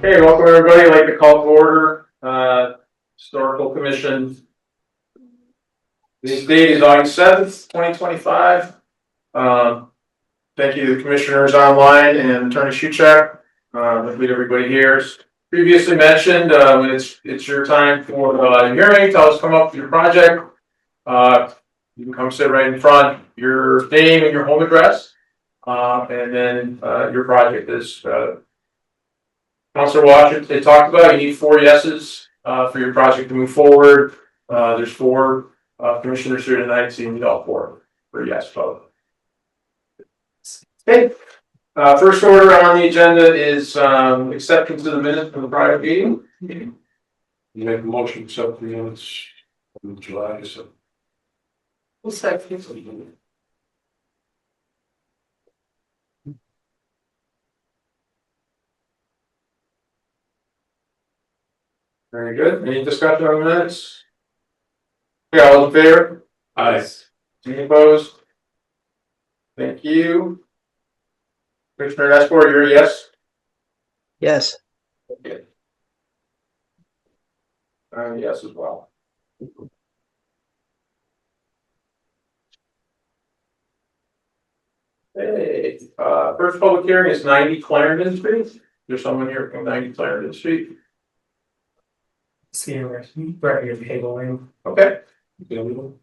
Okay, welcome everybody. I'd like to call to order Historical Commission. This date is August 7th, 2025. Thank you to the commissioners online and Attorney Shuchak. Thank everybody here. As previously mentioned, it's your time for hearing. Tell us, come up with your project. You can come sit right in front, your name and your home address, and then your project is. Councilor Washington, they talked about you need 4 yeses for your project to move forward. There's 4 commissioners here tonight, so you need all 4 for a yes vote. Okay. First order on the agenda is acceptance of the minutes from the prior meeting. You make a motion to accept the minutes from July. So. We'll second. Very good. Any discussion on the minutes? Okay, all in favor? Aye. Any opposed? Thank you. Commissioner Esport, you're a yes? Yes. Okay. Yes as well. Hey, first public hearing is 90 Clarendon Street. There's someone here from 90 Clarendon Street. See where right your tabling. Okay. Moving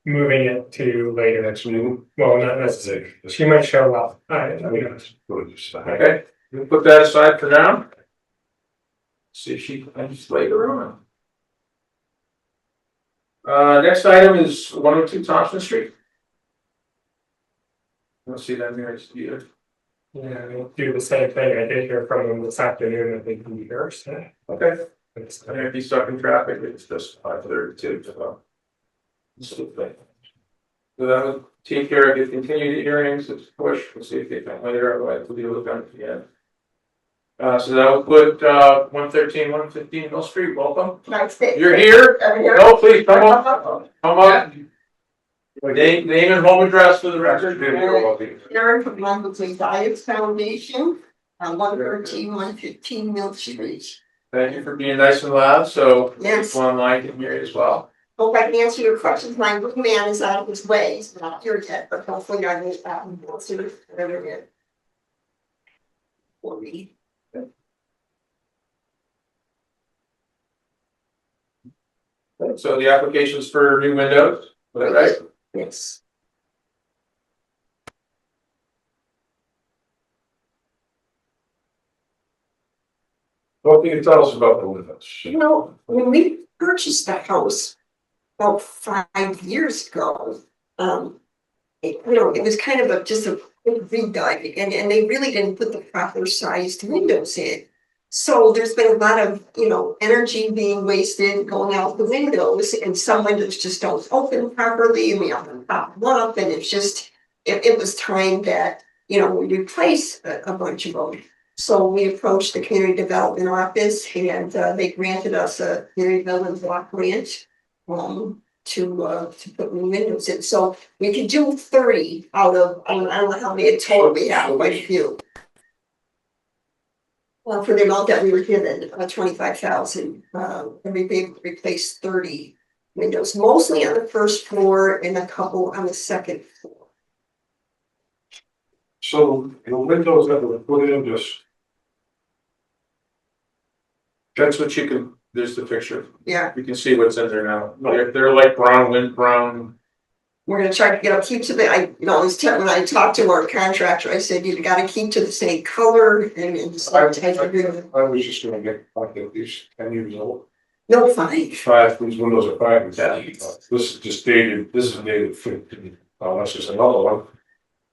it to later. Next meeting. Well, not necessarily. She might show up. Okay. We'll put that aside for now. See if she can just later on. Next item is 102 Thompson Street. Let's see that here either. Yeah, we'll do the same thing. I did hear from them this afternoon that they can be here. So Okay. And if he's stuck in traffic, it's just 5:32. So that would take care of the continued hearings. Let's push. We'll see if they come later. Otherwise, we'll deal with them again. So that would put 113, 115 Mill Street. Welcome. Nice. You're here? No, please come up. Come up. Name and home address for the record. Karen from Monthly Diets Foundation, 113, 115 Mill Street. Thank you for being nice and loud. So Yes. people online can hear you as well. Hope I can answer your questions. My little man is out of his way. He's not here yet, but hopefully I will answer whatever it for me. So the application's for new windows, is that right? Yes. What can you tell us about the windows? You know, when we purchased the house about 5 years ago, it was kind of just a big redug, and they really didn't put the proper sized windows in. So there's been a lot of, energy being wasted going out the windows, and some windows just don't open properly, and we have to pop them up, and it's just, it was time that, we replace a bunch of them. So we approached the community development office, and they granted us a community development block grant to put new windows in. So we could do 30 out of, I don't know how many total we have, quite a few. Well, for the amount that we were given, 25,000, and we'd be able to replace 30 windows, mostly on the first floor and a couple on the second floor. So the windows that were put in just. That's what you can, there's the picture. Yeah, You can see what's in there now. They're like brown. we're gonna try to keep to the, when I talked to our contractor, I said, you gotta keep to the same color and just I like type of room. was just gonna get like at least 10 years old. No, fine. 5, these windows are 5. Yeah. This is just dated, this is dated 15. Oh, that's just another one.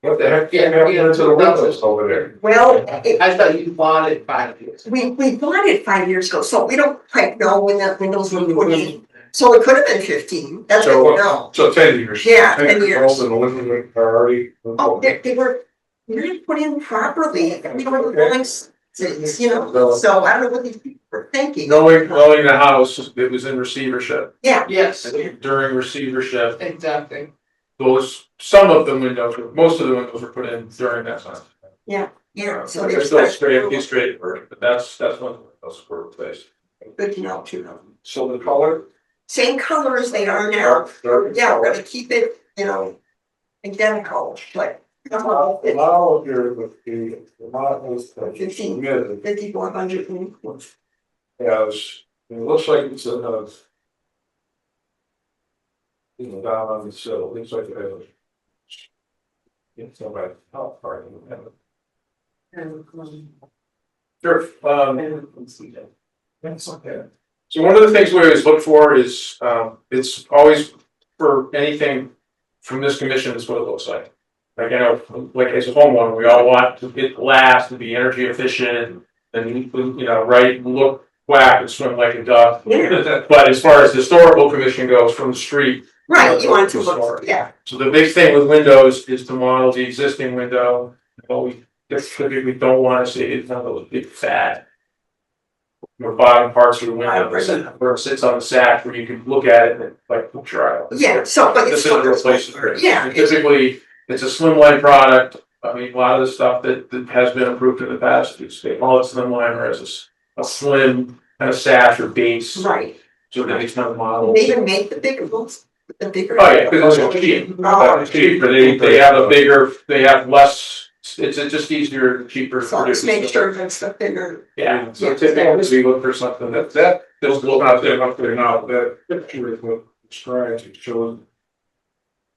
What the heck? Yeah, to the windows over there. Well, I thought you bought it 5 years. we bought it 5 years ago, so we don't quite know when the windows were put in. So it could have been 15, that's what we know. So 10 years. Yeah, 10 years. old and the windows are already. Oh, they were not put in properly, we don't have going, so I don't know what these people were thinking. Knowing the house, it was in receivership. Yeah, Yes, During receivership, exactly. some of the windows, most of the windows were put in during that time. yeah, Yeah, so They're they're still special. straight version, but that's one of those were replaced. Good to know too. So the color? Same color as they are now. Yeah, we're gonna keep it, identical, like. Now, you're with the amount was 5,400. yeah, it looks like it's down on the sill, it looks like it has. It's somebody, oh, part of Sure, that's okay. So one of the things we always look for is, it's always for anything from this commission is what it looks like. Like, like as a homeowner, we all want to get glass to be energy efficient and, right, look whack and swim like a duck. Yeah. But as far as the historical commission goes from the street. Right, you want it to Sorry. look, yeah, So the big thing with windows is to model the existing window. What we typically don't want to see is none of those big fat or bottom parts of the window where it sits on the sash where you can look at it and like look your eye. yeah, so, but This it's. is a replacement. Yeah, And typically, it's a slimline product. I mean, a lot of the stuff that has been approved in the past, they call it slimline or as a slim kind of sash or base. right, So that it's not a model. they even make the bigger ones, the bigger. Oh, yeah, because it's cheap. Oh. It's cheaper, they have a bigger, they have less, it's just easier, cheaper. to So just produce. make sure that's the thinner. Yeah, so Yeah. typically we look for something That, that, there's look out there now, that picture is what describes, it shows.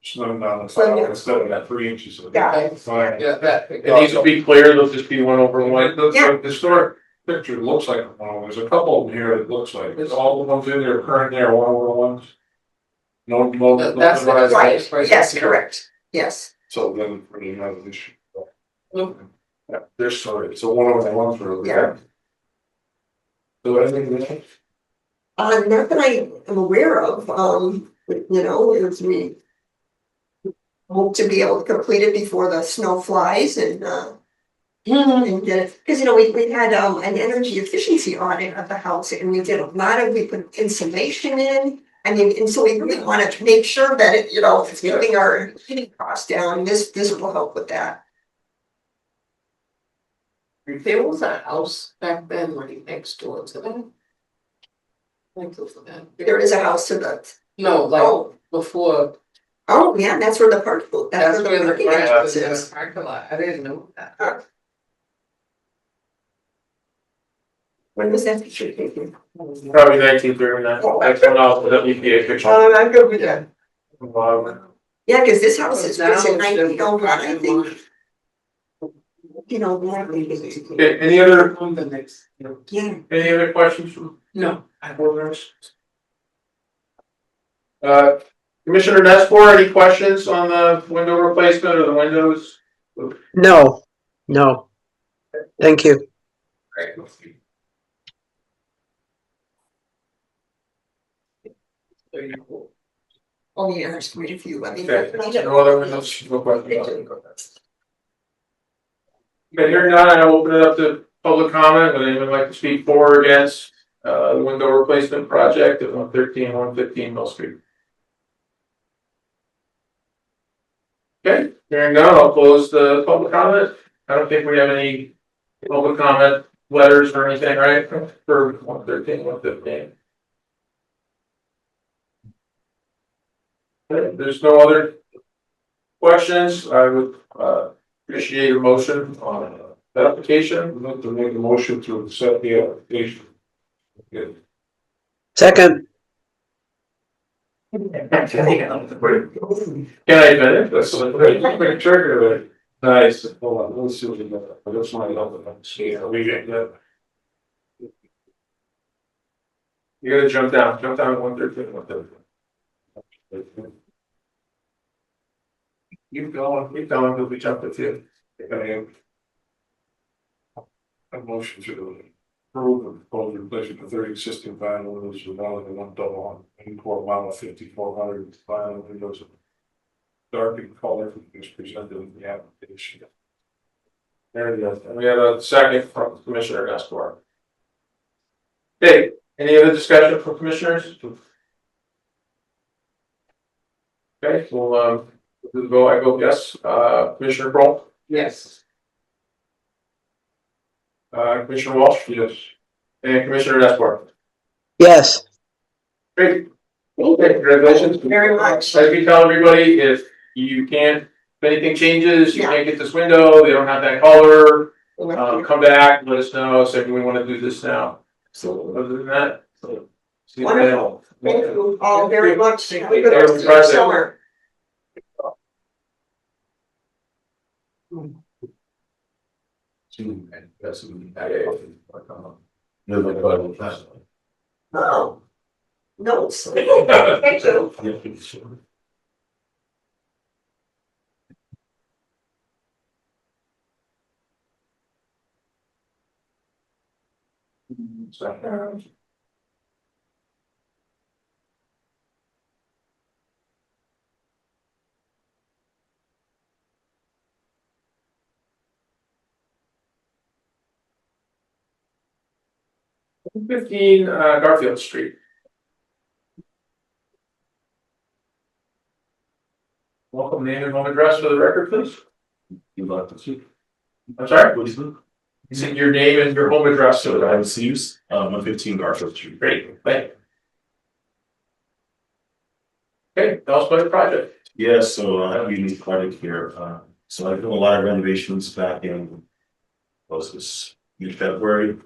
Slim down the side instead of that 3 inches of. Yeah. Fine, yeah, that. it needs to be clear, there'll just be one over one. Yeah. The historic picture looks like, there's a couple of them here that looks like, it's all the ones in there currently are 1/1s. No. That's the- Right, right. yes, correct, yes. So then, for the other issue. Yeah, there's, sorry, so 1/1 for. Yeah. So anything else? Not that I am aware of, as we hope to be able to complete it before the snow flies and get it, because we had an energy efficiency audit of the house and we did we put insulation in. I mean, and so we really wanted to make sure that it's keeping our heating costs down. This will help with that. There was a house back then right next door to that. Thank you for that. There is a house to the, No, like oh, before, yeah, that's where the parking. that's where the parking branch entrance was in is. the parking lot. I didn't know that. When was that picture taken? Probably 1939, that's one out, that EPA picture. I'm good with that. Wow. Yeah, because this house is, Now it's in it's 1901, I different. think. Okay, any other On the next. Yeah. questions from No. board members? Commissioner Nespor, any questions on the window replacement or the windows? No, no. Thank you. Oh, yeah, there's quite a few, I mean. Okay, no other windows, no questions? Okay, hearing none, I'll open it up to public comment. Would anyone like to speak for or against the window replacement project at 113, 115 Mill Street? Okay, hearing none, I'll close the public comment. I don't think we have any public comment letters or anything, right, for 113, 115? Okay, if there's no other questions, I would appreciate a motion on the application. I'd like to make a motion to accept the application. Good. Second, Can I finish? That's a quick trigger there. Nice, hold on, let's see what we got, I just want to help them, see, are we getting that? You gotta jump down to 113, 113. Keep going, till we jump to 2. A motion to approve and propose replacement of 30 existing vinyl windows with only one double on, and core model 5400 vinyl windows. Dark in color is presented in the application. There it is. And we have a second from Commissioner Gaspar. Okay, any other discussion from commissioners? Okay, well, I vote yes. Commissioner Kroll, Yes. Commissioner Walsh? Yes. And Commissioner Esper? yes, Great. Okay, congratulations. Very much. As we tell everybody, if you can't, if anything changes, you Yeah. can't get this window, they don't have that color, come back, let us know, say we wanna do this now. So other than that. See you then. Wonderful. Thank you all very much. Have a good Thank you. rest of your summer. Oh. Notes. Thank you. Fifteen, Garfield Street. Welcome, name and home address for the record, please. You'd like to see? I'm sorry, What is it? you said your name and your home address, So so I was used, 115 Garfield Street. great, thank you. Okay, tell us about the project. Yeah, so I have a unique project here. So I did a lot of renovations back in, was this mid-February?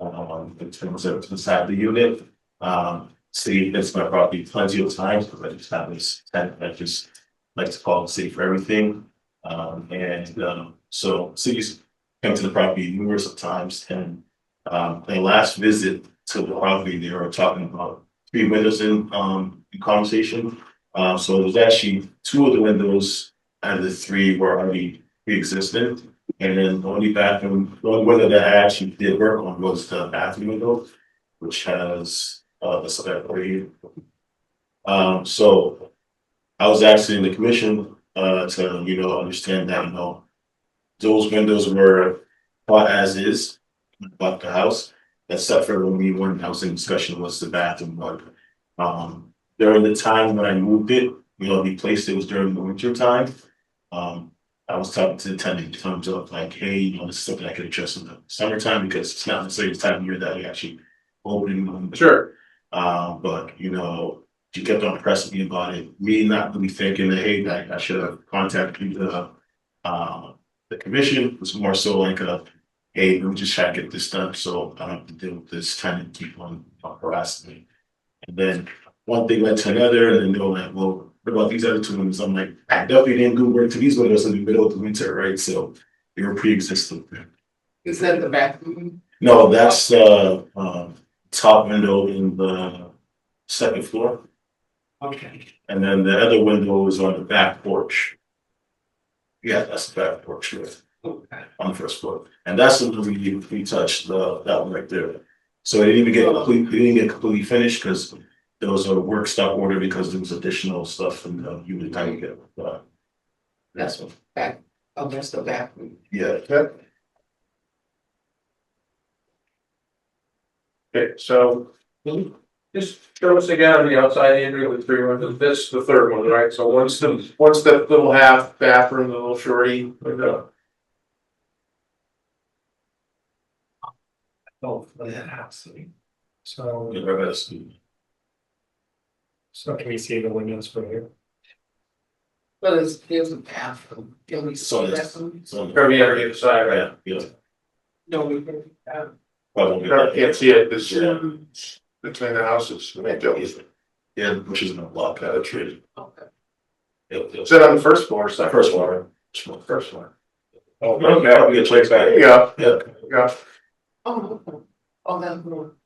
In terms of inside the unit. City, that's my property plenty of times, because I just have this tenant that just likes to call the city for everything. So cities came to the property numerous of times, and their last visit to the property, they were talking about 3 windows in conversation. So there's actually 2 of the windows out of the 3 were already pre-existing. And then the only window that I actually did work on was the bathroom window, which has the separate. So I was actually in the commission to understand that those windows were bought as is, bought the house, except for when I was in discussion was the bathroom one. During the time when I moved it, replaced it was during the winter time. I was talking to the tenant in terms of like, hey, this is something I could address in the summertime because it's not necessarily the time of year that we actually open them. Sure. But she kept on pressing me about it. Me not really thinking that hey, I should have contacted the commission. It was more so like hey, let me just try to get this done so I don't have to deal with this tenant keep on harassing me. And then one thing led to another, and then they were like, well, what about these other 2 windows? I'm like, I definitely didn't do work to these windows in the middle of the winter, right? So they were pre-existing. Is that the bathroom? No, that's the top window in the 2nd floor. Okay. And then the other window is on the back porch. Yeah, that's the back porch, right, Okay. on the 1st floor. And that's the one we touched, that one right there. So it didn't even get completely finished because there was a work stop order because there was additional stuff in the unit that you get. That's what back, oh, that's the bathroom. Yeah. Okay, so just show us again on the outside, Andrew, with 3 windows. This is the 3rd one, right? So once the little half bathroom, the little shorty window. Oh, that house. So, Yeah, right by the school. so can we see the windows from here? Well, there's a bathroom. Can we So see that it's- one? So, Probably on the other side, right? yeah. No, we can. Probably. Can't see it, this, Yeah. between the houses. Yeah, which is in a block out of tree. Okay. Is that on the 1st floor or The 2nd? first floor. First floor. Oh, Okay, it's right There back. you go. Yeah. Yeah. Oh, okay. Oh, that room.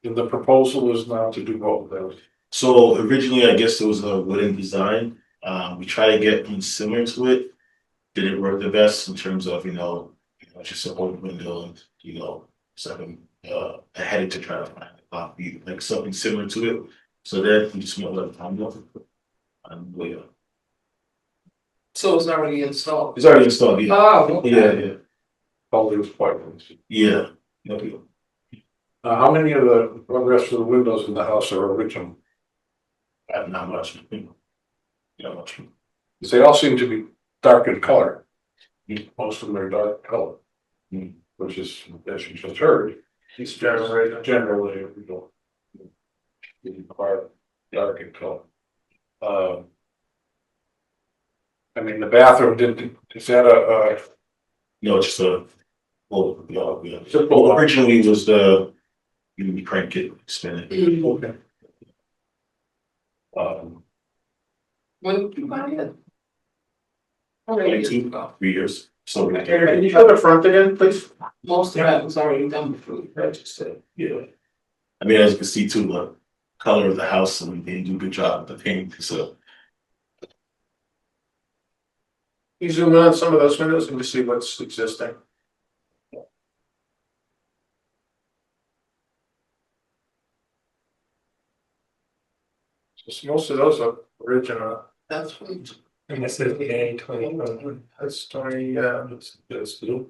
And the proposal is now to do both of those. So originally, I guess it was a wooden design. We tried to get one similar to it. Didn't work the best in terms of, just an old window and, something, I had to try to find a copy, like something similar to it. So then we just went with time. And So it's already installed. it's already installed. Yeah. Oh, okay. Yeah. All those appointments. Yeah. Okay. How many of the rest of the windows in the house are original? Not much. Not much. They all seem to be dark in color. Most of them are dark color. which is, as you just heard, It's generally, generally, we don't require dark and color. I mean, the bathroom is that No, it's just a, well, yeah. It's a pull-up. Originally it was the, you crank it, spin it. okay. When did you buy it? How many years 22, ago? 3 years, so. can you show the front again, please? Most of that was already done before you purchased it. Yeah. I mean, as you can see too, the color of the house, and they do a good job with the paint, so. You zoom in on some of those windows and we see what's existing. So most of those are original. That's what. And this is the A 20. That's 20, That's still.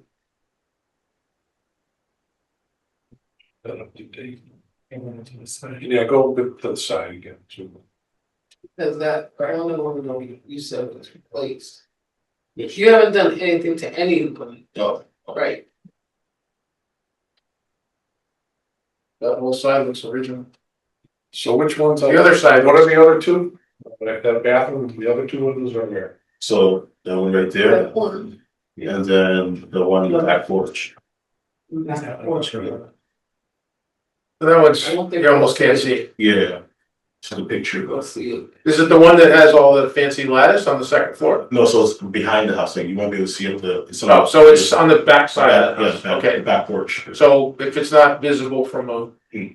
That up to date. And then to the side. Yeah, go a bit to the side again, too. Because that ground and window you said was replaced. You haven't done anything to any of them, No, right? that whole side looks original. So which ones? The other side, What are the other two? That bathroom, the other two windows are there. so that one right there, That one. and then the one in the back porch. That porch. That one's, I don't think you almost can't see. Yeah. So the picture. Go see it. Is it the one that has all the fancy lattice on the second floor? No, so it's behind the house, like you won't be able to see it, Oh, so it's on the back side of the Yeah, house, back- okay. back porch. So if it's not visible from a Hmm.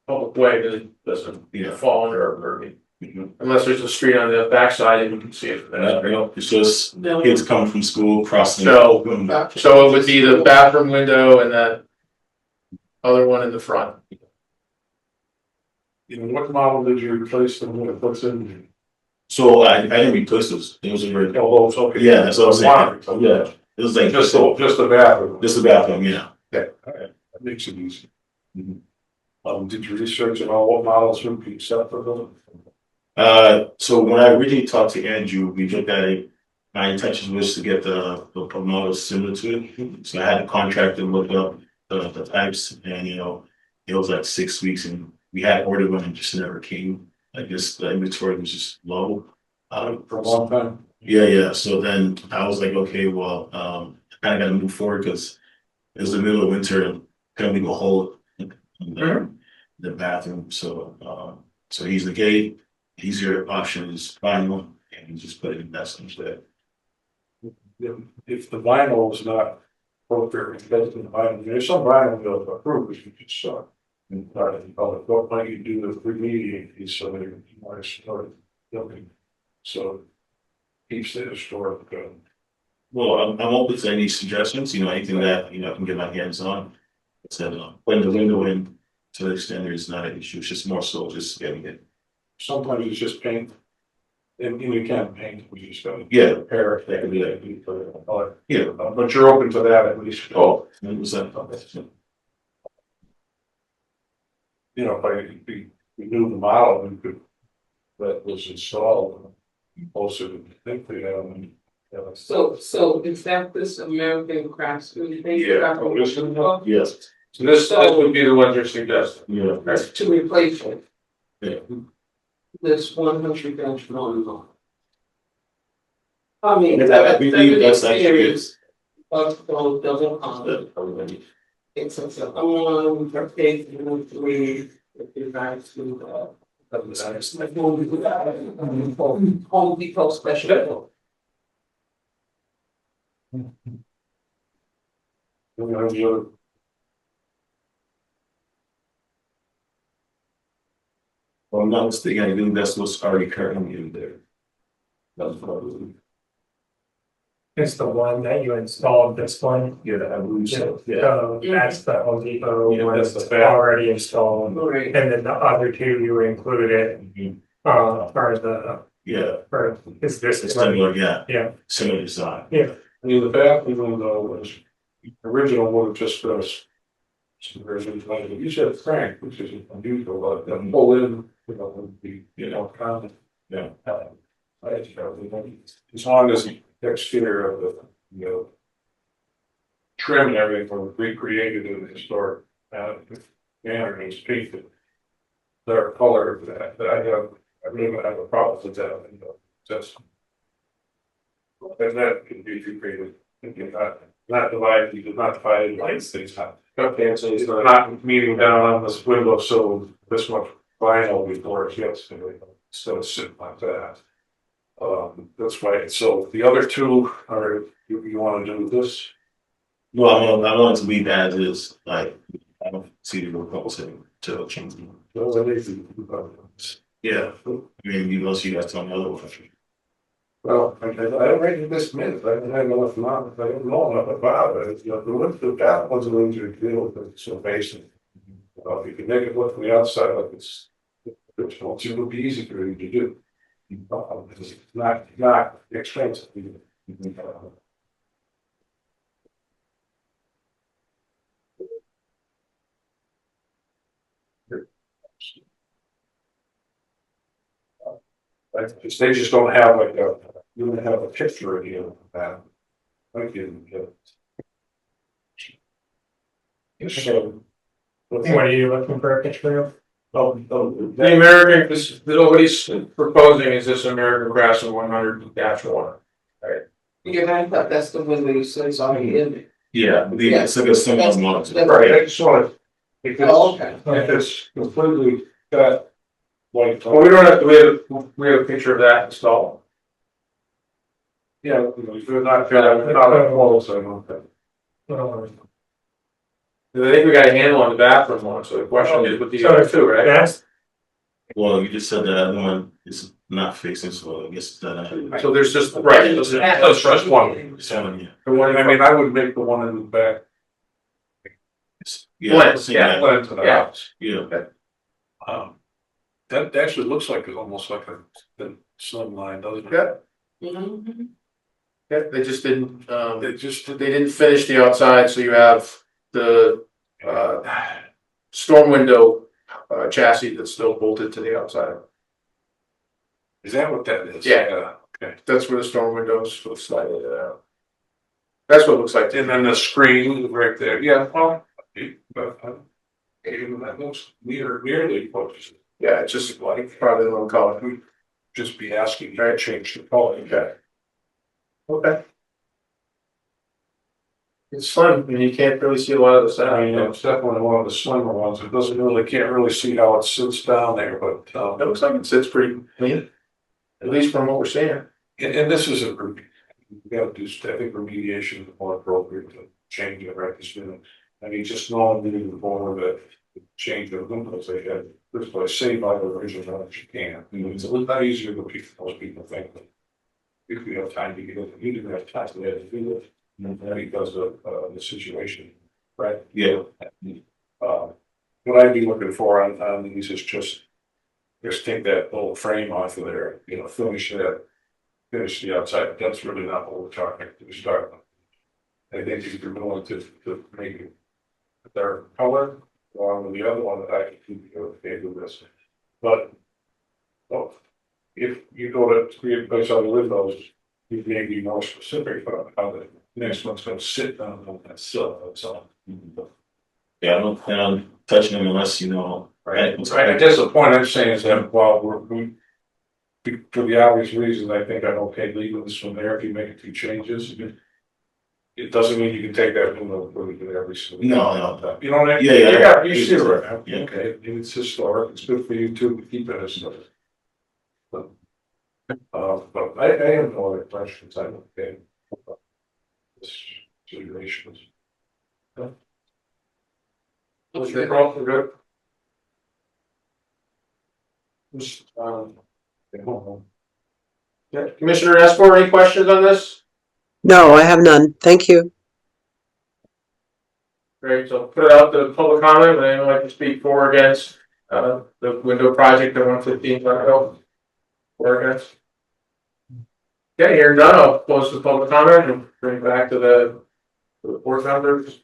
public way, then it doesn't Yeah. fall under our purview. Mhm. Unless there's a street on the backside and you can see it from And there. you know, it's just No. kids coming from school, crossing. So- Gotcha. So it would be the bathroom window and that other one in the front. You know, what model did you replace them with? What's in? So I didn't replace those, it was a very, Oh, it's okay. yeah, that's what I was saying, One. yeah, it was like, Just the bathroom. just the bathroom, yeah. Okay, all right, that makes it easy. Mhm. Did you research at all what models would be acceptable? So when I originally talked to Andrew, we looked at it. My intention was to get the models similar to it. So I had a contractor look up the types, and you know, it was like 6 weeks, and we had ordered one and just never came. I guess the inventory was just low. For a long time? Yeah. So then I was like, okay, well, I kind of got to move forward because it was the middle of winter and couldn't leave a hole in the bathroom. So he's like, hey, easier option is vinyl, and he just put it in that instead. If the vinyl is not appropriate, because the vinyl, there's some vinyl that approved, you could start. And what might you do to remediate these so that you might start looking? So keeps the historic going. Well, I'm open to any suggestions, you know, anything that, you know, I can get my hands on. Instead of putting the window in to the extent there is not an issue, it's just more so just getting it. Sometimes it's just paint. And you can paint, we just gotta. Yeah. Repair it, That could be like, yeah, But you're open to that at least. oh, 100%. You know, if we knew the model, we could, that was installed. Also, think they have. So is that this American Craftsman thing? Yeah. Yes, So this would be the one you're suggesting. yeah, That's to replace it, yeah. this 100 one. I mean, I believe that's actually it. series of those double it's a for page 3, if you guys do Home Depot special. Well, I'm not mistaken, I think that's what's already currently in there. That's probably, It's the one that you installed, this one. yeah, I believe so, yeah. So that's the Home Depot Yeah, one that's that's the back. already installed. Right. And then the other two you included, Mhm. is this It's one? similar, yeah, Yeah, similar design. I mean, the bathroom window was, original would have just been some versions like, you said Frank, which is unusual, but then pull in, would be, common. Yeah. As long as the exterior of the, trim and everything were recreated in the historic, manner in Springfield. Their color, I really don't have a problem with that, and, that's. And that can be recreated, not divided, you did not divide it like things not. Okay, so It's not meeting down on this window, so this much vinyl before it gets, instead of sitting like that. That's why, so the other two are, you wanna do this? No, I want it to leave as is, like, I don't see the proposal to change them. Those are easy. Yeah, I mean, you guys tell me otherwise. Well, I don't read this minute, I don't have enough knowledge, I don't know enough about it, you know, that was a little to deal with it, so basically. If you can make it look from the outside like it's it would be easy for you to do. It's not expensive. They just don't have like you don't have a picture of you of that. I can get it. So, What are you looking for a picture of? The American, what he's proposing is this American Craftsman 100-1. Yeah, I thought that's the one that you said is already in there. Yeah, it's like a similar model. That's- right, I just want to, if Oh, it's, okay. if it's completely got like. Well, we don't have to, we have a picture of that installed. Yeah, if you're not a close, I don't think. I think we got a handle on the bathroom one, so the question is with the other two, right? That's, Well, you just said that other one is not fixing, so I guess that. So there's just, right, That's just one. Yeah. the one, I mean, I would make the one in the back. Yeah, Blend, yeah. Blend to the Yeah. house. yeah. That actually looks like it's almost like a slim line, doesn't it? Yeah. Mhm. Yeah, they just didn't, It just, they didn't finish the outside, so you have the, storm window, chassis that's still bolted to the outside. is that what that is? Yeah. Okay. That's where the storm windows will slide it out. That's what it looks like. And then the screen right there, yeah, well, but, even that looks nearly close. Yeah, it's just like probably a little color. We'd just be asking you to change the color. Okay. Okay. It's slim and you can't really see a lot of the I mean, sound. it's definitely one of the slimmer ones. It doesn't really, can't really see how it sits down there, but, It looks like it sits pretty clean. At least from what we're seeing. and this is we gotta do, I think remediation is more appropriate to change it right this minute. I mean, just knowing moving forward that change the windows they had, this place, save by the original as you can. It's a little easier than most people think. If we have time to get it, you didn't have time to get it, do it, because of the situation, right? Yeah. What I'd be looking for on these is just take that little frame off of there, you know, finish the outside. That's really not what we're talking to start with. I think if you're willing to make it their color, along with the other one that I can do okay with this. But if you go to create place on the windows, you may be more specific about how the next one's gonna sit down on that sill, so. Yeah, I don't plan on touching them unless, you know. Right, I guess the point I'm saying is that while for the obvious reasons, I think I'm okay leaving this one there if you make a few changes. It doesn't mean you can take that window and put it in every single. No. You know what I mean? Yeah. You see it right now. Yeah. Okay, and it's historic, it's good for you too, to keep it historic. But I have no other questions, I'm okay. About this situations. Okay, we're good. Yeah, Commissioner Esper, any questions on this? No, I have none. Thank you. Great, so put it out to public comment, would anyone like to speak for or against, the window project at 115 Blackwell? For or against? Okay, here none, I'll close the public comment and bring it back to the board members.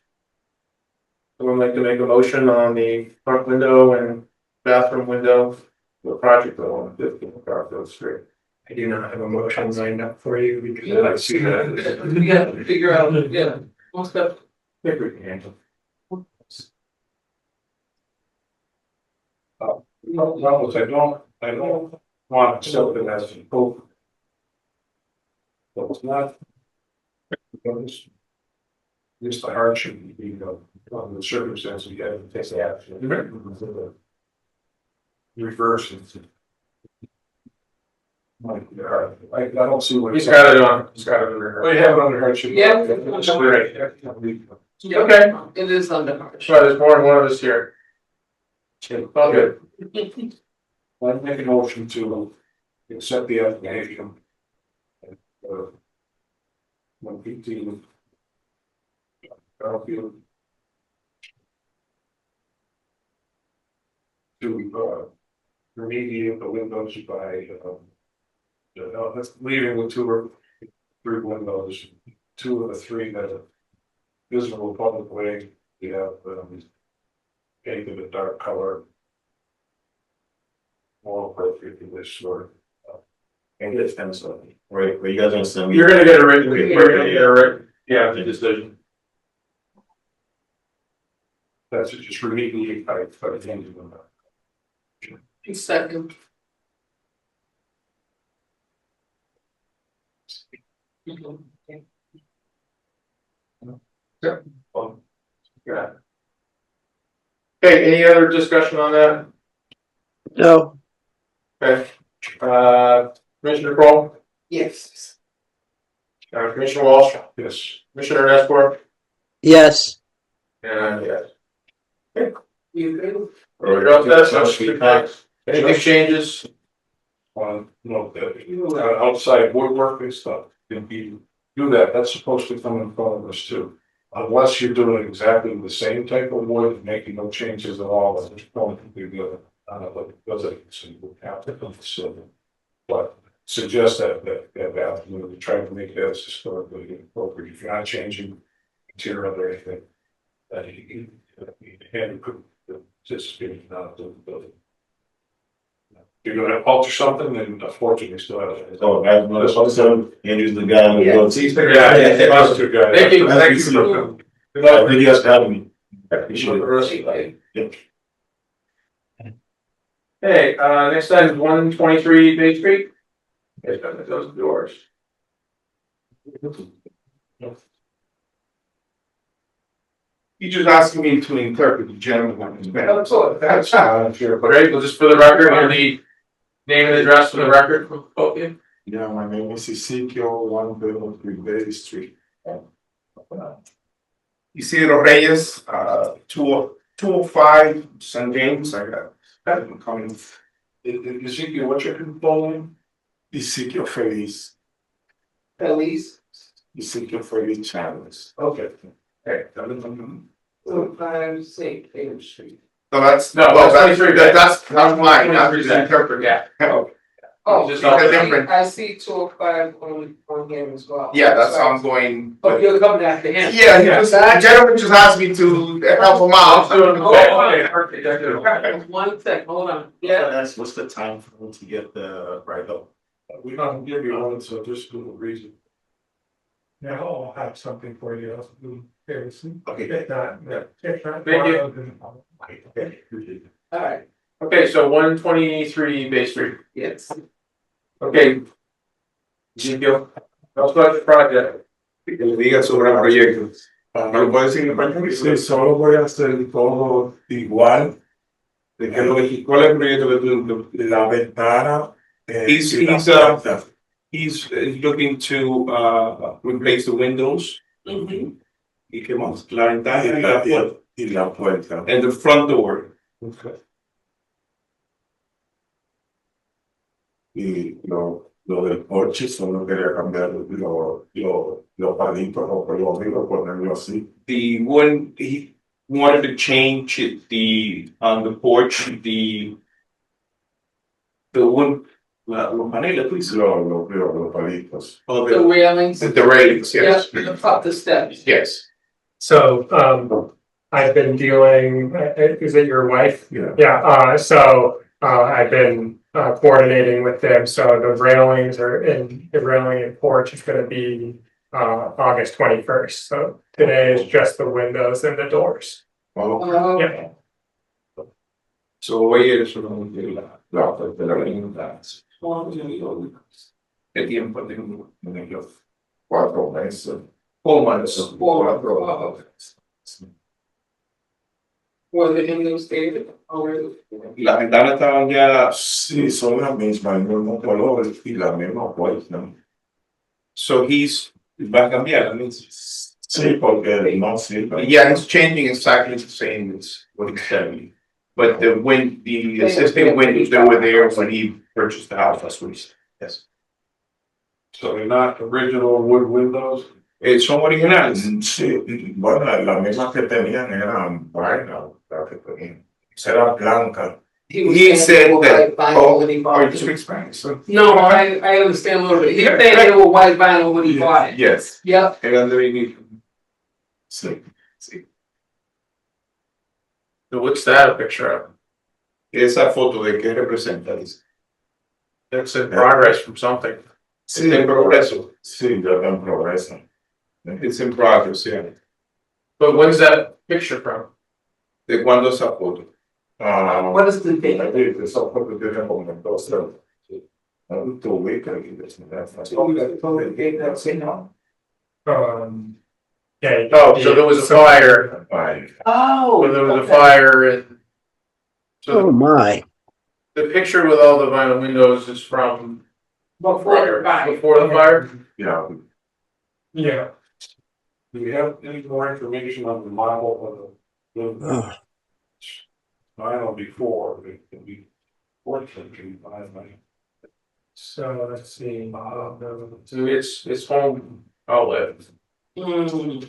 Someone like to make a motion on the front window and bathroom window, the project at 115 Garfield Street. I do not have a motion lined up for you because. Yeah, I see that. We got to figure out, yeah, most of, think we can handle. No, I don't want something that's improved. But it's not. It's just a hardship, you know, on the circumstances, you have to take the action. Reverse it. I don't see what. He's got it on, he's got it under Oh, here. you have it under hardship? Yeah. That's great. Okay. It is under hardship. So there's more than one of us here. All good. I make a motion to accept the application. 115. Garfield. To remediate the windows by that's leaving with 2 or 3 windows, 2 of the 3 that are visible public way. We have painted a dark color. More appropriate to this sort And it's kind of stuff, right, where you guys understand. You're gonna get a written, we're gonna get a written, yeah, the decision. that's just remediate by changing them. Second. Yeah. Okay, any other discussion on that? No, Okay, Commissioner Kroll, Yes. Commissioner Walsh, Yes. Commissioner Nestor, yes, and yes. You good? We're all set, so thanks. Anything changes? No, outside woodwork and stuff, can be, do that, that's supposed to come in front of us too. Unless you're doing exactly the same type of wood, making no changes at all, it's going to be good. But it doesn't, so you have to come to silver. But suggest that we try to make that as historically appropriate, if you're not changing material or anything. That you can put the anticipated not to the building. If you're gonna alter something, then unfortunately you still have it. Oh, I was also, Andrew's the guy. Yeah. Thank Thank you, thank you for. Good luck. you guys for having me. I appreciate it. Yep. Hey, next item is 123 Bay Street. Okay, those doors. He's just asking me to interpret the gentleman. That's fine, sure, but Great, well, just for the record, you'll need name and address for the record. Okay. Yeah, my name is Ezekiel, 103 Bay Street. Isidro Reyes, 205 St. James, I got him coming. Ezekiel, what's your full name? Ezekiel Feliz, Feliz. Ezekiel Feliz Chavez. Okay. Okay. So 5 St. James Street. So that's, No, well, that's that's, 23, that's mine, that's 23, just interpret. Yeah. Oh, Just all I see- different. I see 205 on here as well. Yeah, that's how Sorry. I'm going. Oh, you're coming after him? Yeah, he just, the gentleman just asked me to help him out. Okay, perfect, that's good. 1 sec, hold on. Yeah, Yeah. that's, what's the time for to get the right up? We don't give you one, so just for the reason. Now I'll have something for you. Okay. If not, if not. Thank you. Okay, appreciate it. All right. Okay, so 123 Bay Street. Yes. Okay. Ezekiel, tell us about your project. Que le diga sobre el proyecto. ¿Me lo puede decir en español? Sí, solo voy a hacer todo igual. ¿De qué es lo que- ¿Cuál es el proyecto que tú? La ventana. He's looking to replace the windows. Mhm. ¿Y qué más? La ventana y la puerta. Y la puerta. And the front door. Y lo del porche solo quería cambiar los palitos o los digo ponerlo así. The one, he wanted to change it, on the porch, the one, los paneles, please. Los palitos. Oh, The railings. the railings, yes. Yeah, up the steps. Yes. So, I've been dealing, is it your wife? Yeah. Yeah, I've been coordinating with them, so the railings are in, the railing and porch is gonna be August 21st. So today is just the windows and the doors. Well, Yeah. so voy a ir solo la parte de la unidad. ¿Qué tiempo tengo? 4 meses. ¿Cómo es? 4 meses. Was it in those days already? Las ventanas estaban ya, Sí, son las mismas, el mismo color y la misma puerta. so he's, va a cambiar, I mean, Sí, porque no sirve. yeah, it's changing exactly the same as what he's telling me. But the existing windows that were there when he purchased the house, that's what he said, yes. So they're not original wood windows. Son originales. Sí, bueno, la misma que tenían eran vainas, la que tenían. Era blanca. He said that, Vinyl when he oh, bought you it. speak Spanish, so. No, I understand a little bit. He said they were white vinyl when he bought it. Yes. Yep. Eran de vinil. Sí. Sí. So what's that a picture of? Esa foto de qué representa, dice. It's in progress from something. Está en progreso. Sí, ya está en progreso. It's in progress, yeah. But when's that picture from? ¿De cuándo esa foto? What is the date? Esa foto tiene como 2 años. Tu ubica y Yeah. Oh, so there was a fire, Oh. so there was a okay. fire and. Oh, So my. the picture with all the vinyl windows is from Before the fire. before the fire? Yeah. Yeah. Do you have any more information on the model of the? Oh, I know before, it can be fortunately, So let's see. So it's home outlet, Mm.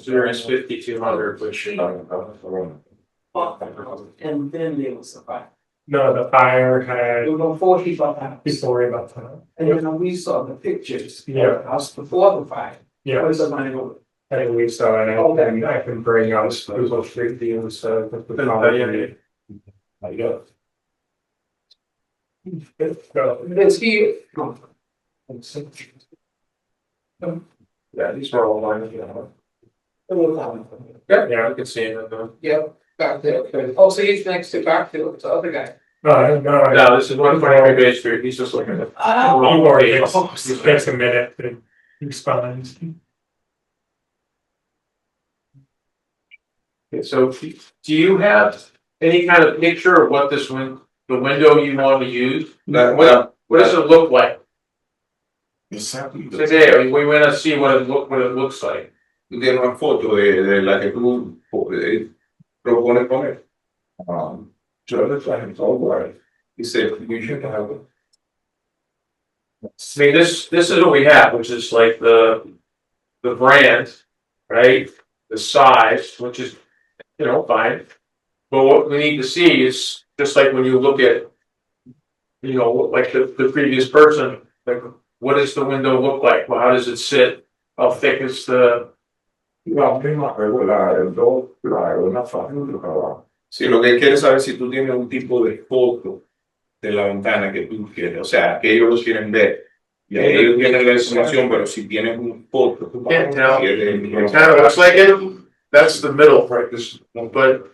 so there is 5,200, which. And then there was a fire. No, the fire had It was before he bought the house. before about that. And then we saw the pictures. Yeah. Of the house before the fire. Yeah. What is the vinyl? I think we saw it. Okay. I can bring out Google Street Views. With the I guess. It's here. Yeah, these are all lines, Yeah, I can see it. Yep, back there. Oh, so he's next to Garfield, the other guy. No, No, this is 123 Bay Street, he's just looking at. Oh. It takes a minute to respond. Okay, so do you have any kind of picture of what the window you want to use? What does it look like? Exactly. Today, we wanna see what it looks like. Tú tienes una foto de la que tú propones poner. Jonathan, all right. He said, you should have it. I mean, this is what we have, which is like the brand, right? The size, which is, fine. But what we need to see is, just like when you look at, like the previous person, like, what does the window look like? Well, how does it sit? How thick is the, No, prima regolare, il do, una famiglia. Sí, lo que quiere saber si tú tienes un tipo de foto de la ventana que tú quieres, o sea, que ellos lo quieren ver. Y ahí ellos tienen la información, pero si tienes una foto, Can't tell. quieres- it kind of looks like it, that's the middle, right, but,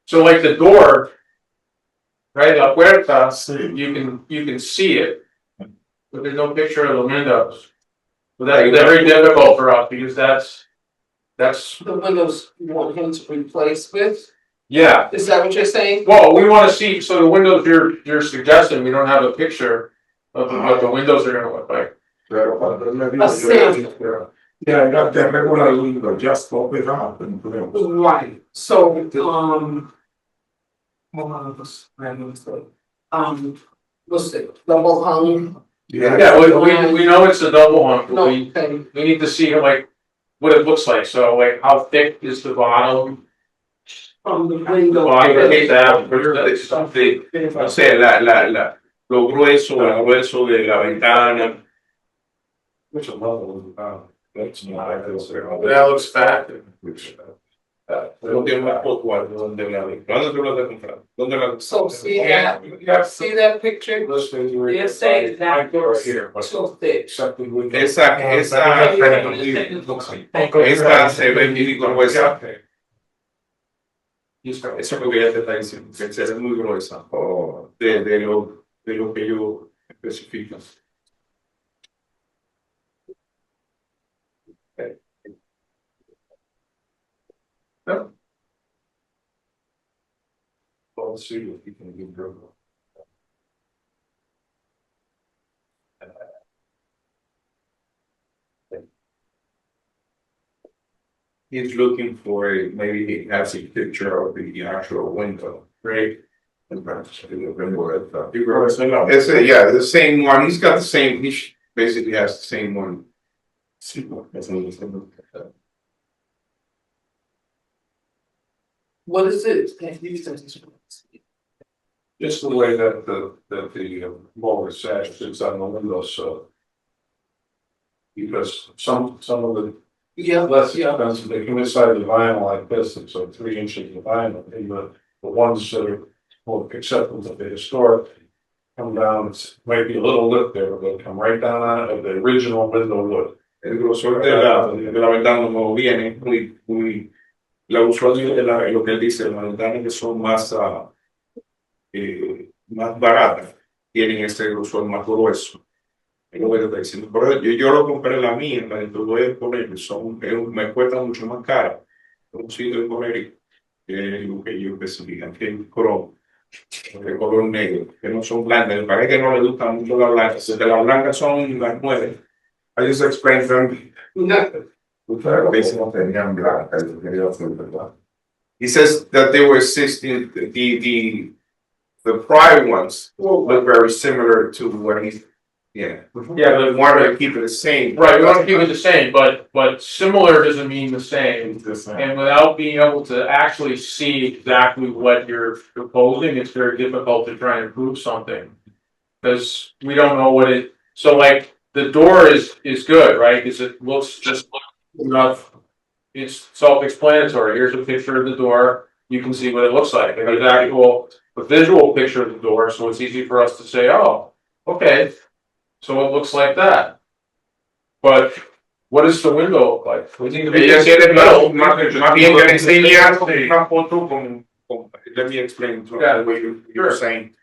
so like the door, right, la puerta, Sí. you can see it, but there's no picture of the windows. But that's very difficult for us, because that's, The windows you want him to replace with? yeah. Is that what you're saying? Well, we wanna see, so the windows you're suggesting, we don't have a picture of what the windows are gonna look like. Pero quando me A sample. yeah, I got the regular window, just pop it up and put it. Right, so, hold on, what's it, double hung? Yeah, we know it's a double hung, but No, we okay, need to see like what it looks like, so like how thick is the bottom? from the window. Well, I would hate to have, no sé, lo grueso de la ventana. Which another one, that's not, I feel sorry. that looks fat. Which, No tiene una foto algo donde la vi. ¿Dónde tú la has comprado? ¿Dónde la So see that picture? Listed. It says that Right here, but so thick. accepted with. Esa se ve muy gruesa. Eso que ya te está diciendo, que se ve muy gruesa. De lo que yo especifico. Let's see if we can get rid of He's looking for maybe he has a picture of the actual window, right? It's yeah, the same one. He's got the same. Basically has the same one. What is it? just the way that the mower sash sits on the window, so. Because some of the Yeah, less expensive, they come inside the vinyl like this, it's like 3 inches of vinyl, and the ones that are more acceptable to the historic. Come down, it's might be a little lip there, but they'll come right down on it, of the original window wood. El grosor de la ventana no viene muy, la usualmente lo que él dice, las ventanas que son más baratas, tienen este grosor más grueso. Es lo que te está diciendo. Pero yo lo compré la mía, la de todo el poner, me cuesta mucho más cara. Un sitio de poner lo que yo especifican, que es cromo, de color negro, que no son blancas. Me parece que no le gustan mucho las blancas. De las blancas son las 9. I just explained them. He says that they were 16, the prior ones look very similar to what he's, yeah. Yeah, but Wanted to keep it the same. right, we want to keep it the same, but similar doesn't mean the same. And without being able to actually see exactly what you're proposing, it's very difficult to try and prove something. Because we don't know what it, so like, the door is good, right? Because it looks just enough. It's self-explanatory. Here's a picture of the door. You can see what it looks like. And there's a visual picture of the door, so it's easy for us to say, oh, okay. So it looks like that. But what does the window look like? We need to be Ella quiere metal. más bien que le enseñe una foto let me explain to Yeah, the way you're sure. saying.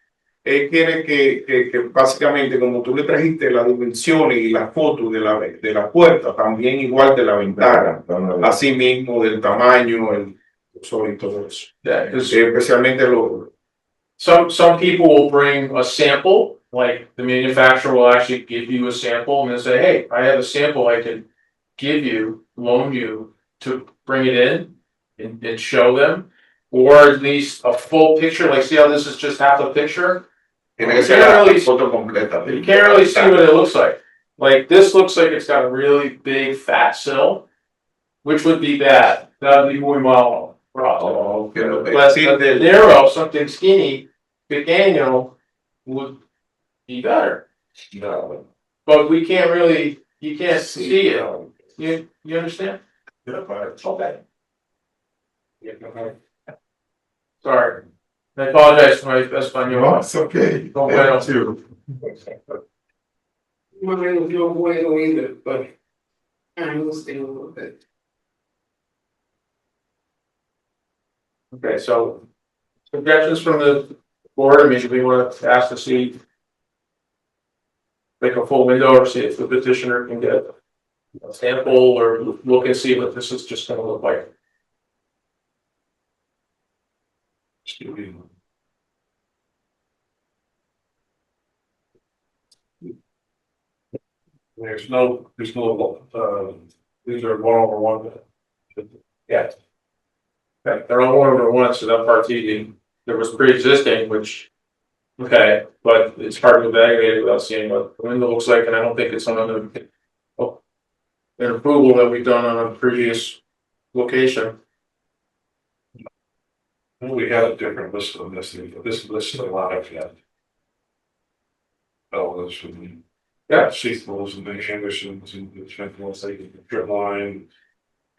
Él quiere que básicamente como tú le trajiste las dimensiones y la foto de la puerta, también igual de la ventana, así mismo del tamaño, el grosor y todo eso. Yeah, 'cause Especialmente some people will bring a sample, like the manufacturer will actually give you a sample and then say, hey, I have a sample I can give you, loan you to bring it in and show them. Or at least a full picture, like see how this is just half a picture? tiene que ser la foto completa. You can't really see what it looks like. Like this looks like it's got a really big fat sill, which would be bad. That would be muy malo. Oh, quiero But decir the narrow, something skinny, pequeño would be better. No. But we can't really, you can't see it. You understand? Okay. Sorry. I apologize for my Espanol. it's okay. Don't well. too. Mine was no bueno either, but I understand a little bit. Okay, so suggestions from the board, I mean, we want to ask to see make a full window or see if the petitioner can get a sample or look and see what this is just gonna look like. There's no, these are 1/1. Yeah. Okay, they're all 1/1, so that part's easy. There was pre-existing, which, okay, but it's hard to evaluate it without seeing what the window looks like, and I don't think it's on an approval that we've done on a previous location. We had a different list on this, this list is a lot of yet. Oh, this would be. Yeah. Sequels and the Hendersons and the Central, say, Drip line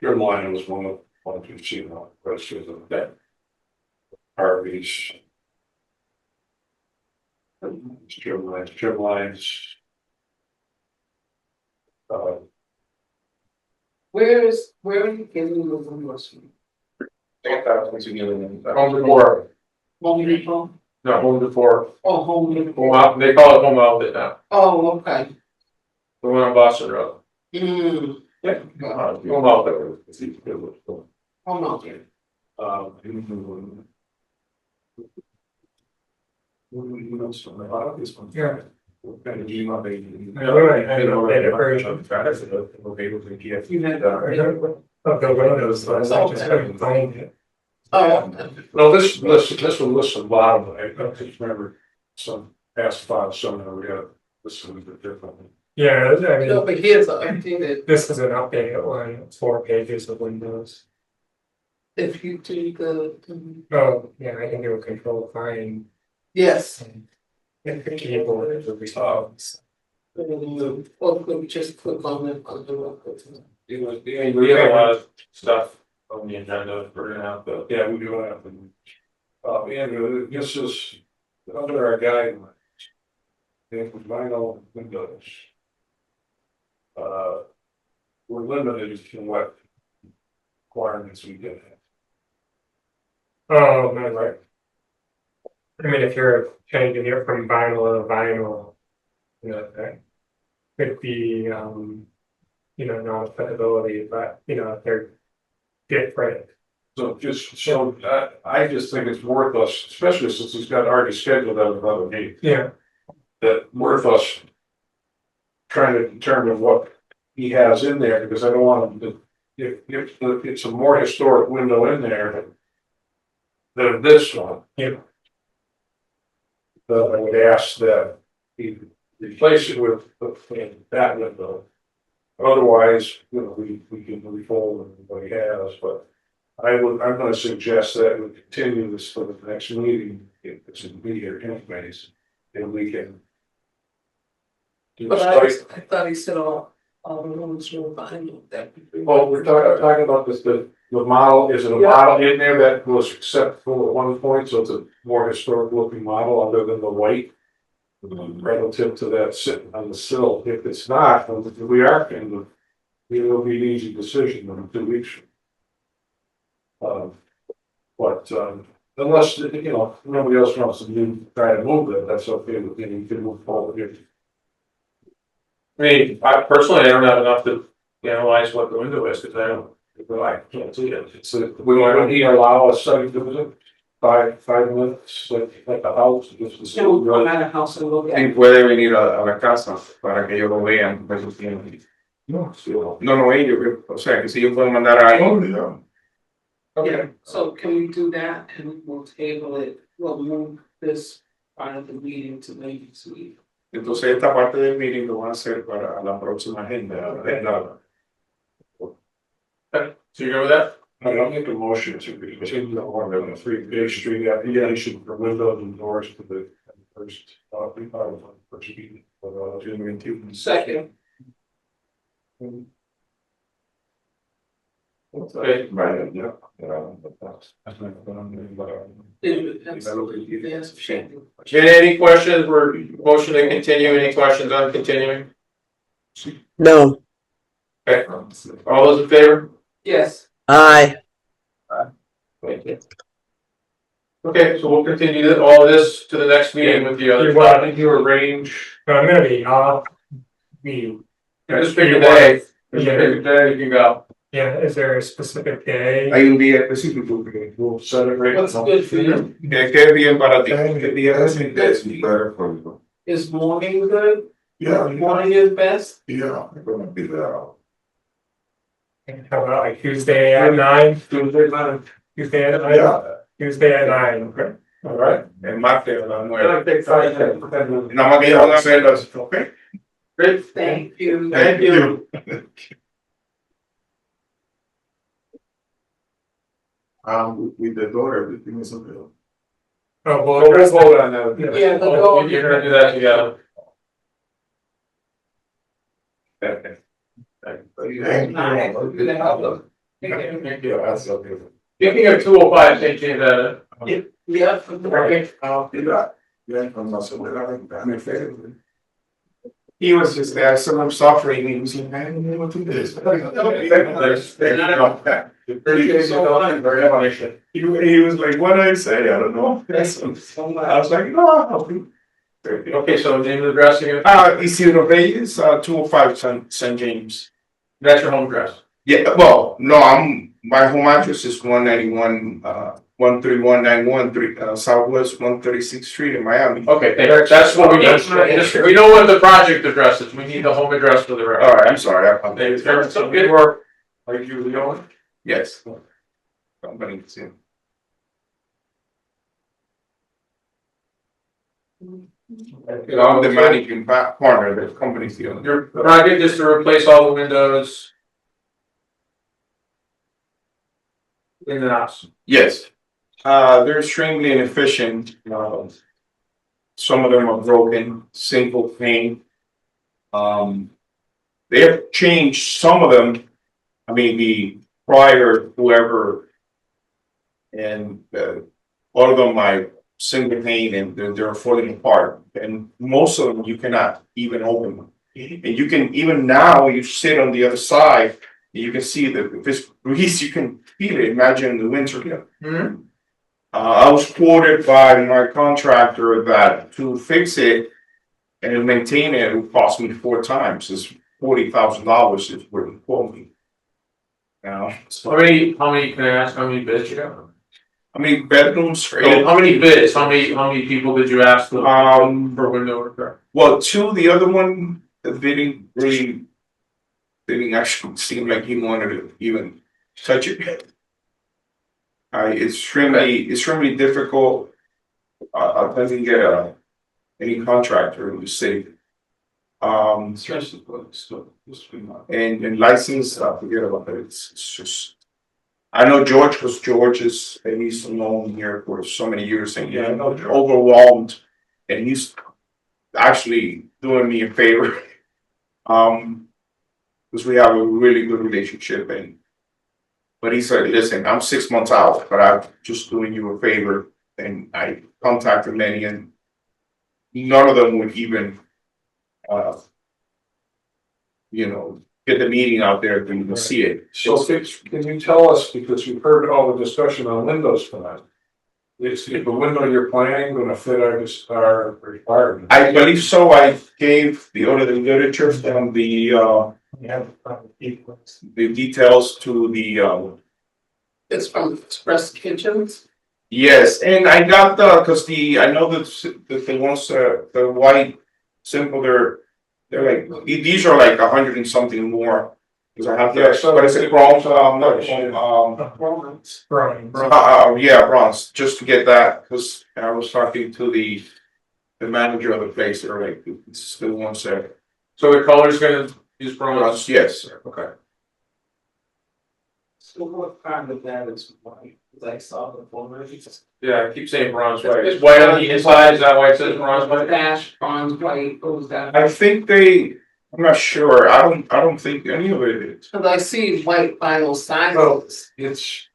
was one of Once you've seen all the rest of them, that RVs. Trim lines. Where are you getting the windows from? Home decor, Home Depot? no, home decor, Oh, Home Depot. home out, they call it home outlet now, Oh, okay. the one on Boston Road. Hmm, Yeah. Home outlet. home out there. Yeah. Kind of email they. Yeah, we might have an updated version. You had Of the windows, so I just couldn't find it. Oh, No, this will list a lot of, I just remember some past files somewhere, we got this a little bit differently. Yeah, I no, mean, but here's the updated, this is an updated one, it's 4 pages of windows. if you do the, Oh, yeah, I can do a control find. yes. And the keyboard to resolve. Or just click on it on the record. We have a lot of stuff on the agenda for now, but Yeah, we do have them. Andrew, this is under our guidelines. If we vinyl windows. We're limited to what requirements we get. Oh, no, right. I mean, if you're changing it from vinyl to vinyl, you know, that could be, you know, non-applicability, but, you know, if they're different. So I just think it's worth us, especially since he's got already scheduled out another meeting, Yeah, that worth us trying to determine what he has in there, because I don't want him to, if it's a more historic window in there than this one. Yeah. Then I would ask that he replace it with that window. Otherwise, you know, we can refold what he has, but I'm gonna suggest that we continue this for the next meeting, if it's in here anyways, and we can. do But a I site- thought he said all the ones were vinyl that. Well, we're talking about this, the model, is it a model in there that was acceptable at one point, so it's a more historic looking model other than the white? Relative to that sitting on the sill, if it's not, then we are kind of, it will be an easy decision in 2 weeks. But unless, you know, nobody else wants to try to move it, that's okay, but then you can move forward here. I mean, I personally, I don't have enough to analyze what the window is, because I can't see it. It's we want to allow a site visit, 5 minutes, like a house, just to see. So we'll come out of house and look at Sí, it. puede venir a la casa para que ellos lo vean. Pues, No, no, no, ellos, o sea, que si ellos pueden mandar a alguien. Yeah, so can we do that and we'll table it, we'll move this part of the meeting to next week. Entonces esta parte del meeting lo van a hacer para la próxima agenda. So you go with that? I'll make a motion to continue on the 3 Bay Street application for windows and doors for the first, first meeting for June 22. Second, Okay. Right, yeah. yes, Shannon. Any questions, we're motion to continue, any questions on continuing? no, Okay, all those in favor? Yes, aye, Thank you. Okay, so we'll continue all this to the next meeting with the other. I think you arrange. I'm gonna be off. Just pick a day, just pick a day, you can go. Yeah, is there a specific day? Hay un día específico que We'll set it right. what's good for you? es bien para ti. ¿Qué día es better for you? Is morning good? Yeah, Morning is best? yeah, I'm gonna be there. How about like Tuesday at 9? Tuesday night. Tuesday at 9? Yeah, Tuesday at 9, okay. all right. El martes a las 9. It'll take 5 minutes. Nada más que ellos van a verlas, ¿ok? Great, Thank you. thank you. With the door, everything is available. Oh, Well, well, let's vote on that. Yeah, the door. You're gonna do that together. Good to have them. Yeah, that's okay. Speaking of 205, thinking that, Yeah. He was just there, so I'm suffering, he was like, I don't know what to do this. He was like, what did I say? I don't know. I was like, no. okay, so name of the address again, Isidro Reyes, 205 St. James. that's your home address. Yeah, well, no, my home address is 191, 13191, Southwest 136th Street in Miami. Okay, that's what we need. We know what the project address is. We need the home address for the All record. right, I'm sorry. So good work. Are you the owner? Yes. Company, yeah. I'm the managing partner, the company's the owner. Your project is to replace all the windows in the house. Yes. They're extremely inefficient. Some of them are broken, single pane. They have changed some of them. I mean, the prior whoever, and all of them are single pane and they're falling apart. And most of them you cannot even open them. And you can even now you sit on the other side, you can see that if it's grease, you can feel it. Imagine in the winter. Mhm. I was quoted by my contractor that to fix it and maintain it would cost me 4 times. It's $40,000 is what he quoted me. Now, How many, can I ask how many bids you got? I mean, bedrooms. How many bids? How many people did you ask for window repair? Well, 2, the other one, the bidding really didn't actually seem like he wanted to even touch it. It's extremely difficult. I didn't get any contractor in the city. And license, forget about it. It's just. I know George because George is, and he's known here for so many years and Yeah, I know George. overwhelmed. And he's actually doing me a favor. Because we have a really good relationship but he said, listen, I'm 6 months out, but I'm just doing you a favor. And I contacted many and none of them would even, get the meeting out there to even see it. So can you tell us, because you've heard all the discussion on windows tonight. Is the window you're planning gonna fit our requirements? I believe so. I gave the literature and the details to the, It's from Express Kitchens. yes, and I got because I know that the ones, the white simple, they're like, these are like 100 and something more. Because I have but it's a bronze, yeah, bronze, just to get that, because I was talking to the manager of the place, they're like, it's the ones that, So the color's gonna use bronze? yes. Okay. So what kind of that is white? Because I saw the former. Yeah, I keep saying bronze white. Is white on the inside, is that why it says bronze white? Dash, bronze, white, goes down. I think I'm not sure, I don't think any of it is. Cause I see white vinyl Well, signs. it's.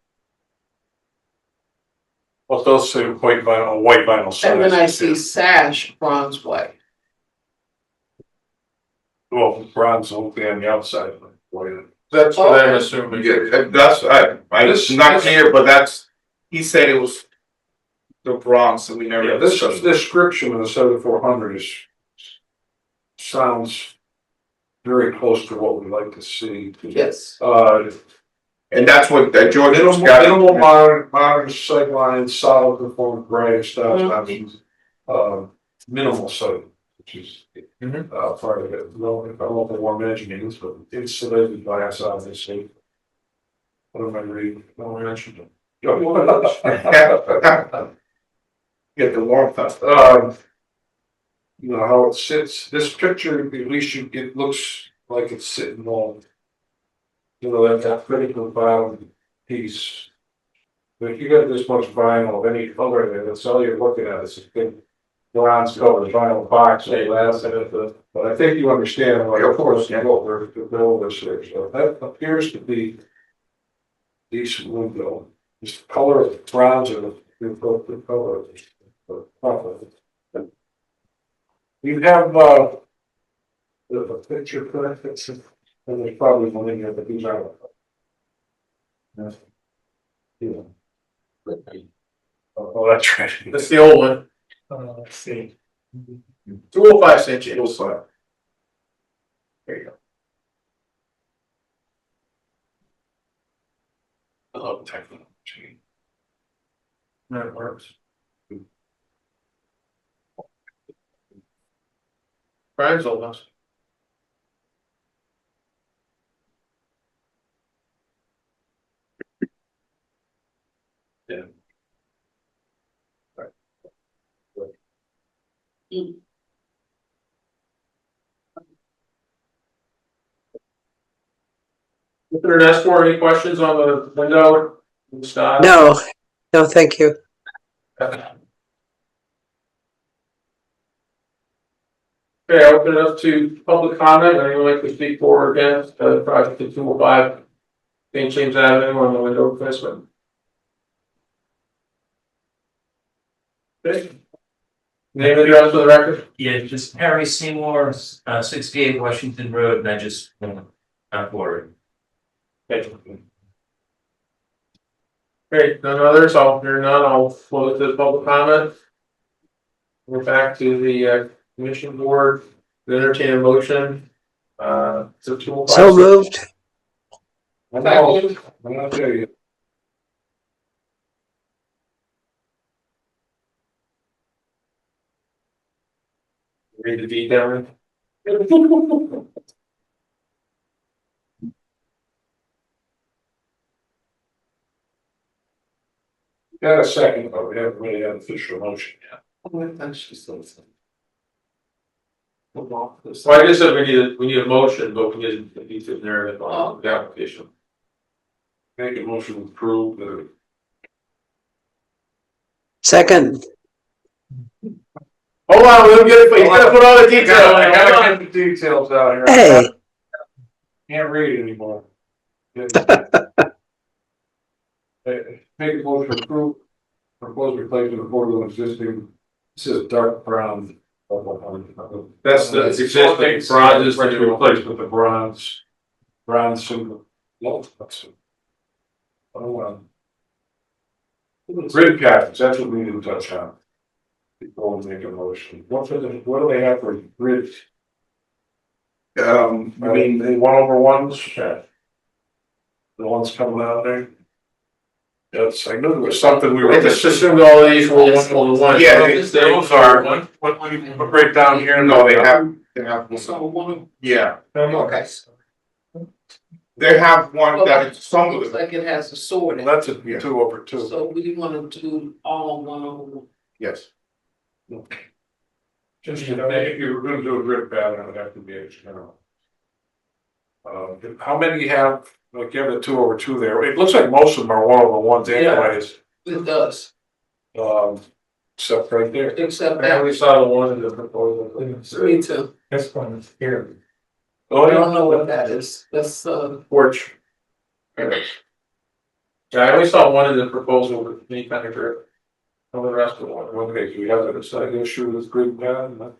Well, those say white vinyl signs. And then I see sash, bronze, white. Well, bronze will be on the outside, but white. That's what I'm assuming. Yeah, that's, it's not clear, but he said it was the bronze, so we never. Yeah, this description of the 7400 sounds very close to what we'd like to see. Yes. And that's what George was Minimal modern sightlines, solid performance, gray stuff, minimal sight, which is part of it. I don't know if they want mentioning this, but insulated glass, obviously. What am I reading? No, I mentioned it. get the warmth out. You know, how it sits, this picture, at least it looks like it's sitting on. You know, that critical bottom piece. But if you got this much vinyl of any color in it, that's all you're looking at, is a big bronze colored vinyl box, but I think you understand, like, of course, what we're to build this here, so that appears to be. decent window. Just the color of the bronze and the appropriate color. You have, the picture for that, it's, and there's probably one in here, but these are. Yeah. Oh, that's right. That's the old one, Let's see. 205 inches. There you go. I love technology. That works. Brian's old house. Mr. Nestor, any questions on the window? Style? No, no, thank you. Okay, I open it up to public comment. Anyone like to speak for or against the project at 205 St. James Avenue on the window replacement? Okay. Name and address for the record? Yeah, just Harry Seymour, 68 Washington Road, and I just forward. Okay, great. None others. I'll hear none. I'll close the public comment. We're back to the commission board. Entertain a motion. So 205. So moved. I'm not there yet. Read the deed down. Got a second, but we haven't really had an official motion yet. Well, I just said we need a motion, but we need to narrative on the application. Make a motion to approve the. Second. Hold on, let him get it, he's gotta put all the details. I gotta Hold on. get the details out here. Hey. Can't read anymore. Make a motion to approve proposed replacement of portable existing, this is dark brown. That's the existing bronze is the new replacement with the bronze. Bronze symbol. Grid patterns, that's what we need to touch on. Before we make a motion, what do they have for grid? I mean, the 1/1s. Yeah. The ones coming out there. Yes, I knew there was something we were. I just assumed all of these were 1/1. Yeah, those are. What right down here? No, they have, So one, yeah, okay. they have one that is some of Looks them, like it has a sword in it. That's a 2/2. So we wanna do all one. yes. Just, if you were gonna do a grid pattern, it would have to be a general. How many you have, like you have the 2/2 there, it looks like most of them are 1/1s anyways, It does, except right there. except I that, only saw the one in the proposal. me too. This one's here. Oh, I don't know what that is, that's, Porch. Yeah, I only saw one in the proposal with any kind of grip. All the rest of one. Okay, so we have a side issue with grid pattern,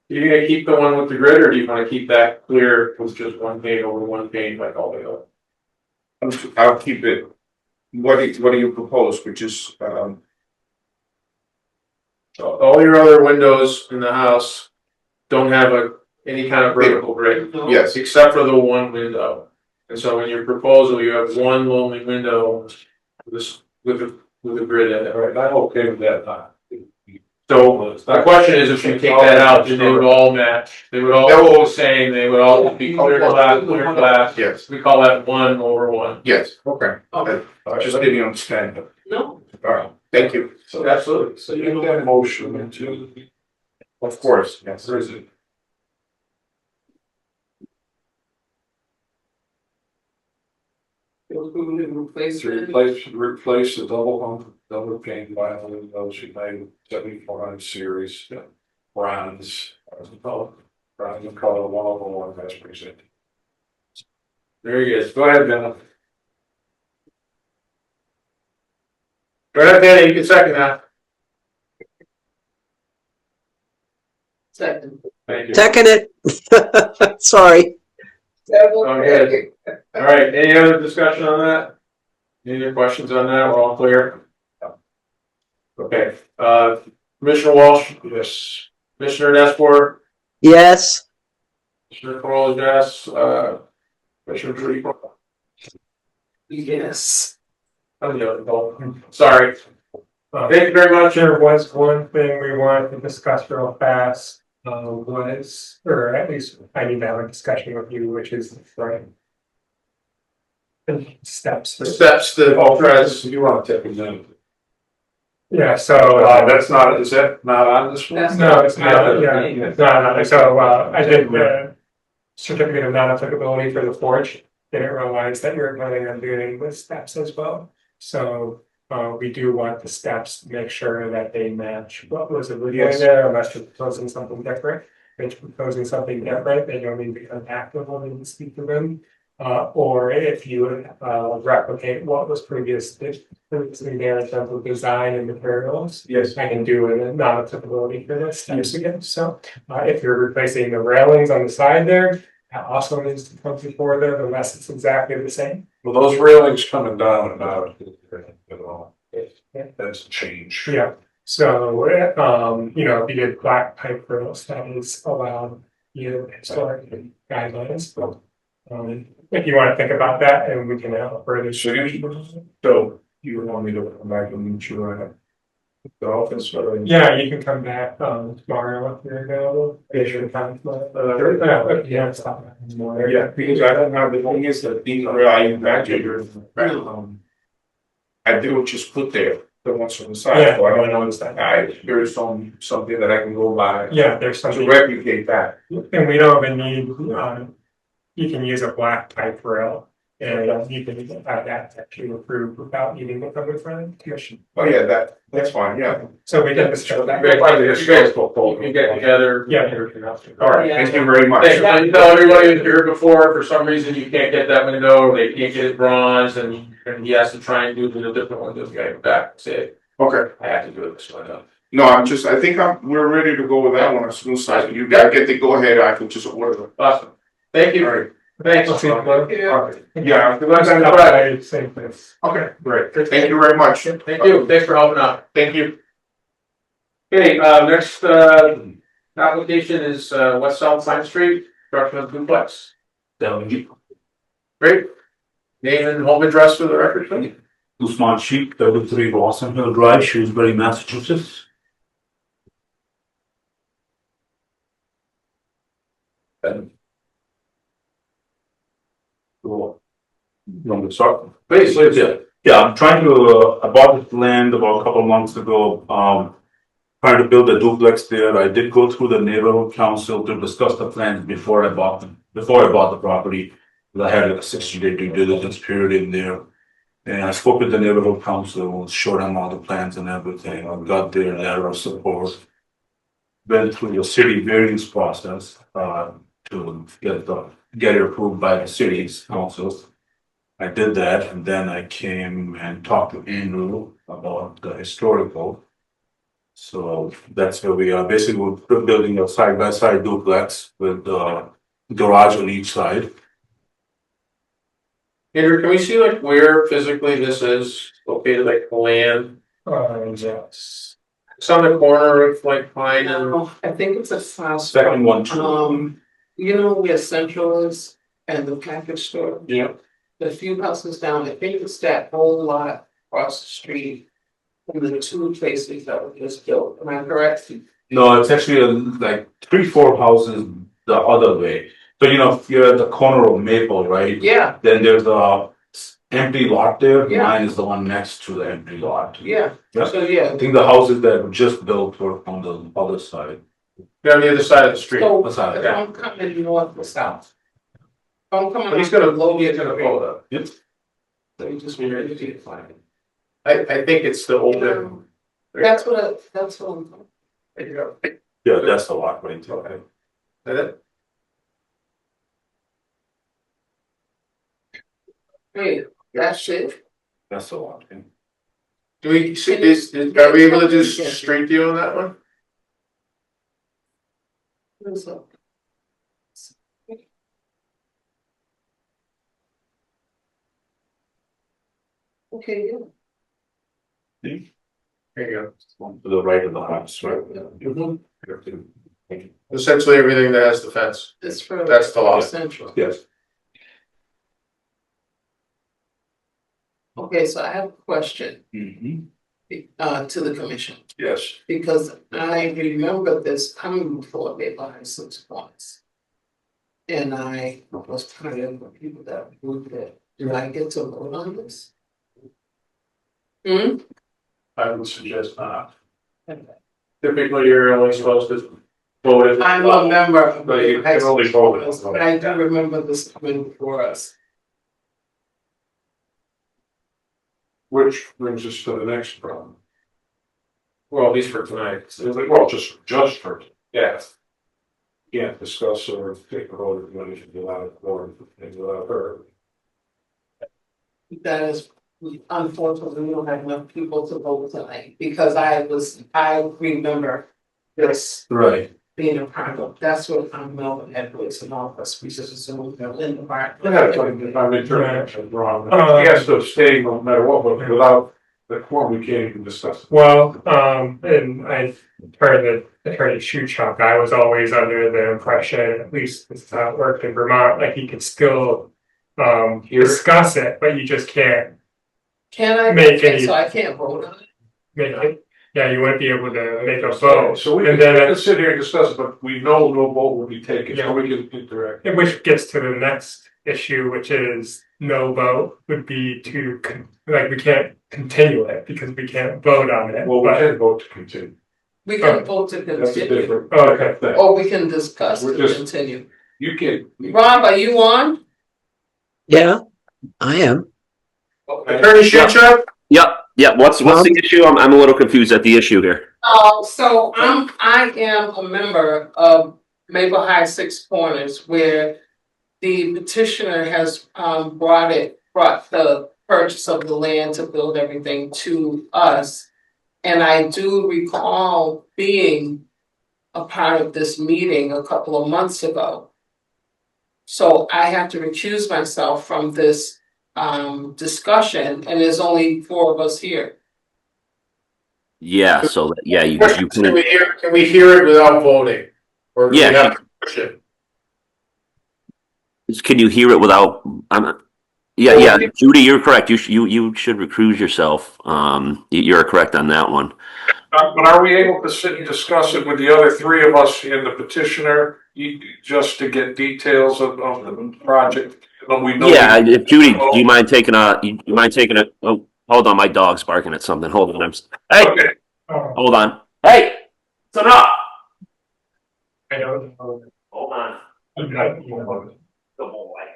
Do you gonna keep the one with the grid, or do you wanna keep that clear with just one pane over one pane like all the other? I'll keep it, what do you propose, which is, So all your other windows in the house don't have any kind of vertical grid, no. yes, except for the one window. And so in your proposal, you have one lonely window with a grid in it. all right, I'm okay with that now. So the question is, if you take that out, then they would all match, they would all be the same, they would all be clear glass. yes, We call that 1/1. yes, okay, Okay. just didn't understand it, No, alright, thank you, So Absolutely. So you make that motion into, of course, yes. where is it? replace To it. replace the double pane vinyl windows United 7400 series, bronze, bronze color 1/1 as presented. Very good. Go ahead, Ben. Go ahead, Danny, you can second that. Second. Thank you. Second it. Sorry. Okay. All right, any other discussion on that? Any other questions on that? We're all clear? Okay, Commissioner Walsh? Yes. Commissioner Nespor? Yes. Commissioner Kroll, yes, Commissioner Trudy? Yes. Oh, yeah, sorry. Thank you very much. There was one thing we wanted to discuss real fast, was, or at least I need to have a discussion with you, which is the front. Steps. The steps to address. You want to take them. Yeah, so, That's not, is that not on this one? no, it's not, yeah, no, so, I did the certificate of non-applicability for the porch. Didn't realize that you're planning on doing with steps as well. So, we do want the steps to make sure that they match what was originally there, unless you're proposing something different. If you're proposing something different, then you'll need to become active when you speak to them. Or if you would replicate what was previously there in terms of design and materials. Yes. I can do a non-applicability for this steps again. So if you're replacing the railings on the side there, that also needs to come before there unless it's exactly the same. Well, those railings coming down and out, you know, that's a change. Yeah. So you know, if you did black pipe rails, that is allowed, historic guidelines. But if you want to think about that, and we can have a further. So you would want me to come back and meet you at the office or? Yeah, you can come back tomorrow if you're available. Yeah, sure. Yeah, stop. Yeah, because I don't have, the thing is that these are, I imagine, I do just put there, the ones on the side, Yeah, so I I don't know, understand. there's something that I can go by. Yeah, there's To something, replicate that. and we don't even need, you can use a black pipe rail. And you can have that actually approved without needing to come in front of the commission. Oh, yeah, that's fine, yeah. So we can discuss that. You can get together. Yeah. All right. Thank you very much. Thanks. Can you tell everybody if you're before, for some reason you can't get that window, or they can't get it bronze, and he has to try and do it with a different window, you gotta go back and say, Okay, I have to do it this way. no, I think we're ready to go with that one as soon as you guys get the go ahead, I can just order them. Awesome. Thank All you. right, Thanks. I'll see you tomorrow. yeah, Good luck on Friday. Same place. okay, great, thank you very much. Thank you. Thanks for helping out. Thank you. Okay, next, application is, West South Pine Street, construction of duplex. Great. Name and home address for the record, please. Usman Sheikh, 33 Blossom Hill Drive, Shrewsbury, Massachusetts. Cool. You want me to start? Please. Yeah, I'm trying to, I bought this land about a couple of months ago, trying to build a duplex there. I did go through the neighborhood council to discuss the plans before I bought the property. I had a 60-day due diligence period in there. And I spoke with the neighborhood council, showed them all the plans and everything. I got their letter of support. Went through the city variance process, to get it approved by the city's council. I did that, and then I came and talked to Andrew about the historical. So that's where we are. Basically, we're building a side-by-side duplex with garage on each side. Andrew, can we see like where physically this is located, like the land? Yes. It's on the corner of like Pine and. No, I think it's a fast. Second one, too. You know where Central is and the package store? Yeah. The few houses down, I think it's that whole lot across the street. From the two places that were just built, am I correct? No, it's actually like 3-4 houses the other way. So if you're at the corner of Maple, right? Yeah, Then there's a empty lot there. Yeah. Mine is the one next to the empty lot. yeah, Yeah. so yeah. I think the houses that were just built were on the other side. They're on the other side of the street. So What's that? if I'm coming north or south. If I'm coming. But he's gonna pull up. Yep. So you just ready to find it. I think it's the older. That's what I'm. There you go. Yeah, that's the lot right there. Okay. Is that it? Wait, that's it? That's a lot. Do we, are we able to do street view on that one? What's up? Okay, yeah. There you One to the right of the house, right? go. Essentially everything that has the fence. It's for. That's the lot. Central. Yes. Okay, so I have a question, to the commission, Yes. because I remember this coming before me by 6 points. And I was kind of the people that moved it. Do I get to vote on this? Hmm? I would suggest not. Typically, you're only supposed to vote it. I'm a member of But you the can high only school, vote it. but I do remember this coming before us. Which brings us to the next problem. Well, at least for tonight. Well, just for, Yeah. can't discuss or take a vote of money without or without her. That is, unfortunately, we don't have enough people to vote tonight, because I remember this Right. being a problem. That's what Melvin Edwards and all of us, we just assumed they're in the part. I'm interpreting it wrong. He has to abstain no matter what, but without the quorum, we can't even discuss it. Well, and I heard that Attorney Shuchuk, I was always under the impression, at least this is how it worked in Vermont, like you could still discuss it, but you just can't Can I, make any, so I can't vote on it? make it, yeah, you wouldn't be able to make a vote. So we And can then sit here and discuss it, but we know no vote will be taken, so we can interact. which gets to the next issue, which is no vote would be to, like, we can't continue it because we can't vote on it. Well, we but- can vote to continue. We can vote to That's a continue, different Oh, okay. thing. or we can discuss We're to just- continue. You can. Rob, are you on? Yeah, I am. Attorney Shuchuk? Yep. What's the issue? I'm a little confused at the issue here. So I am a member of Maple High Six Corners, where the petitioner has brought the purchase of the land to build everything to us. And I do recall being a part of this meeting a couple of months ago. So I have to recuse myself from this discussion, and there's only 4 of us here. Yeah. So you Can can. we hear it without voting? Or do we Yeah. have to push it? Can you hear it without? Yeah. Judy, you're correct. You should recuse yourself. You're correct on that one. But are we able to sit and discuss it with the other 3 of us and the petitioner, just to get details of the project? We know. Yeah, if Judy, do you mind taking oh, hold on, my dog's barking at something. Hold on. Hey, Okay. hold on. Hey, it's enough. I don't know. Hold on.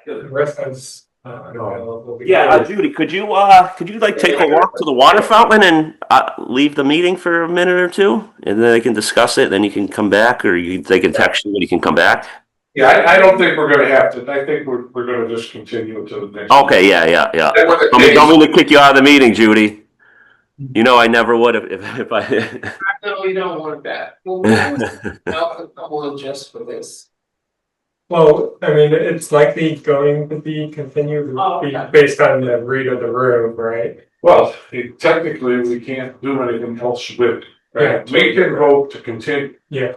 The rest is, Yeah, Judy, could you like take a walk to the water fountain and leave the meeting for a minute or two, and then they can discuss it. Then you can come back, or they can text you when you can come back. Yeah, I don't think we're gonna have to, I think we're gonna just continue until the next. Okay, yeah. Don't mean to kick you out of the meeting, Judy. You know I never would if I. No, we don't want that. Well, I'll come on just for this. well, I mean, it's likely going to be continued based on the read of the room, right? Well, technically, we can't do anything else with it. We can vote to continue. Yeah.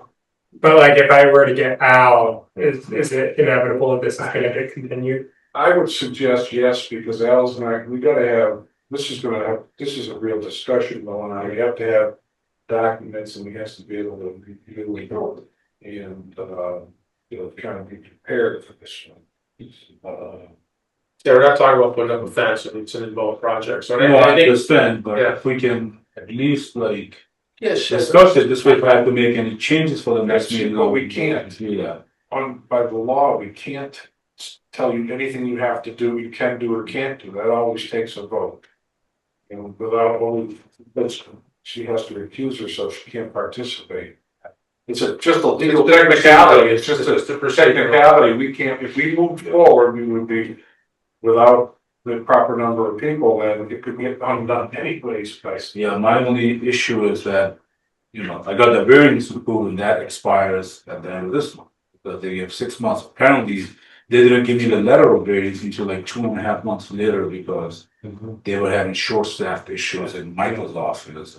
But like if I were to get Al, is it inevitable that this is gonna get continued? I would suggest yes, because Al's not, we gotta have, this is a real discussion going on. We have to have documents, and we have to be able to review and kind of be prepared for this one. Yeah, we're not talking about putting up a fence, it's an involved project, so No, I I think, understand, but Yeah. if we can at least Yeah, sure. discuss it, this way if I have to make any changes for the next meeting. Well, we can't. Do that. By the law, we can't tell you anything you have to do, you can do or can't do. That always takes a vote. And she has to recuse herself, she can't participate. It's just a legal technicality, it's just a technicality. We can't, if we move forward, we would be without the proper number of people, then it could get undone anyways, guys. Yeah, my only issue is that, you know, I got the variance approval and that expires at the end of this month. Because they have 6 months. Apparently, they didn't give me the letter of variance until like 2.5 months later because they were having short staffed issues in Michael's office.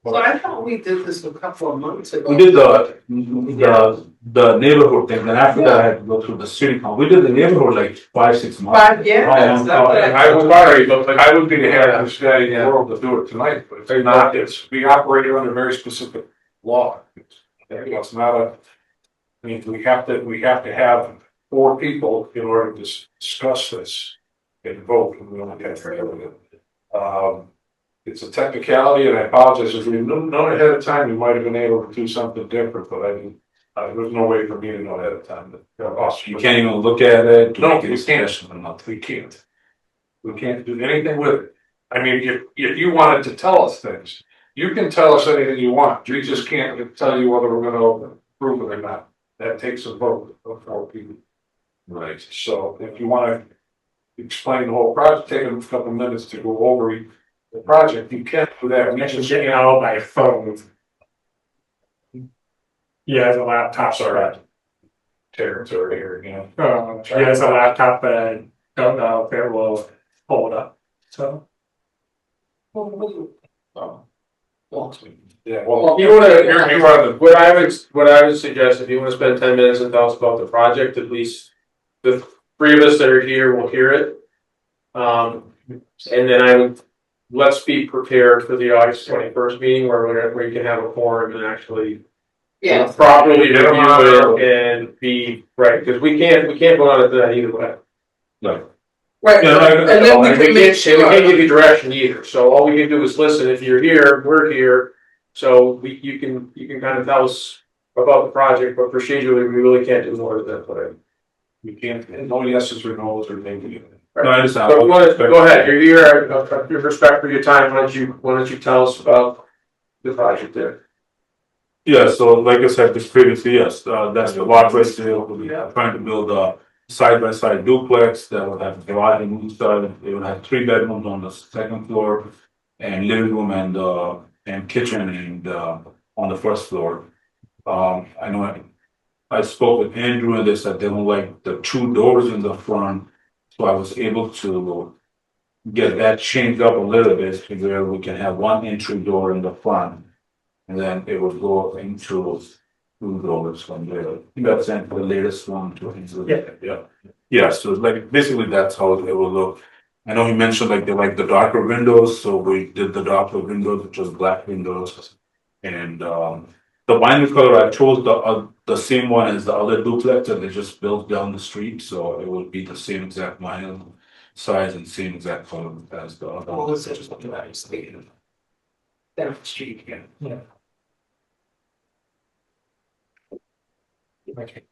So I thought we did this a couple of months ago. We did the neighborhood thing, then after that I had to go through the city council. We did the neighborhood like 5-6 months. That's what I would worry, but I would be the happiest guy in the world to do it tonight, but it's not, we operate under very specific law. It's not a, I mean, we have to have 4 people in order to discuss this and vote, and we only have 3 of it. It's a technicality, and I apologize, if we known ahead of time, we might have been able to do something different, but I didn't. There's no way for me to know ahead of time that. You can't even look at it. No, we can't. We can't. We can't do anything with it. I mean, if you wanted to tell us things, you can tell us anything you want. We just can't tell you whether we're gonna approve it or not. That takes a vote of 4 people. Right. So if you wanna explain the whole project, take a couple of minutes to go over the project, you can't do that. We I can just get it all by phone. He has a laptop. Sorry. Territory here again. He has a laptop, but I don't know if it will hold up, so. Yeah, well. You wanna, what I would suggest, if you wanna spend 10 minutes and tell us about the project, at least the 3 of us that are here will hear it. And then let's be prepared for the August 21st meeting where you can have a forum and actually properly review it and be, right, because we can't vote on it tonight either way. No. Right, and then we can make We sure. can't give you direction either, so all we can do is listen. If you're here, we're here, so you can kind of tell us about the project, but procedurally, we really can't do more than that, but. We can't, no yeses or nos or maybe. No, I understand. So go ahead, you're here, your respect for your time, why don't you tell us about the project there? Yeah, so like I said just previously, yes, that's the lot right there. We're trying to build a side-by-side duplex that will have garage on each side. It will have 3 bedrooms on the 2nd floor and living room and kitchen and on the 1st floor. I know I spoke with Andrew and they said they don't like the 2 doors in the front. So I was able to get that changed up a little bit to where we can have 1 entry door in the front. And then it would go into 2 doors from there. That's the latest one to into. Yeah, so like basically that's how it will look. I know he mentioned like they like the darker windows, so we did the darker windows, which was black windows. And the vinyl color I chose the same one as the other duplex that they just built down the street, so it will be the same exact vinyl size and same exact color as the other. Oh, it's just looking at his thing. Down the street again. Yeah. Okay.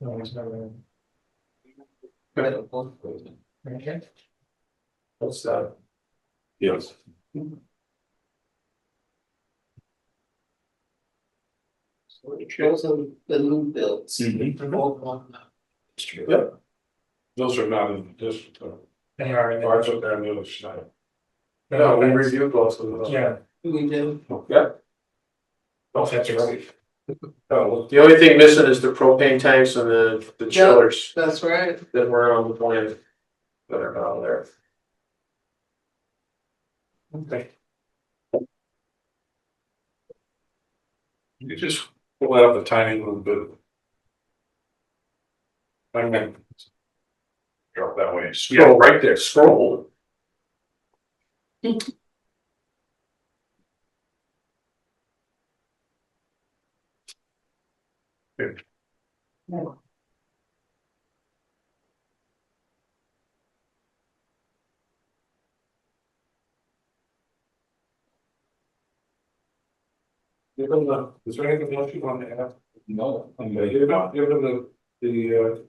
No, there's no. Okay. What's that? Yes. So it shows them the new builds. All on the street. Yeah. Those are not in the district, though. They are in Ours are there on the other side. No, we reviewed both of those. Yeah. We do. Yeah. Both that's right. Oh, The only thing missing is the propane tanks and the chillers That's right. that were on the plan that are not there. Okay. you just pull that up a tiny little bit. I mean. Drop that way, scroll right there, scroll. Give them is there anything else you want to add? No, I'm Give them the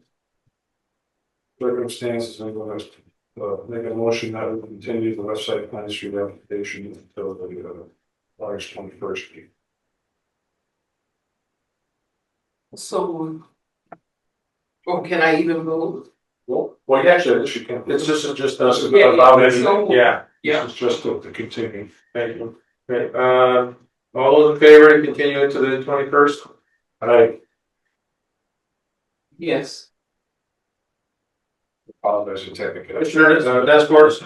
circumstances and make a motion that we continue the website plan street application until the August 21st. So Or can I even move? Well, yeah, actually, this you can. It's just This is Yeah, about yeah, it, so- yeah, Yeah. this is just to continue. Thank you. Okay, all those in favor to continue into the 21st? I Yes. apologize for technical. Commissioner Davenport?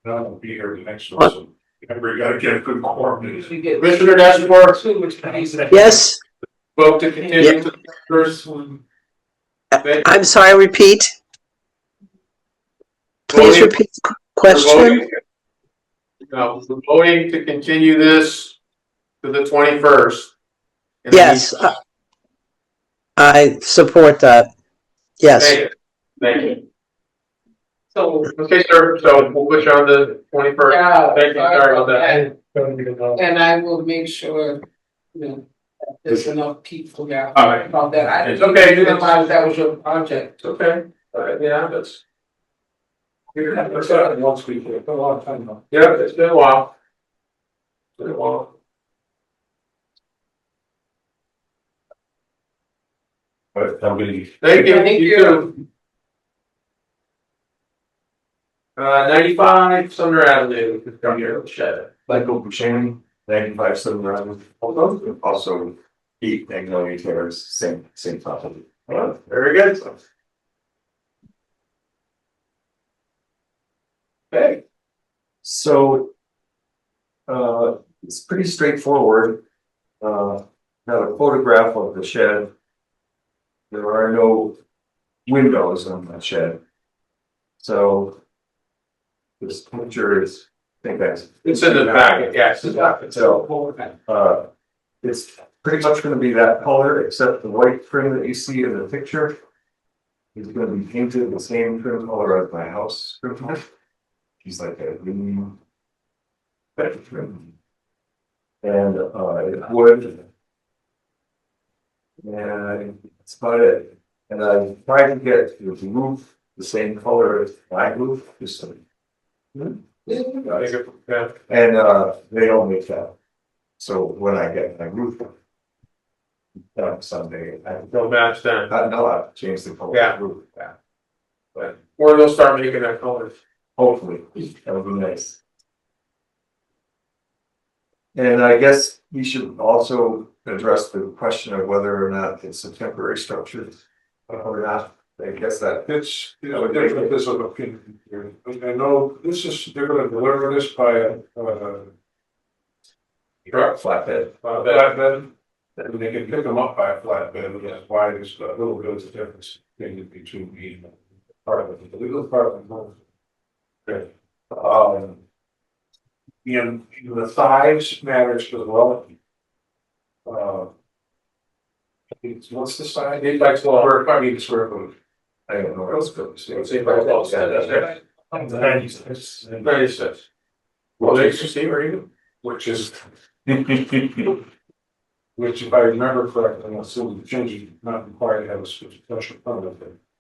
Now I'll be here the next one, so remember, you gotta get a good quorum. We get Commissioner Davenport, two, which means that- Yes, vote to continue to the first. I'm sorry, repeat. Please Voting- repeat the we're question. voting- No, we're voting to continue this to the 21st. Yes, I support that. Yes, Thank you. So, Okay, sir, so we'll put you on the 21st. yeah. Thank you, sorry about that. Don't even know. And I will make sure, you know, that there's enough people there. All right. About that. I It's didn't okay. even realize that was your project. It's okay, yeah, that's, That's once we get a long time now. yeah, it's been a while. It's been a while. But I'm gonna. Thank you, Thank you you. too. 95 Sumner Avenue, down here, shed. Michael Buscemi, 95 Southern Avenue. Also, Pete Magnolia Terrace, same property. Very good. Okay, So, it's pretty straightforward. Have a photograph of the shed. There are no windows on the shed. So, this picture is, I think that's. it's in the packet, yes, it's in So, it's pretty much gonna be that color, except the white trim that you see in the picture is gonna be painted the same trim color as my house. He's like a green red trim. And, it would. And that's about it. And I tried to get the roof the same color as my roof, just so. Yeah. And they don't make that. So when I get my roof someday, Don't match that, I know I've changed the color Yeah. of the roof. Yeah. But or they'll start making that color. hopefully, that would be nice. And I guess we should also address the question of whether or not it's a temporary structure or not. I guess that. It's, you know, different, this of opinion here. I know this is, they're gonna deliver this by a, Truck flatbed. flatbed. And they can pick them up by a flatbed, which is why there's a little bit of a difference between the part of it, the legal part of it. Okay. And the size matters as well. What's the size? 8 by 12. I mean, the square footage. I don't know what else to say. It's 8 by 12. Yeah, that's right. 96. Well, they see where you. Which is. Which, if I remember correctly, I'm assuming the change is not required to have a special permit.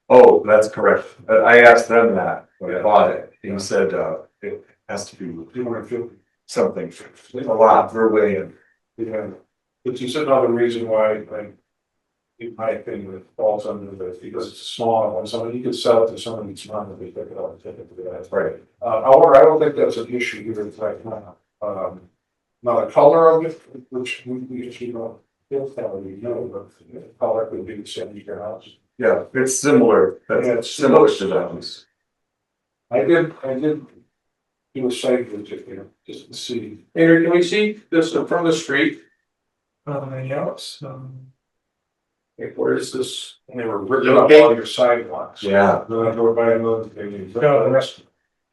Oh, that's correct. I asked them that when I bought it. He said, it has to be 250. something, a lot, we're way in. Yeah, which is another reason why, like, in my opinion, it falls under the, because it's small, and somebody, you could sell it to somebody that's not gonna be pick it up and take it to the guys. Right. However, I don't think that's an issue here, it's like, now the color of it, which we usually don't, feel you know, but the color could be the same as your house. Yeah, it's similar, Yeah, that's it's similar to that house. I did do a site visit here, just to see. Andrew, can we see this from the street? Yeah, it's, Okay, where is this? And they were ripping up all your sidewalks. Yeah, Then I go by another thing. No, the rest-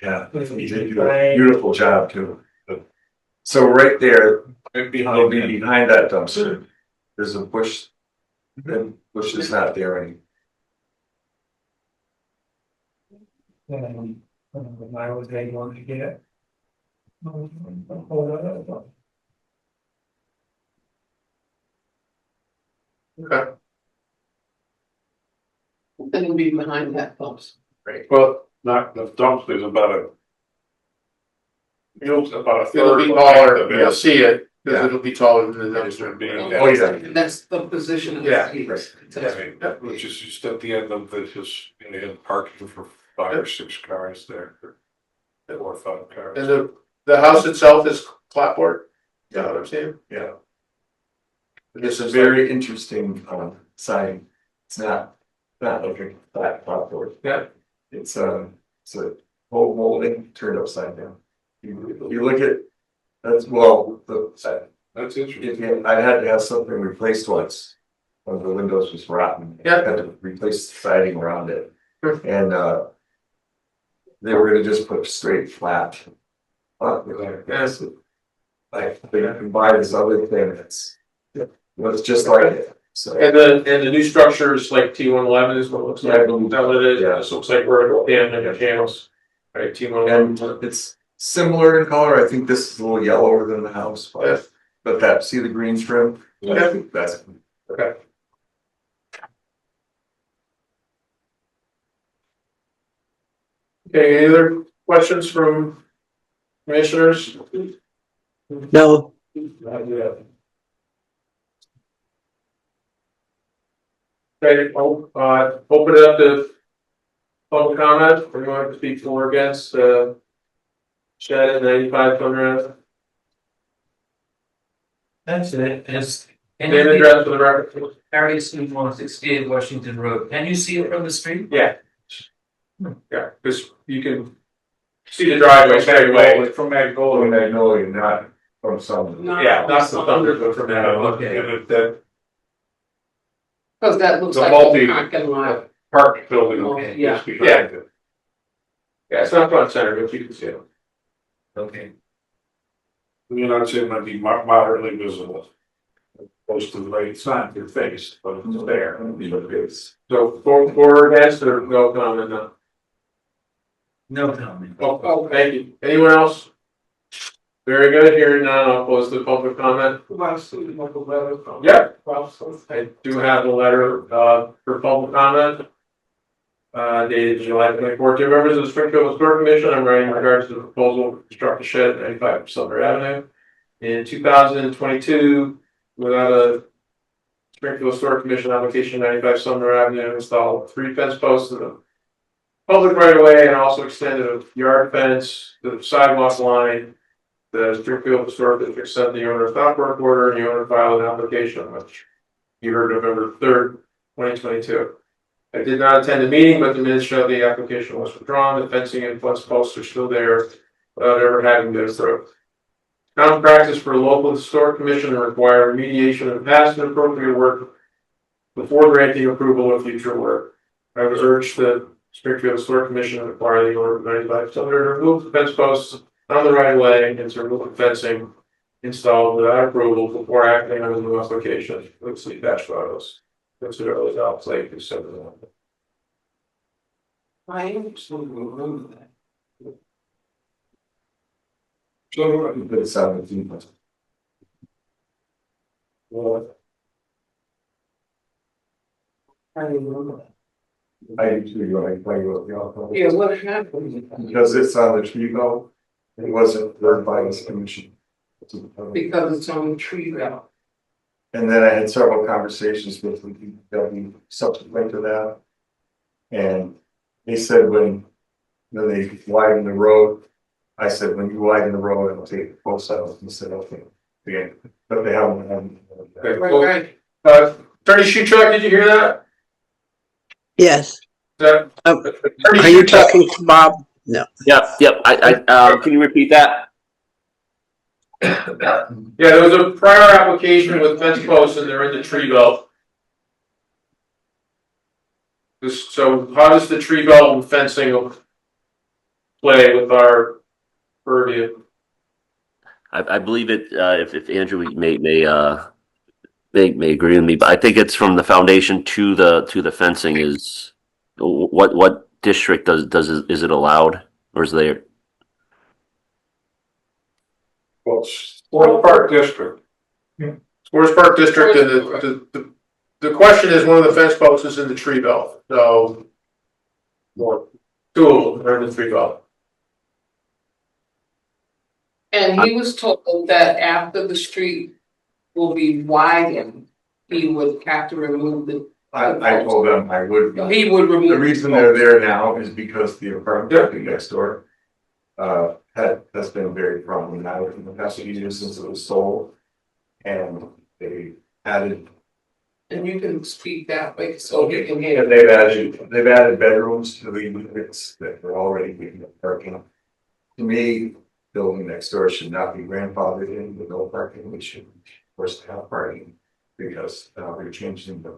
yeah, he did do a beautiful job too. So right there, it'll be behind that dumpster, there's a bush. The bush is not there anymore. I was able to get. Okay, It'll be behind that post. great. Well, Not the dumpster is about a. It's about a it'll third. be taller, you'll see it. because it'll be taller than the dumpster. Oh, yeah. And that's the position. of the Yeah. seats. Yeah. Which is just at the end of the, just, you know, parking for 5 or 6 cars there. Or 5 cars. And the house itself is clapboard? Yeah, what I'm saying? Yeah. This It's a is very interesting, sign. It's not like a flat platform. Yeah. It's a whole molding turned upside down. You look at, that's, well, That's interesting. I had to have something replaced once. One of the windows was rotten. Yeah. Had to replace the siding around it. Sure. And, they were gonna just put straight flat. Yes. Like, they can buy this other thing that's, well, it's just like it, so. And the new structure is like T111 is what it looks like. Is that what it is? Yeah. This looks like vertical and channels. Right, T111. And it's similar in color, I think this is a little yellower than the house, Yeah. but that, see the green trim? Yeah. I think that's. Okay. Okay, any other questions from commissioners? No, Okay, open it up to public comment, or you want to speak for or against, shed at 95 Conrad? That's it, it's. Name and address for the record. Harry Smith, 168 Washington Road, can you see it from the street? Yeah. Yeah, because you can see the driveway straight away. From Oh, Magnolia. Magnolia, not from some. No. Yeah, that's the thunder, but from that, Okay. And that Cause that looks The like multi- a parking lot. park building. Okay, is yeah. behind it. yeah, it's not front center, but you can see it. Okay. You know, it's might be moderately visible. Close to the right, it's not in your face, but it's there. So for or against or no comment, no? No comment. Oh, thank you. Anyone else? Very good. Hearing none, I'll close the public comment. Yeah. I do have a letter, for public comment. Dated July 24th. Dear members of the Springfield Historic Commission, I'm writing in regards to the proposal to construct a shed at 95 Sumner Avenue. In 2022, without a Springfield Historic Commission application, 95 Sumner Avenue installed 3 fence posts in the public right of way and also extended a yard fence to the sidewalk line. The Springfield Historic District sent the owner a stop work order and the owner filed an application, which you heard November 3rd, 2022. I did not attend the meeting, but the minutes show the application was withdrawn. The fencing and fence posts are still there without ever having been approved. Common practice for a local historic commission to require remediation of past and appropriate work before granting approval of future work. I was urged the Springfield Historic Commission to require the owner of 95 Sumner to remove the fence posts on the right of way and to remove the fencing installed without approval before acting on the new application. Let's see dash photos. Consider those out, like you said. I absolutely remember that. So, but it's out of the. I remember that. I usually go like play with y'all. Yeah, what happened? Because it's on the tree belt, it wasn't heard by this commission. Because it's on the tree belt. And then I had several conversations with them subsequent to that. And they said when they widen the road, I said, when you widen the road, it'll take both sides. And said, okay, yeah, but they haven't. Okay, Right, well, right. Attorney Shuchuk, did you hear that? yes. That Are you talking to Bob? No. Yep, can you repeat that? Yeah, there was a prior application with fence posts and they're in the tree belt. So how does the tree belt and fencing play with our purview? I believe it, if Andrew may agree with me, but I think it's from the foundation to the fencing is, what district is it allowed, or is there? Well, it's Forest Park District. Forest Park District, and the question is, one of the fence posts is in the tree belt, so. Or two of them are in the tree belt. And he was told that after the street will be widened, he would have to remove the. I told them I would. He would remove. The reason they're there now is because the apartment building next door has been very problematic in the past few years since it was sold. And they added, And you can speak that way, so we can hear. and they've added bedrooms to the units that were already being parking. To me, building next door should not be grandfathered in with no parking. We should force to have parking because we're changing the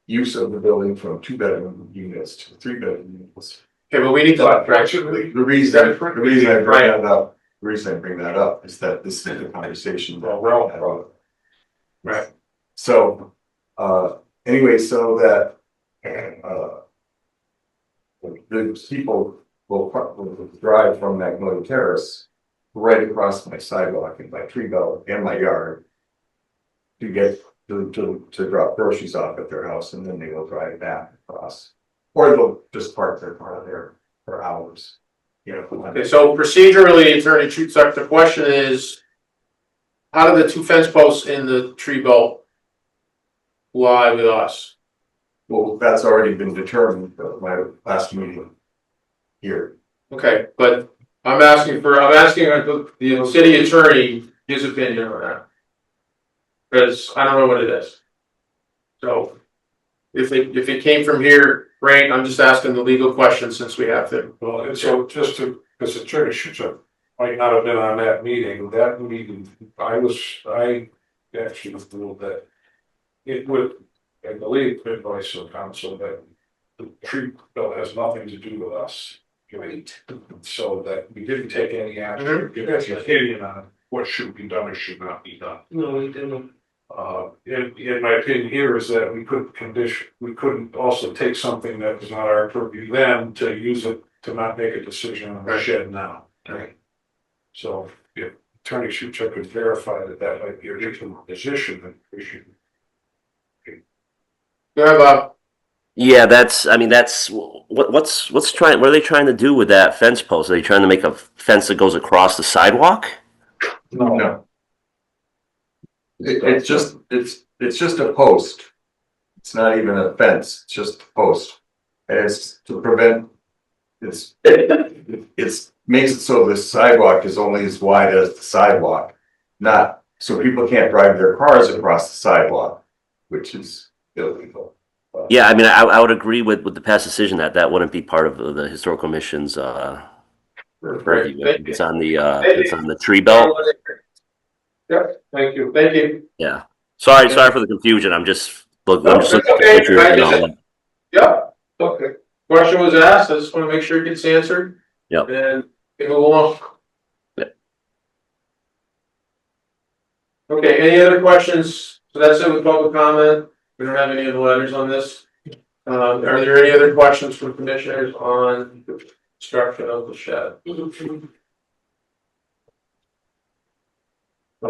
use of the building from 2-bedroom units to 3-bedroom units. Okay, but we need to, The reason I bring that up is that this is the conversation that we're all having. Right. So, anyway, so that, the people will drive from Magnolia Terrace right across my sidewalk and my tree belt and my yard to get to drop groceries off at their house, and then they will drive back across. Or they'll just park their car there for hours. You know. okay, so procedurally, Attorney Chutzak, the question is, how do the 2 fence posts in the tree belt lie with us? Well, that's already been determined at my last meeting here. Okay, but I'm asking the city attorney his opinion on that. Because I don't know what it is. So if it came from here, great, I'm just asking the legal question since we have to. Well, and so just to, because the Attorney Schuster might not have been on that meeting, I actually feel that it would, I believe, advice of counsel that the tree bill has nothing to do with us. Right. So that we didn't take any action, give us an opinion on what should be done or should not be done. No, we didn't. In my opinion here is that we couldn't also take something that was not our purview then to use it to not make a decision on the shed now. Right. So if Attorney Schuster could verify that might be a different position, then we should. Go ahead, Bob. Yeah, what are they trying to do with that fence post? Are they trying to make a fence that goes across the sidewalk? No. It's just a post. It's not even a fence, it's just a post. And it's to prevent, it's makes it so the sidewalk is only as wide as the sidewalk. Not, so people can't drive their cars across the sidewalk, which is illegal. Yeah, I mean, I would agree with the past decision that wouldn't be part of the historical commission's purview. It's on the tree belt. Yeah, thank you. Yeah. Sorry for the confusion. I'm just looking at the Okay. picture, you know. Yeah, okay. Question was asked, I just want to make sure it gets answered. Yep. And we move along. Yep. Okay, any other questions? So that's it with public comment. We don't have any other letters on this. Are there any other questions from commissioners on the construction of the shed?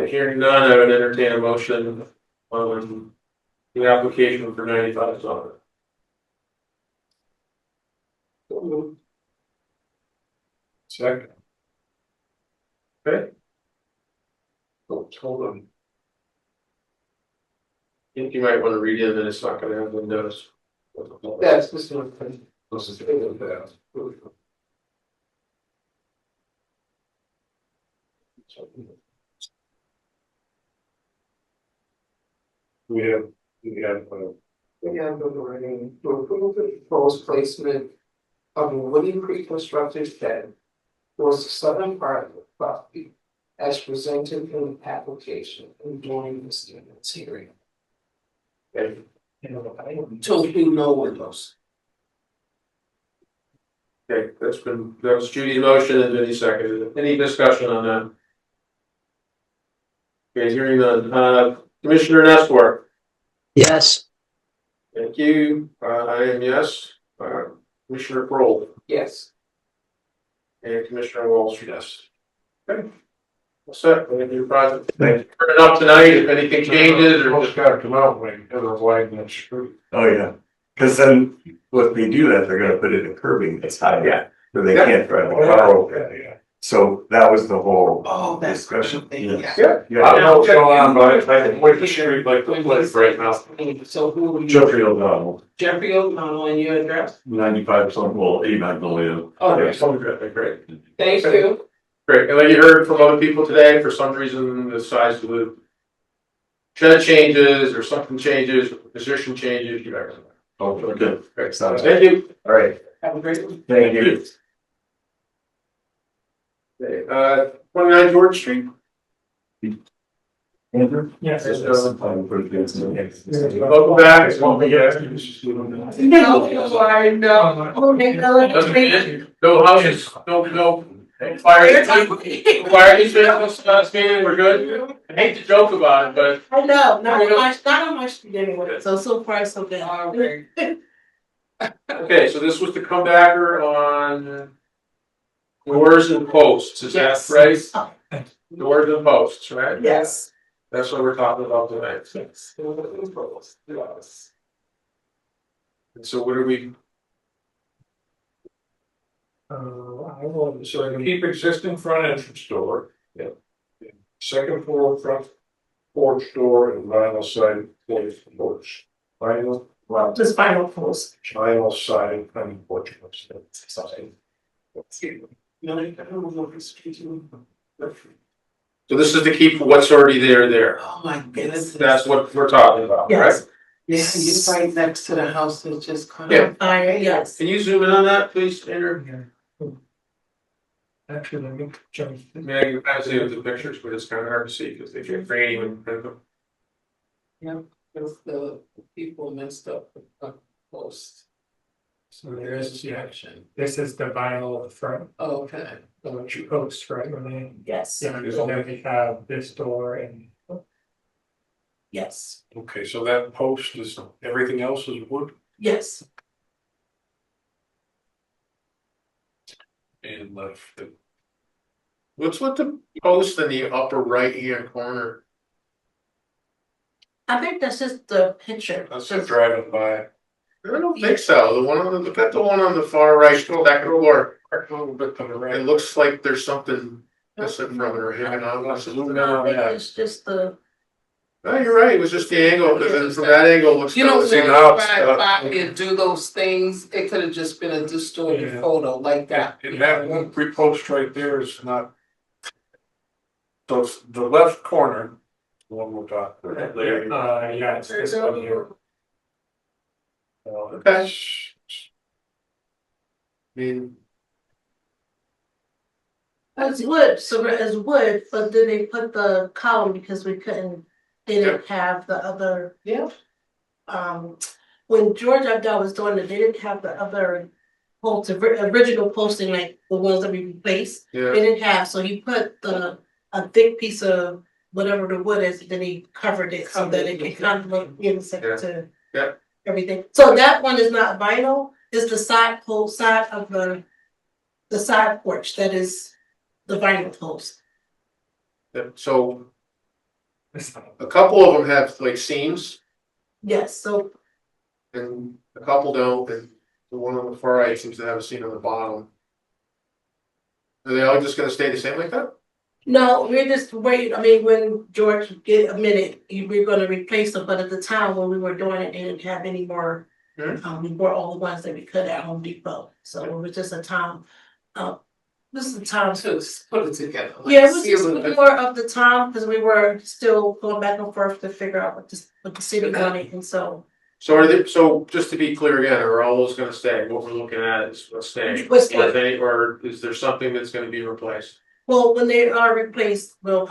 Hearing none, I would entertain a motion on the application for 95 zone. Second. Okay. Oh, hold on. I think you might want to read it, and it's not going to have windows. That's the sort of thing. This is that. We have. We have the wording to approve the proposed placement of a wooden pre-constructed shed towards the southern part of the property as presented in the application and during the student's hearing. Okay. So we know windows. Okay, that was Judy's motion and Vinnie seconded it. Any discussion on that? Okay, hearing none. Commissioner Nestor. Yes. Thank you. I am yes. Commissioner Kroll Yes. and Commissioner Walsh, yes. Okay. What's that? We're gonna do the project. Turn it up tonight if anything changes or Just gotta come out when you widen that street. Oh, yeah, because then if they do that, they're gonna put it in curbing that's high. Yeah. So they can't drive a car over. Yeah. So that was the whole Oh, that's discussion. Yeah. Yeah. I don't know what's going on, but I can wait to street like the place right now. So who are you? Jeffrey O'Donnell, Jeffrey O'Connell and your address? 95 Somerville, 8 Magnolia. Okay, Great. thank you. Great, and like you heard from other people today, for some reason, the size of the shed changes, or something changes, or the position changes, you guys. Oh, good. Great, Sounds thank you. All right. Have a great one. Thank you. Okay, 29 George Street. Andrew? Yes. Welcome back. It's one we get. No, I know. Oh, they go. No houses, no fire. Fire this meeting, we're good. I hate to joke about it, but I know, not much to begin with, so far so good. okay, so this was the comebacker on doors and posts, is that Yes. right? Doors and posts, right? Yes. That's what we're talking about tonight. Yes. And so what are we, I will, So keep existing front entrance door. Yeah. Second floor front porch door and vinyl siding porch. Vinyl, Well, just final post. vinyl siding and porch. Siding. so this is to keep what's already there. Oh, my goodness. That's what we're talking about, right? Yes. Yeah, you're right next to the house that just kind Yeah. of. Fire, yes. Can you zoom in on that, please, Andrew? actually, let me jump. I mean, I can kind of see it with the pictures, but it's kind of hard to see because they get grainy when. Because the people messed up the post. So there's, this is the vinyl front, Okay. the post, right, Renee? Yes. Yeah, and then we have this door and Yes. Okay, so that post is, everything else is wood Yes. and left. What's with the post in the upper right hand corner? I think that's just the picture. That's just driving by. I don't think so. The one on the, look at the one on the far right, second floor. A little bit to the It right. looks like there's something missing from it or hanging on. Zoom in on that. It's just the. No, you're right. It was just the angle, because then from that angle it looks. You know, when See, you now it's, drive by and do those things, it could have just been a distorted Yeah. photo like that. And that one pre-post right there is not. So it's the left corner, the one we're talking about there. yeah, it's this one here. Okay. I mean, It's wood, so it's wood, but then they put the column because we couldn't, they didn't have the other. Yeah. When George Abdel was doing it, they didn't have the other post, original posting like the ones that we replaced. yeah, They didn't have, so he put a thick piece of whatever the wood is, then he covered it so that it can kind of look insect to. Yeah. Everything, so that one is not vinyl, it's the side post, side of the side porch that is the vinyl post. so a couple of them have like seams Yes, so and a couple don't, and the one on the far right seems to have a seam on the bottom. Are they all just gonna stay the same like that? no, we're just wait, I mean, when George get a minute, we're gonna replace them, but at the time when we were doing it, they didn't have any more. We bought all the ones that we could at Home Depot, so it was just a time, this is the time. To put it together. like, Yeah, it was see just what the- more of the time, because we were still going back and forth to figure out what the city wanted, and so. So are they, so just to be clear again, are all those gonna stay? What we're looking at is what's staying? What's staying. Or they, or is there something that's gonna be replaced? Well, when they are replaced, but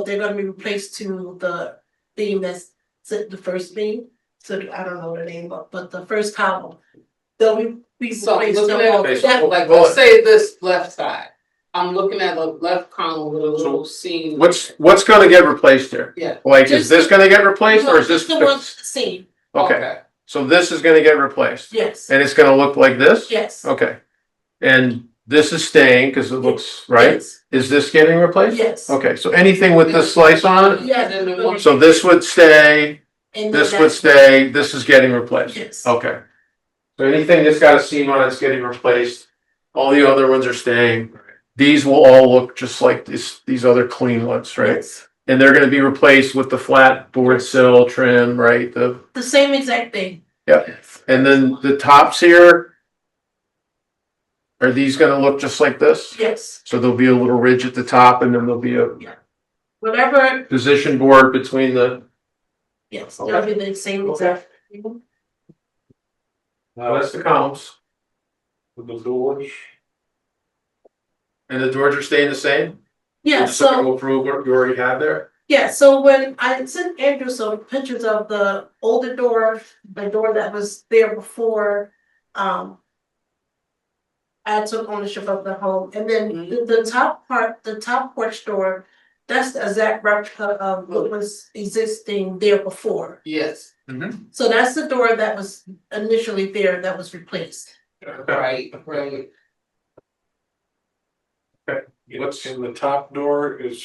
they're gonna be replaced to the theme that's the first theme. So I don't know the name of, but the first column, they'll be So replaced. looking they'll all- at, that- like, let's say this left side, I'm looking at the left column with a little seam. What's gonna get replaced here? Yeah. Like, is this gonna get replaced or is this? The one's the same, Okay, so this is gonna get replaced yes, and it's gonna look like this? yes. Okay. And this is staying because it looks, right? Yes, Is this getting replaced? yes. Okay, so anything with this slice on it? Yes. And then the one- So this would stay, And then this would that's- stay, this is getting replaced? Yes. Okay. So anything that's got a seam on it's getting replaced, all the other ones are staying. these will all look just like these other clean ones, right? Yes. And they're gonna be replaced with the flat board sill trim, right? The same exact thing. Yeah. And then the tops here, are these gonna look just like this? Yes, So there'll be a little ridge at the top and then there'll be a whatever, position board between the, yes, they'll be the same exact. that's the columns. With the doors. And the doors are staying the same? Yeah, We're just looking so, to approve what you already have there? yeah, so when I sent Andrew some pictures of the older door, the door that was there before, I took ownership of the home, and then the top part, the top porch door, that's the exact replica of what was existing there before. Yes, So that's the door that was initially there that was replaced. right, right. What's in the top door is,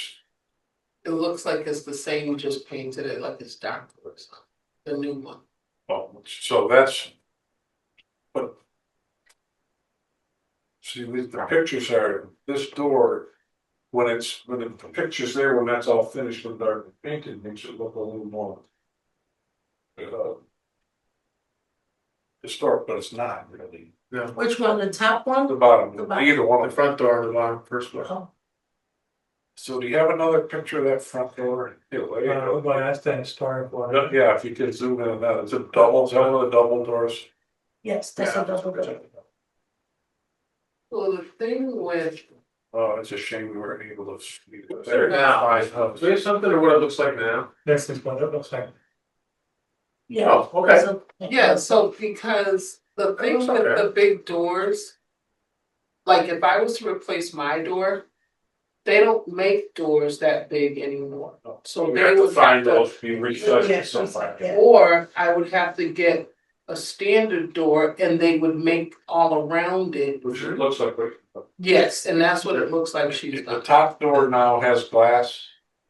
It looks like it's the same, you just painted it like it's dark or something, the new one. oh, so that's. But. See, the pictures are, this door, when the picture's there, when that's all finished and dark painted, makes it look a little more. Historic, but it's not really. No. Which one, the top one? The bottom, The bottom. either one The of them. front door, the bottom, first door. Oh, So do you have another picture of that front door? Yeah, there you go. Well, that's the historic one. Yeah, if you could zoom in on that, it's a double, it's one of the double doors. yes, that's a double door. Well, the thing with, Oh, it's a shame we weren't able to. see this. There now. Fine, So we have something of what it looks like now. This is what it looks like. Yeah. Oh, okay. So- yeah, so because the thing with the big doors. Like if I was to replace my door, they don't make doors that big anymore. So We they have to would find have to, those, be researched Yes, somewhere. yeah. or I would have to get a standard door and they would make all around it. Which it looks like, Yes, and that's what it looks like she's the done. top door now has glass.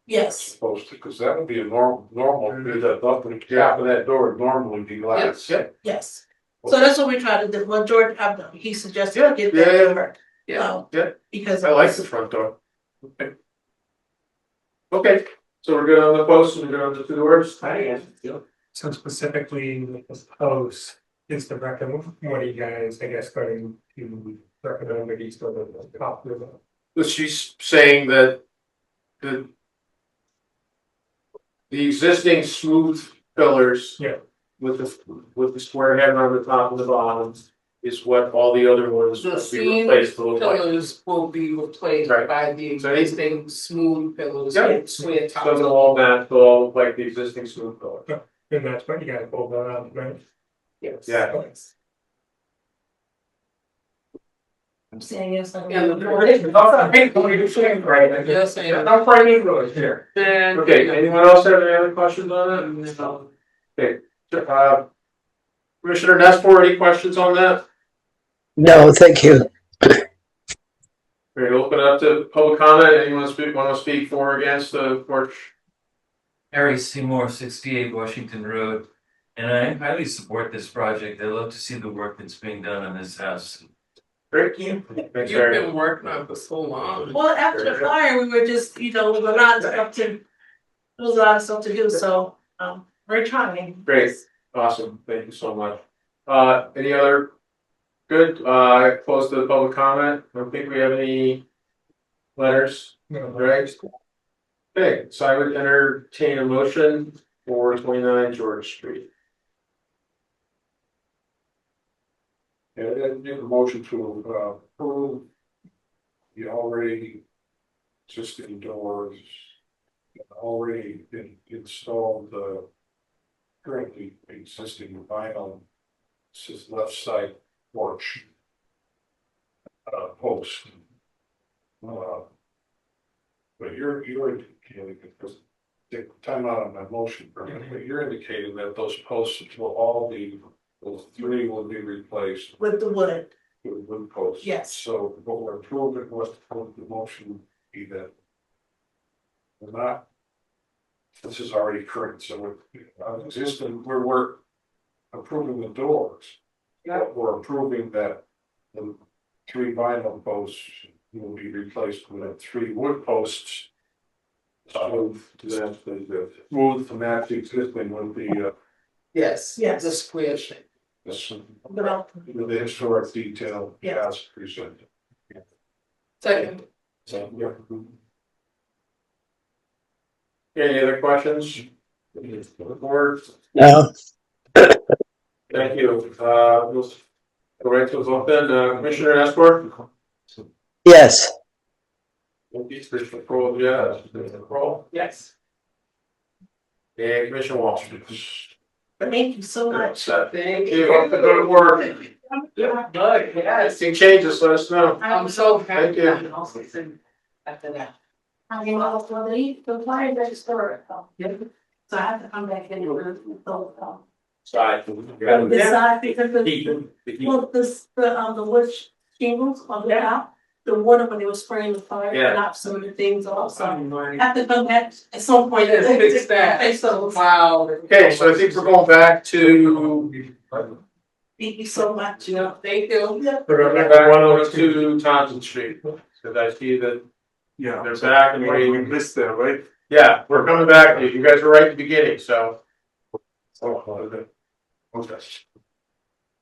Yes, Supposed to, because that would be a normal, the top of that door would normally be glass. Yeah. yes. So that's what we tried to do. Well, George, he suggested to get Yeah, that yeah. number. Yeah. Yeah. Because. I like the front door. Okay. Okay, so we're good on the posts and we're good on the two doors? Yeah. So specifically with the post, is the recommend, what are you guys, I guess, going to recommend with each of the top of the. But she's saying that the existing smooth pillars. Yeah. With the square head on the top and the bottom is what all the other ones The will be seam replaced to look like. pillars will be replaced Right. by the existing smooth pillars Yeah. and square So tops. they'll all match, they'll all look like the existing smooth pillar. And that's what you guys pulled that out, right? Yes. Yeah. I'm saying yes. I don't And know. Yes, and I'm framing those here. then. Okay, anyone else have any other questions on that? No. Okay, Commissioner Nespor, any questions on that? No, thank you. We're gonna open it up to public comment. Anyone want to speak for or against the porch? Harry Seymour, 68 Washington Road, and I highly support this project. I love to see the work that's being done on this house. Thank you. Thanks, You've Harry. been working on it for so long. Well, after the fire, we were just, with a lot of stuff to, there was a lot of stuff to do, so, we're trying. Great. Awesome, thank you so much. Any other? Good, close the public comment. I don't think we have any letters, right? Okay, so I would entertain a motion for 29 George Street. Yeah, I need a motion to approve the already existing doors. Already been installed the currently existing vinyl. This is left side porch. Post. But you're indicating, because take time out on my motion, but you're indicating that those posts will all be, those three will be replaced With the wood, with wood posts. Yes. So what we're approving was the motion be that we're not, this is already current, so we're existing, we're approving the doors. We're approving that the three vinyl posts will be replaced with 3 wood posts. Smooth to match the existing with the, Yes. Yes. The square shape. this, Well, with the historic detail Yeah. as presented. Second. So, yeah. Any other questions? Board, No, thank you. We'll go right to a vote then. Commissioner Escort? yes, Commissioner Kroll, yes. Commissioner Kroll? Yes. And Commissioner Walsh? thank you so much. Thank You have to go to work. Good, yes. Any changes, let us know. I'm so happy. Thank you. After that. I mean, well, the fire register, so I have to come back in and Side. on this side because well, the wood shingles on the top, the water when they were spraying the fire, Yeah. knocked some of the things off, so I have to come back at some point. Yes, fix that. Fix those. Wow. Okay, so I think we're going back to, Thank you so much. Yeah, thank you. we're going back to 102 Thompson Street. Because I see that Yeah. they're back and We we, missed there, right? yeah, we're coming back. You guys were right at the beginning, so. Okay.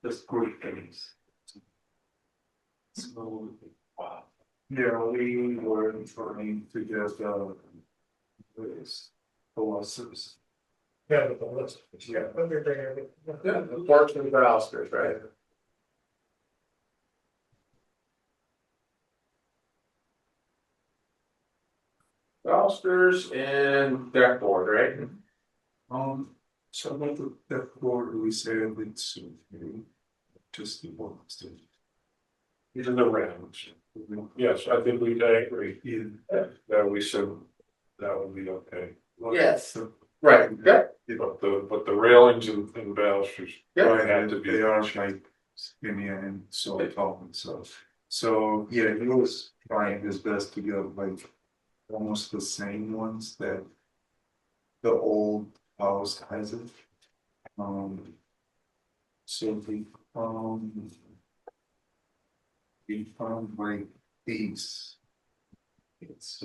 That's great things. So, wow. Yeah, we were trying to get, this, Colossus. Yeah, but the list. Yeah, the porch and the balusters, right? Balusters and deck board, right? So about that board, we said it's, just the one still. Even the rounds. Yes, I think we, I agree, that we said that would be okay. Yes. Right, yeah. But the railings and balusters. Yeah. Right, had to be. They are like skinny and so tall and so, yeah, he was trying his best to get like almost the same ones that the old house has it. So we found like these. It's.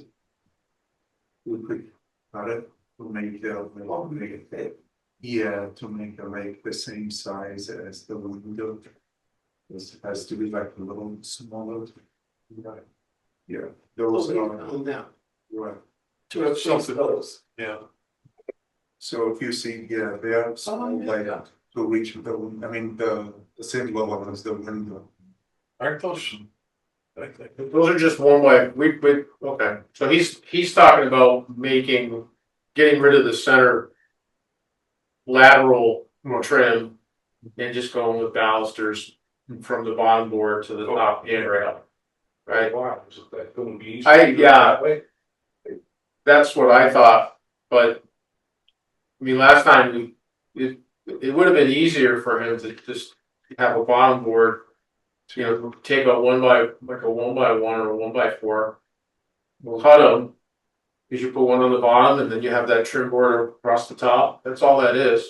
We could cut it to make it fit. Yeah, to make it like the same size as the window. This has to be like a little smaller. Right. Yeah, those are. Right. To replace those. Yeah. So if you see, yeah, they are small, like to reach the, I mean, the same level as the window. Aren't those? Those are just one way, we, okay, so he's talking about getting rid of the center lateral trim and just going with balusters from the bottom board to the top handrail, right? Wow, is that gonna be easy? Yeah, that's what I thought, but I mean, last time it would have been easier for him to just have a bottom board, you know, take out one by, like a 1x1 or a 1x4. We'll cut them. You should put one on the bottom and then you have that trim board across the top. That's all that is.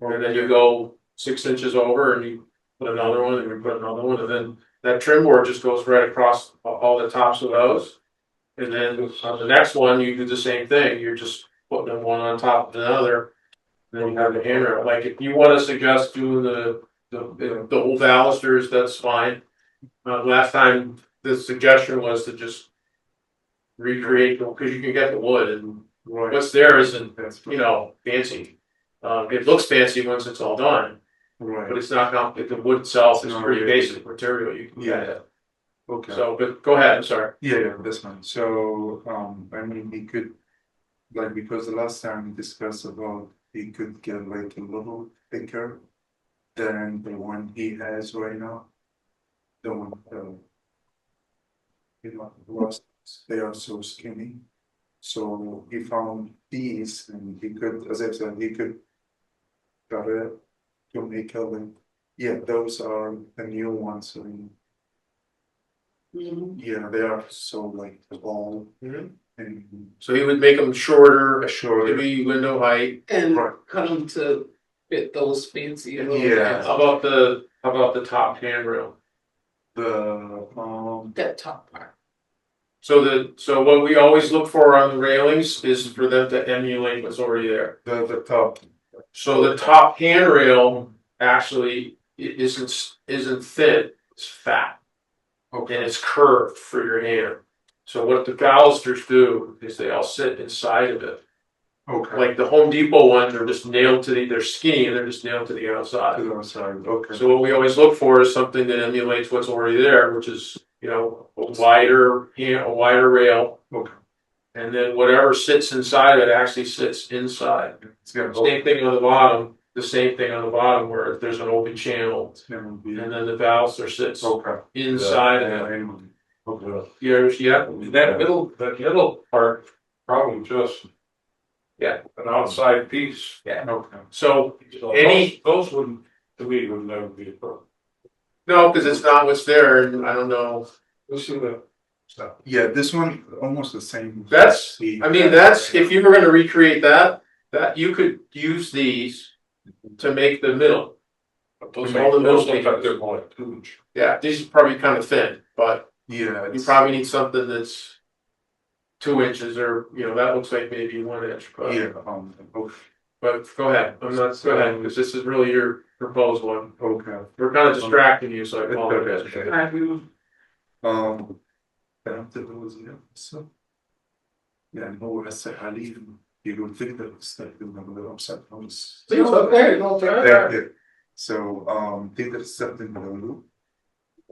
And then you go 6 inches over and you put another one and you put another one and then that trim board just goes right across all the tops of those. And then on the next one, you do the same thing. You're just putting them one on top of another. And then you have the handrail. Like if you want to suggest doing the old balusters, that's fine. Last time the suggestion was to just recreate, because you can get the wood and what's there isn't, you know, fancy. It looks fancy once it's all done, Right. but it's not, the wood itself is It's not pretty really- basic material. You can get it. Okay. So, but go ahead, I'm sorry. Yeah, that's fine. So, I mean, he could, like, because the last time we discussed about, he could get like a little thicker than the one he has right now. The one, you know, they are so skinny. So he found these and he could, as I said, he could cut it to make a like, yeah, those are the new ones. I mean, yeah, they are so like tall and So he would make them shorter, shorter. maybe window height. And Right. cut them to fit those fancy. Yeah. How about the top handrail? That top part. So what we always look for on the railings is for them to emulate what's already there. The top. So the top handrail actually isn't thin, it's fat. Okay. And it's curved for your hand. So what the balusters do is they all sit inside of it. Okay. Like the Home Depot ones are just nailed to they're skinny and they're just nailed to the outside. To the other side, okay. So what we always look for is something that emulates what's already there, which is, you know, a wider rail. Okay. And then whatever sits inside of it actually sits inside. It's gonna Same thing on the bottom, the same thing on the bottom where there's an open channel. It's gonna be. And then the baluster sits Okay. inside of it. Okay. Yeah, That middle part, probably just. Yeah. An outside piece. Yeah. Okay. So So any, those wouldn't, to me, would never be a problem. no, because it's not what's there, and I don't know. Let's see the stuff. Yeah, this one almost the same. That's, I mean, that's, if you were gonna recreate that you could use these to make the middle. Those all the middle look like pieces. they're more like 2 inch. Yeah, these are probably kind of thin, but Yeah, you it's, probably need something that's 2 inches or, you know, that looks like maybe 1 inch, but. yeah, But go ahead, go ahead, because this is really your proposed one. okay. We're kind of distracting you, so I It's apologize. okay. فهمت الوظيفة بس يعني هو هسه حاليا يقول تقدر تستخدمها من الويب خالص. So تقدر تستخدم العلوم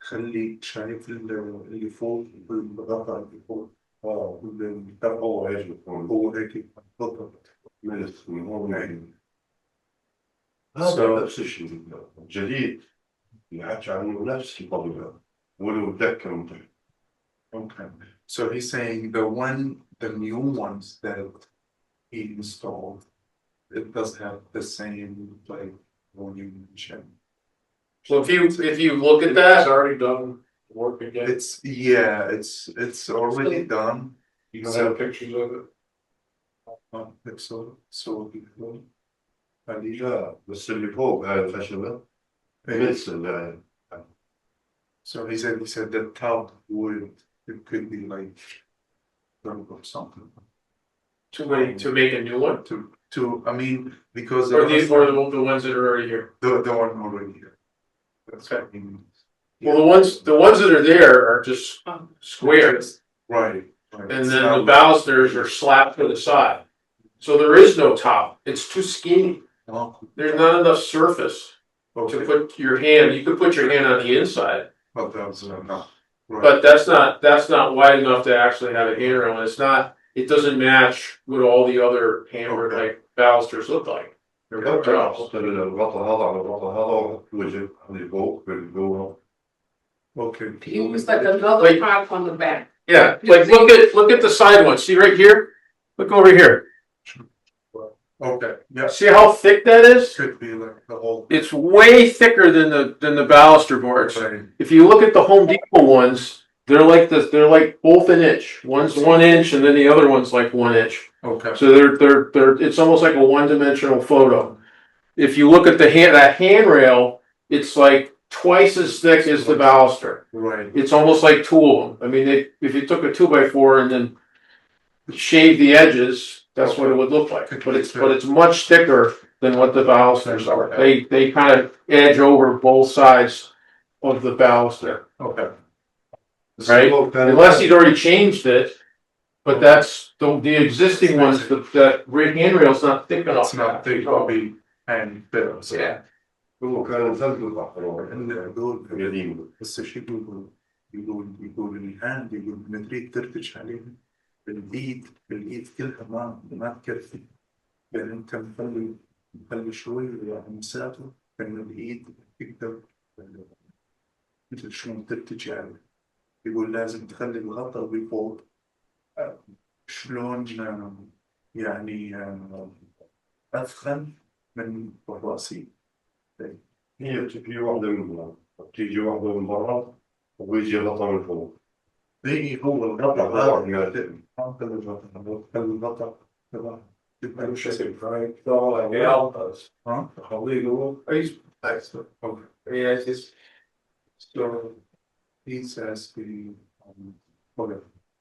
خلي شايف اللي فوق الغطاء اللي فوق هو هيك هو هيك بالضبط من هو نايم. هذا نفس الشيء جديد يحكي عنه نفس الطبيعة ولو تذكر. Okay, so he's saying the new ones that he installed, it does have the same like volume mentioned. So if you look at It's that, already done work again. It's already done. You don't have pictures of it? So before. لا بس اللي فوق هاي الخشبة مثل So he said the top would, it could be like or something to make a new one, to I mean because or the ones that are already here. the one already here. That's Okay. what he means. Well, the ones that are there are just squares, Right. and then the balusters are slapped to the side. So there is no top. It's too skinny. There's not enough surface to put your hand. You could put your hand on the inside, But that's not. Right. but that's not wide enough to actually have a handrail. And it's not. It doesn't match what all the other hammer like balusters look like. They're hooked up. الغطاء هذا على الغطاء هذا وجه اللي فوق اللي جوا. Okay. Use like another Like- prop on the back. Yeah, like look at the side one. See right here? Look over here. Okay, yeah, See how thick that is? could be like the whole. It's way thicker than the baluster boards. Right. If you look at the Home Depot ones, they're like this. They're like both an inch. One's 1 inch, and then the other one's like 1 inch. Okay. So they're. It's almost like a one-dimensional photo. If you look at that handrail, it's like twice as thick as the baluster. Right. It's almost like two of them. I mean, if you took a 2x4 and then shave the edges, that's what it would look like. But it's much thicker than what the balusters are. They kind of edge over both sides of the baluster, Okay. right? Unless he'd already changed it, but that's the existing ones. That handrail's not thick enough. It's not thick, probably and better. So. Yeah. هو كان ثلج البحر دول قديم. بس شو يقول الهاند يقول من تريد ترتج عليه بالايد كلها ما تكفي يعني انت مخلي شوي يعني مسافه بين الايد تقدر مثل شلون ترتج عليه يقول لازم تخلي الغطاء بفوق شلون يعني اثخن من الراسي. هي في واحدة من تيجي واحدة من برا ويجي غطا من فوق. اي هو الغطاء هذا الغطاء تبقى له شكل ها Yeah, it's just so He's asking, okay,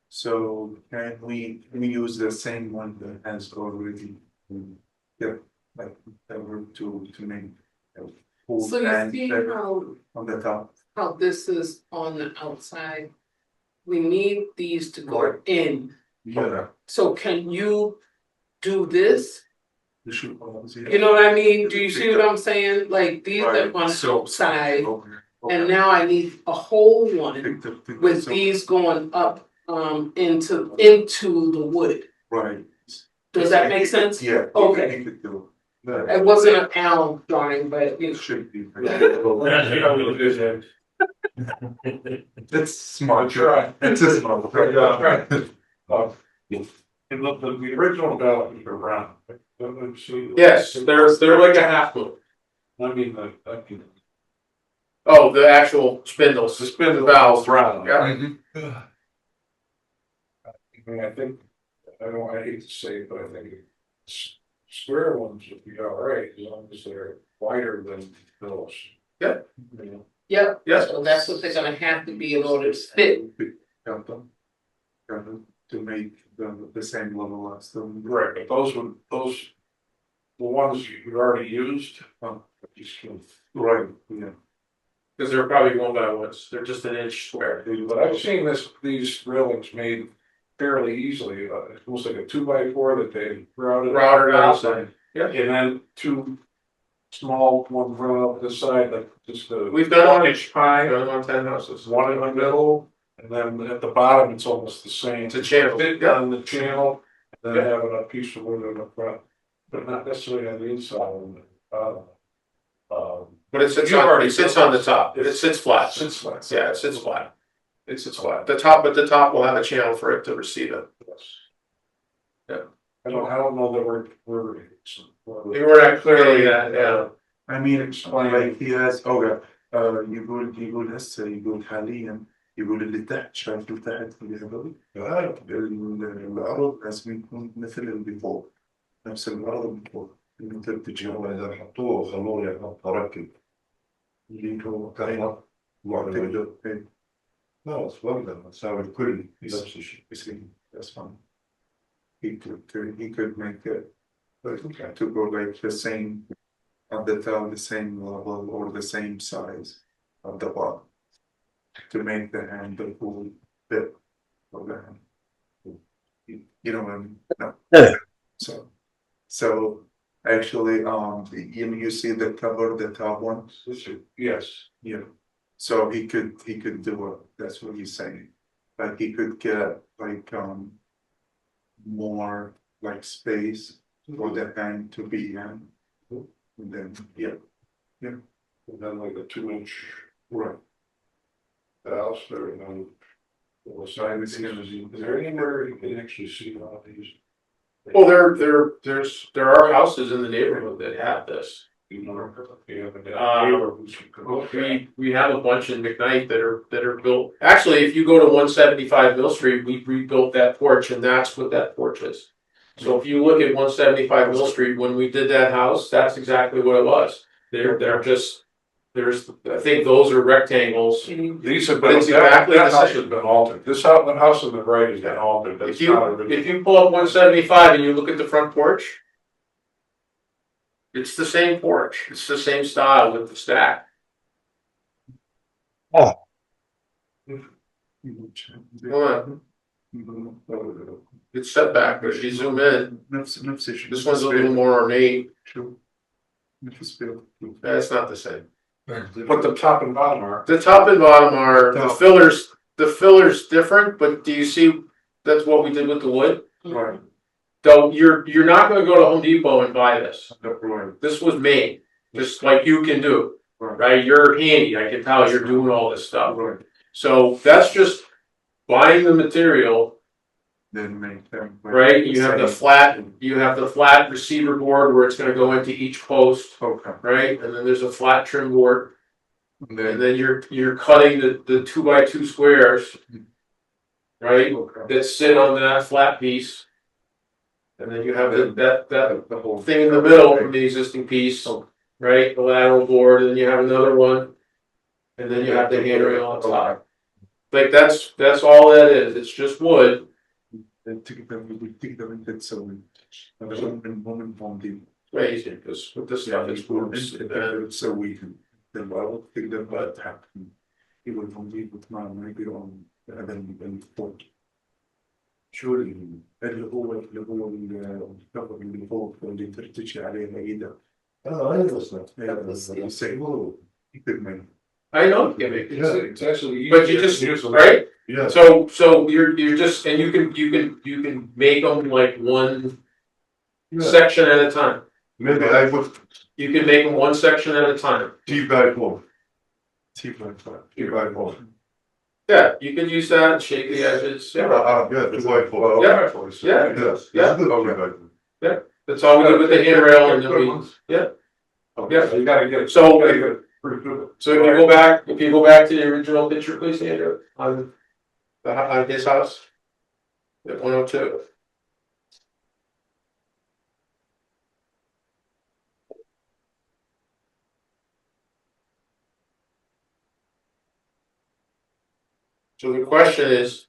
so can we use the same one that has already, yeah, like, that were to make. Full So you and see better how, on the top, how this is on the outside? We need these to go in. yeah, So can you do this? the shoe balls, yeah. You know what I mean? Do you see what I'm saying? Like these are Right, on the so- outside, Okay, and okay. now I need a whole one with So- these going up into the wood. Right. Does that make sense? Yeah. Okay. You could do It wasn't an L drawing, but you it. know. Should be. That's That's smart. right. It's a smart. Right. And look, the original ballot are round. Don't you see? Yes, they're like a half moon. I mean, Oh, the actual spindles, the spindle valves. round. Yeah. Mhm. I mean, I think, I hate to say it, but I think square ones would be all right, as long as they're wider than those. Yep. You know, Yep. Yes. So that's what they're gonna have to be in order to fit. Got them. Got them to make the same level as them. right, but those, the ones you already used, just can. Right, yeah. Because they're probably 1x1s, they're just an inch square. But I've seen these railings made fairly easily, it looks like a 2x4 that they routed outside. Yeah. and then two small ones run up this side, like just We've done 1 inch high on 10 houses. one in the middle, and then at the bottom, it's almost the same. It's a channel. Fit on the channel, and then having a piece of wood in the front, but not necessarily on the inside. On the bottom. But it sits You've on, already it sits done on the this. top, it sits flat. Sits flat. Yeah, it sits flat. It sits flat. The top, but the top will have a channel for it to receive it. Yeah. I don't know that we're. We were not clearly that, yeah. I mean, Explain. like he has okay يقول هسه يقول حاليا يقول اللي تحت شايف اللي تحت اللي هذول الأرض لازم يكون مثل اللي فوق نفس الأرض اللي فوق اللي انت بتجيبه إذا حطوه وخلوه يحط ركب اللي هو كاينة معتقد خلاص وقدر تساوي الكل نفس الشيء يصير that's fine he could make it but to go like the same on the top, the same level or the same size of the bottom to make the handle full fit of the hand. You know what I mean? No. Yeah. So actually, you see the cover, the top one? Yes. Yeah. So he could do it. That's what he's saying. Like he could get like more like space for the hand to be in. And then, yeah, And then like a 2-inch right. house there, and then. The side is there anywhere you can actually see all these? Well, there are houses in the neighborhood that have this. You know, you have a neighbor who's. We have a bunch in McKnight that are built. Actually, if you go to 175 Mill Street, we rebuilt that porch, and that's what that porch is. So if you look at 175 Mill Street, when we did that house, that's exactly what it was. They're just, I think those are rectangles. These have But been, it's exactly that the house same. has been altered, this house, the house on the right has been altered, that's not If you pull up 175 and you look at the front porch, it's the same porch. It's the same style with the stack. Hold on. It's set back, but if you zoom in, نفس الشيء. this one's a little more ornate. شو نفس السبيل. It's not the same. But the top and bottom are. The top and bottom are, the filler's different, but do you see, that's what we did with the wood? Right. So you're not gonna go to Home Depot and buy this. Right. This was made, just like you can do, Right. right? You're handy, I can tell you're doing all this stuff. Right. So that's just buying the material, Then make them. right? You have the flat receiver board where it's gonna go into each post, Okay. right? And then there's a flat trim board. And And then you're cutting the 2x2 squares, right? okay. That sit on that flat piece. And then you have that The whole thing in the middle from the existing piece, right? The lateral board, and then you have another one. And then you have the handrail on top. Like, that's all that is, it's just wood. we take them in that so and the woman from the Crazy, because with this stuff, it's wood. so we can then I will take them but even from the with my maybe on and then port. Surely اللي هو الكفر اللي فوق اللي ترتشي عليه ايده. يسيبوه يكمل. I know, It's actually. but you just, right? Yeah. So you're just, and you can make them like one section at a time. Maybe I would You can make them one section at a time. T-back one. T-back one. Yeah, you can use that and shake the edges. Yeah, the white one. Yeah. Yes. Yeah. That's all we did with the handrail and then we, yeah. Yeah. You gotta get. So- you gotta get it pretty good. So if you go back to the original picture, please, Andrew, on his house. At 102. So the question is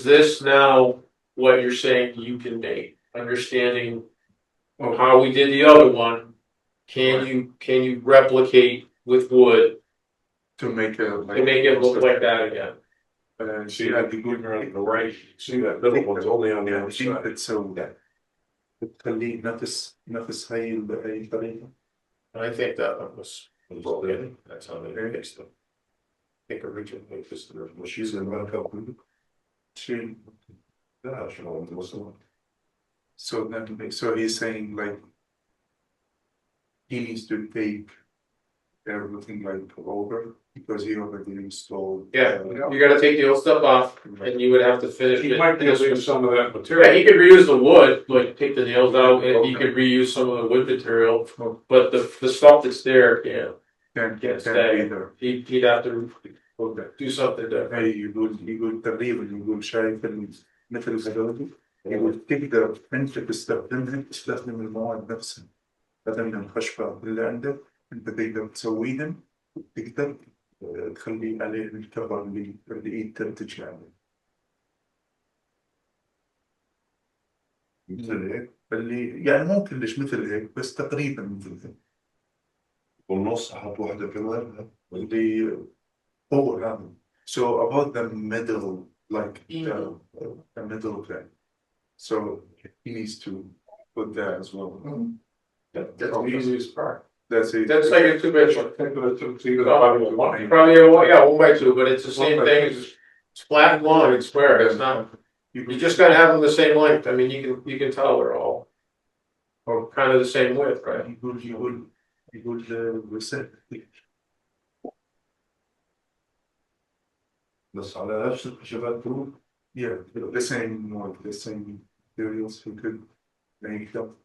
this now what you're saying you can make? Understanding of how we did the other one, can you replicate with wood To make it to make it look like that again? And see, I'd be going around the right, see that middle one's only on the other side. It's so that بتخليه نفس هاي الطريقة. I think that one was broken. That's how they fixed it. I think originally this was using a couple. She. So he's saying like. He needs to take everything like over because he already installed. Yeah, you gotta take the old stuff off and you would have to finish He it. might be using some of that Yeah, material. he could reuse the wood, like take the nails out and he could reuse some of the wood material, but the stuff that's there, yeah, Can't stay. be there. He'd have to do something different. Hey, يقول تقريبا يقول شايف مثل الزلازل يقول تقدر انت تستخدم المواد نفسها بدل من الخشبة اللي عندك انت تقدر تسويهم تقدر تخلي عليه الكفر اللي تنتج عليه. مثل هيك اللي يعني مو كلش مثل هيك بس تقريبا مثل هيك. والنص حط واحدة كمان اللي هو هذا. So about the middle, like the middle thing. So he needs to put that as well. That's the easiest part. That's it. That's like a 2x1. Think of it, it's either probably one. Probably a 1x2, but it's the same thing, it's flat and long and square, it's not, you just gotta have them the same length, I mean, you can tell they're all. Or kind of the same width, right? يقول reset. بس على نفس الخشبات دول. Yeah, the same materials he could make them,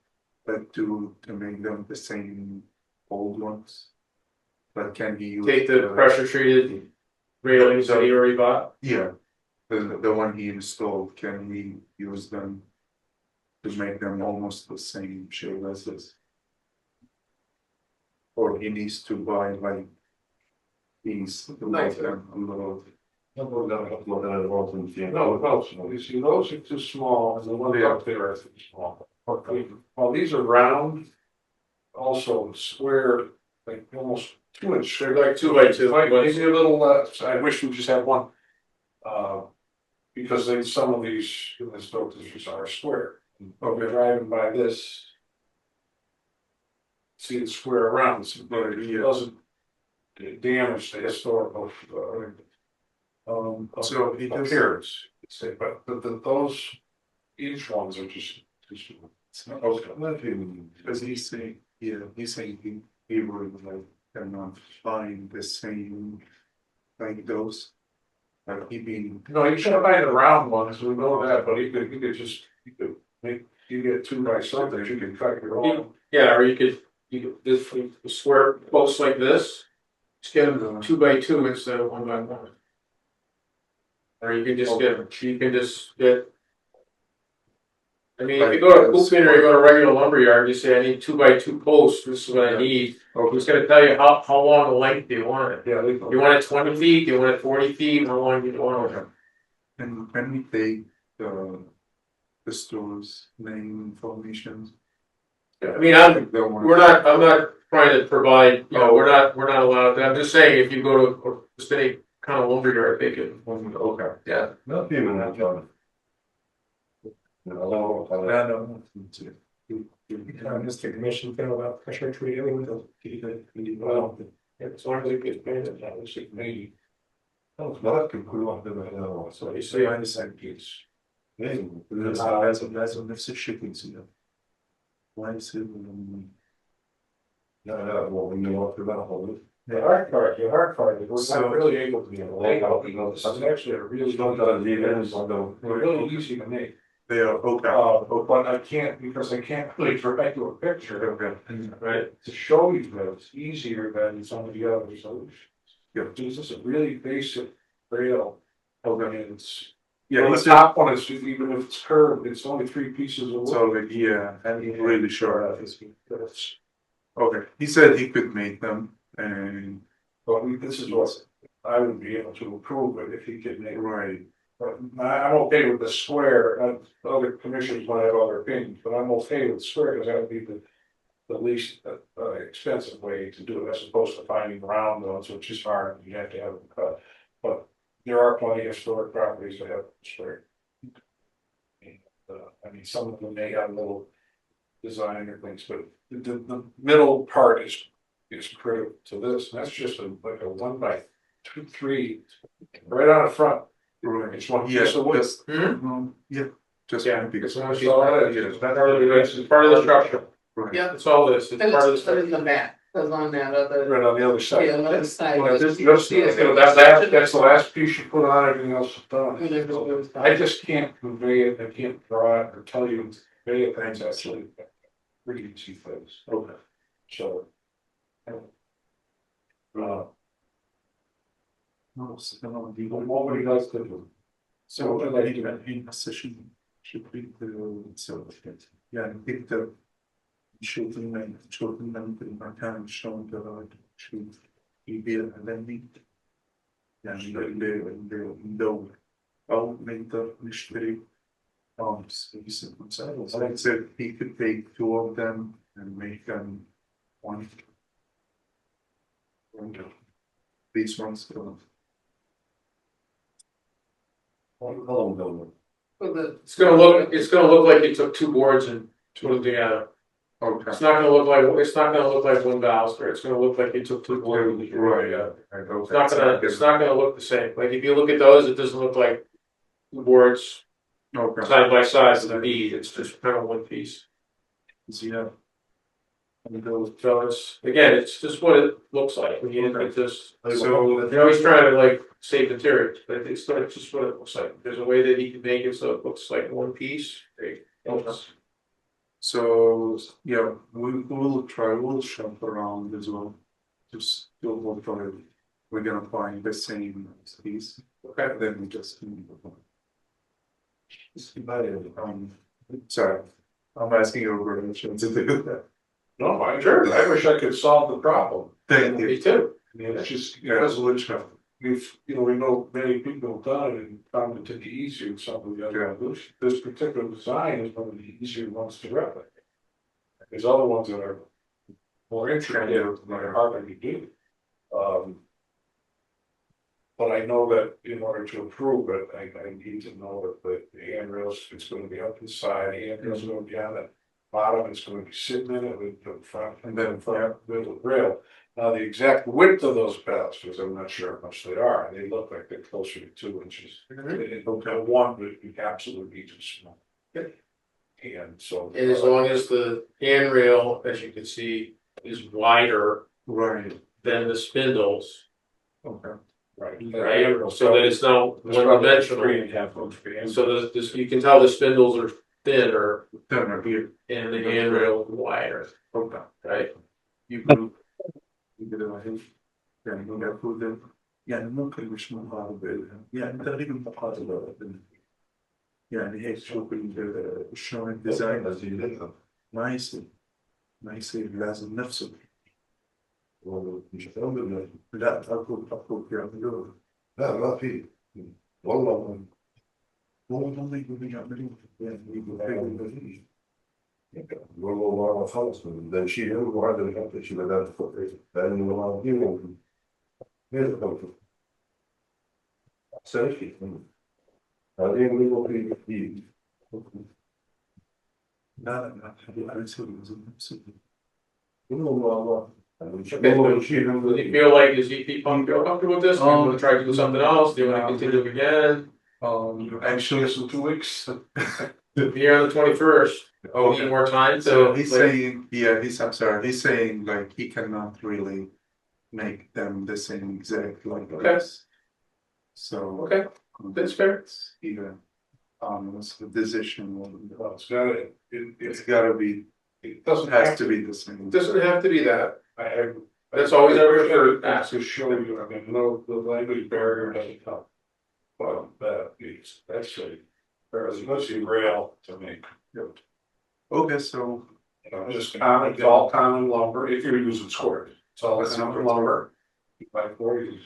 but to make them the same old ones. But can he use Take the pressure treated railings that he already bought. Yeah, the one he installed, can he use them to make them almost the same shape as this? Or he needs to buy like these to make them a little. No, you see, those are too small, and the ones up there are too small. Well, these are round, also square, like almost 2 inch. They're like 2x2. Maybe a little, I wish we just had one. Because some of these, these are square. But we're driving by this. See the square around, but it doesn't damage the historical, So he does. appearance. But those, each ones are just too small. Because he's saying, yeah, he's saying he would like cannot find the same like those. Like he being. No, you should buy the round ones, we know that, but you could just, make, you get 2 by something, you can cut your own. Yeah, or you could this square posts like this, just get them 2x2 instead of 1x1. Or you can just get I mean, if you go to Coopman or you go to a regular lumberyard, you say, I need 2x2 posts, this is what I need. Who's gonna tell you how long the length do you want it? Yeah, You want it 20 feet, you want it 40 feet, how long do you want it? And when we take the store's name information. I mean, I'm not trying to provide, you know, we're not allowed, I'm just saying, if you go to just any kind of lumberyard, they can, Okay. yeah. Not even that, John. No, No. Mr. Commission feel about pressure treating. Well, as long as it gets painted, that was it, maybe. Not que cool the So you see, I understand piece. That's a shipping seal. Why is it? No, well, we know what about hold. The hard part, we're not really able to be able to layout, you know, this is actually a really. They're really easy to make. They are, okay. But I can't, because I can't really direct you a picture of it, right? To show you that it's easier than some of the other solutions. Yeah, this is a really basic rail. Okay, and it's. Yeah, Well, he the said, top one is, even if it's curved, it's only 3 pieces of wood. so like, yeah, and he's really sure. That's- Okay, he said he could make them and. But this is what I would be able to approve it if he could make. Right. But I'm okay with the square, other commissioners might have other opinions, but I'm okay with square, because that would be the least expensive way to do it, as opposed to finding round ones, which is hard, you have to have them cut. But there are plenty of historic properties that have square. And, I mean, some of them may have a little design or things, but the middle part is critical to this, and that's just like a 1x2, 3, right on the front. Right. It's one Yeah, piece of wood. just, yeah, just. Yeah, because. It's all it is. It's part of the structure, Right. Yeah, it's all this, it's and part of the it's structure. in the back, because on that other, Right on the other side. yeah, on the other side. Well, there's- that's the last piece you put on, everything else is done. I just can't convey it, I can't draw it or tell you to convey it, that's actually pretty easy things. Okay. So. No, so, What would you like to do? so in a session should be the, so, yeah, I think the. Children in my town shown the should be a lending. Yeah, the I'll make the mystery. So I said he could take 2 of them and make them one. These ones go. For the, It's gonna look like you took 2 boards and put them together. Okay. It's not gonna look like one baluster, it's gonna look like you took 2 boards. and put them Right. together. It's not gonna look the same, like if you look at those, it doesn't look like 2 boards Okay. side by side with a bead, it's just kind of one piece. Yeah. So it's, again, it's just what it looks like, when you look at this. So- You know, he's trying to like save materials, but it's not just what it looks like, there's a way that he can make it so it looks like one piece. So, yeah, we'll shop around as well. Just do what for it. We're gonna find the same piece. Okay. Then we just. Sorry, I'm asking your permission to do that. No, I'm sure, I wish I could solve the problem. Thank you. Me too. I mean, it's just, because we know many people have done it and found it to be easier with some of the other solutions. This particular design is one of the easier ones to replicate. There's other ones that are more intricate, that are harder to do. But I know that in order to approve it, I need to know that the handrails, it's gonna be up inside, the handrails are gonna be on the bottom, it's gonna be sitting in it with the front, and then front with the rail. Now, the exact width of those balusters, I'm not sure how much they are, they look like they're closer to 2 inches. One would be absolutely too small. And so. And as long as the handrail, as you can see, is wider Right. than the spindles, Okay. Right. right? So that it's not one dimensional. 3.5 feet. And so this, you can tell the spindles are thinner Then here. and the handrail wider, Okay. right? You can. You get it, I think. Yeah, you got food then. Yeah, non credo che sono fare bene. Yeah, non arrivo un po' a fare bene. يعني هيك شوف شلون الديزاين ما يصير لازم نفسه. مش هتعمل. لا اكو يعملوه. لا ما في والله والله يقولوا يعملوه يعني والله ما خلص بدنا نشيل وهذا اللي حتى شيء بدل لانه ما في موجود. غير خلص احسن شيء هذين اللي في لا انا اسوي لازم نفسه. والله Does he feel like, does he feel comfortable with this? Do you wanna try to do something else? Do you wanna continue again? Actually, so 2 weeks. Here on the 21st, we need more time to. So he's like- saying, yeah, I'm sorry, he's saying like he cannot really make them the same exact like Okay. this. So. Okay, that's fair. Even, what's the decision? It's gotta be, it doesn't has have to be the same. It doesn't have to be that. I That's always our preferred That's ask. to show you, I mean, no, the language barrier doesn't help. But that is, that's a, there's mostly rail to make. Okay, so. Just common, it's all common lumber, if you're using squares, it's all common lumber. By 40s.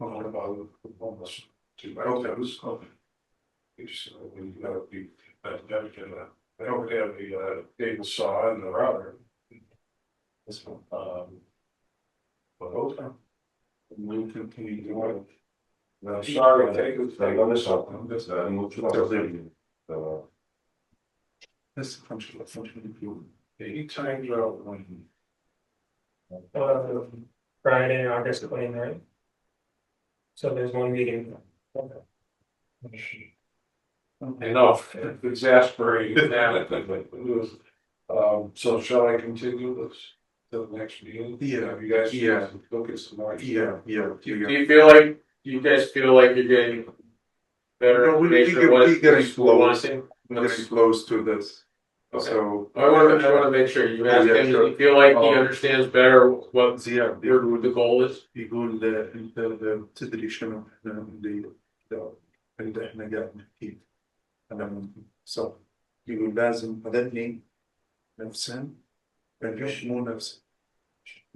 Almost 2 by 2s. It's, you gotta be, dedicated, they don't have the, cable saw in the router. This one, but okay. We continue doing. Now, sorry, take it. بس انه شو تصير This function. Anytime out when. Friday, August 29th. So there's one meeting. Enough, exasperating now. So shall I continue this to the next meeting? Yeah, You guys. yeah. Look at some more. Yeah. Do you feel like, you guys feel like you're getting better No, information of what we getting we want close. to? We're getting close to this. Okay. So. I wanna make sure you ask Yeah, him, sure. does he feel like he understands better what Yeah, the goal is? يقول انت تدري شنو احنا اللي احنا قاعد نحكي انا صح يقول لازم هذني نفسهم مش مو نفسهم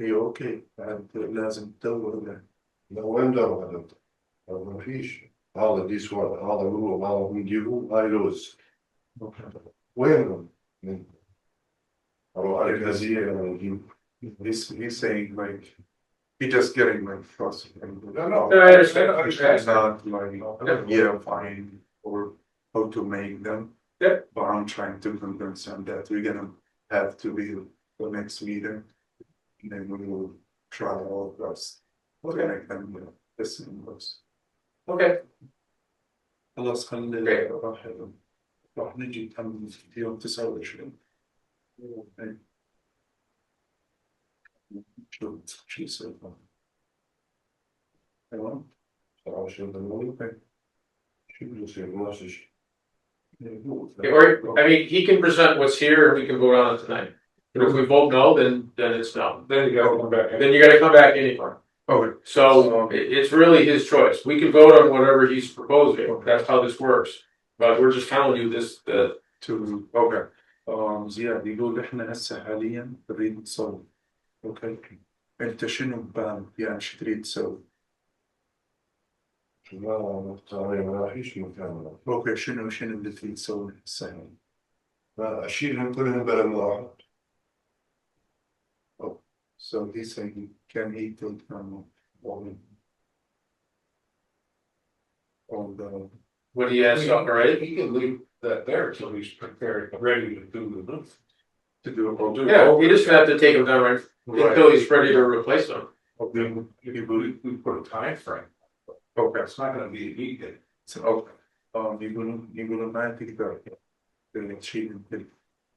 هي اوكي بعد لازم تدور له لو وين دور هذا ما فيش هذا دي سؤال هذا هو هذا بنجيبه هاي لوز وينهم؟ اروح على الكازيه انا نجيب he's saying like he just getting like frustrated. No. I understand. It's not like yeah fine or how to make them. Yeah. But I'm trying to convince him that we're gonna have to be the next meeting. And then we will try all of us to make them listen to us. Okay. خلاص خلينا راح نجي نكمل في يوم 29. شو يصير؟ تمام؟ 29 شو بيصير نفس الشيء Or, I mean, he can present what's here and we can vote on it tonight. But if we vote no, then it's no. Then you gotta come back. Then you gotta come back anymore. Okay. So it's really his choice. We can vote on whatever he's proposing. That's how this works. But we're just telling you this, To okay. زياد يقول احنا هسه حاليا نريد نصور. اوكي. انت شنو ببالك يعني شو تريد تسوي؟ لا مختارين ما فيش مكان اوكي شنو اللي تريد تسوي هسه؟ لا اشيلهم كلهم بلد واحد. So he's saying can he take all the what he has already. He can leave that there until he's prepared, ready to do the roof. to do all the Yeah, he doesn't have to take them down right until he's ready to replace them. Okay, we put a time frame. Okay. It's not gonna be immediate. So okay. يقولون ما تقدر تشيل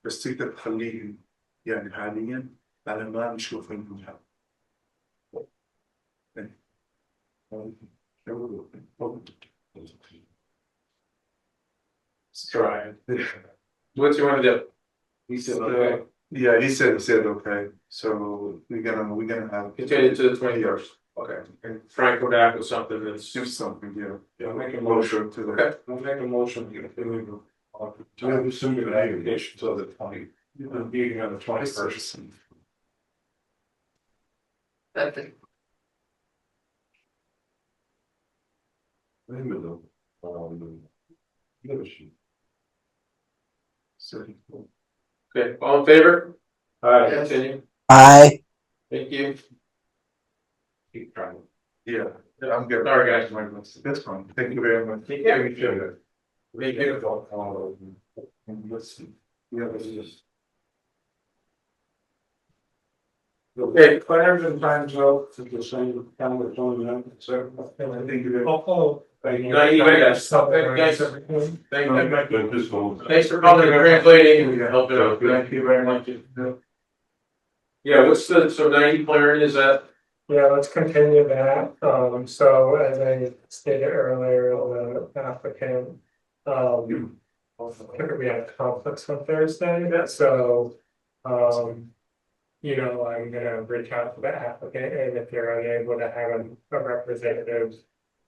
بس تقدر تخليهم يعني حاليا على ما نشوف المنحة. Try it. What do you want to do? He said, okay. Yeah, he said okay. So we're gonna have Continue to the 21st. Okay, and Frank come back with something that's. Do something, yeah. Yeah, I'll make a Motion to the. Okay. I'll make a motion to continue to have the student aggregation till the meeting on the 21st. Second. Okay, all in favor? Alright, Continue. Aye. Thank you. keep trying. Yeah, I'm good. Sorry, guys. That's fine. Thank you very much. Thank Yeah, you. we feel good. Thank you. Let's see. Yeah, this is. Okay. Plans and times out to the same kind of zone, so I think you. Oh, Thank No, you guys, thanks. Thank you. Thanks for coming and translating and helping out. Thank you very much. Yeah, what's the, so 90 Clarendon, is that? yeah, let's continue that. So as I stated earlier, the applicant, we have conflicts on Thursday, so, you know, I'm gonna reach out to the applicant, and if you're unable to have a representative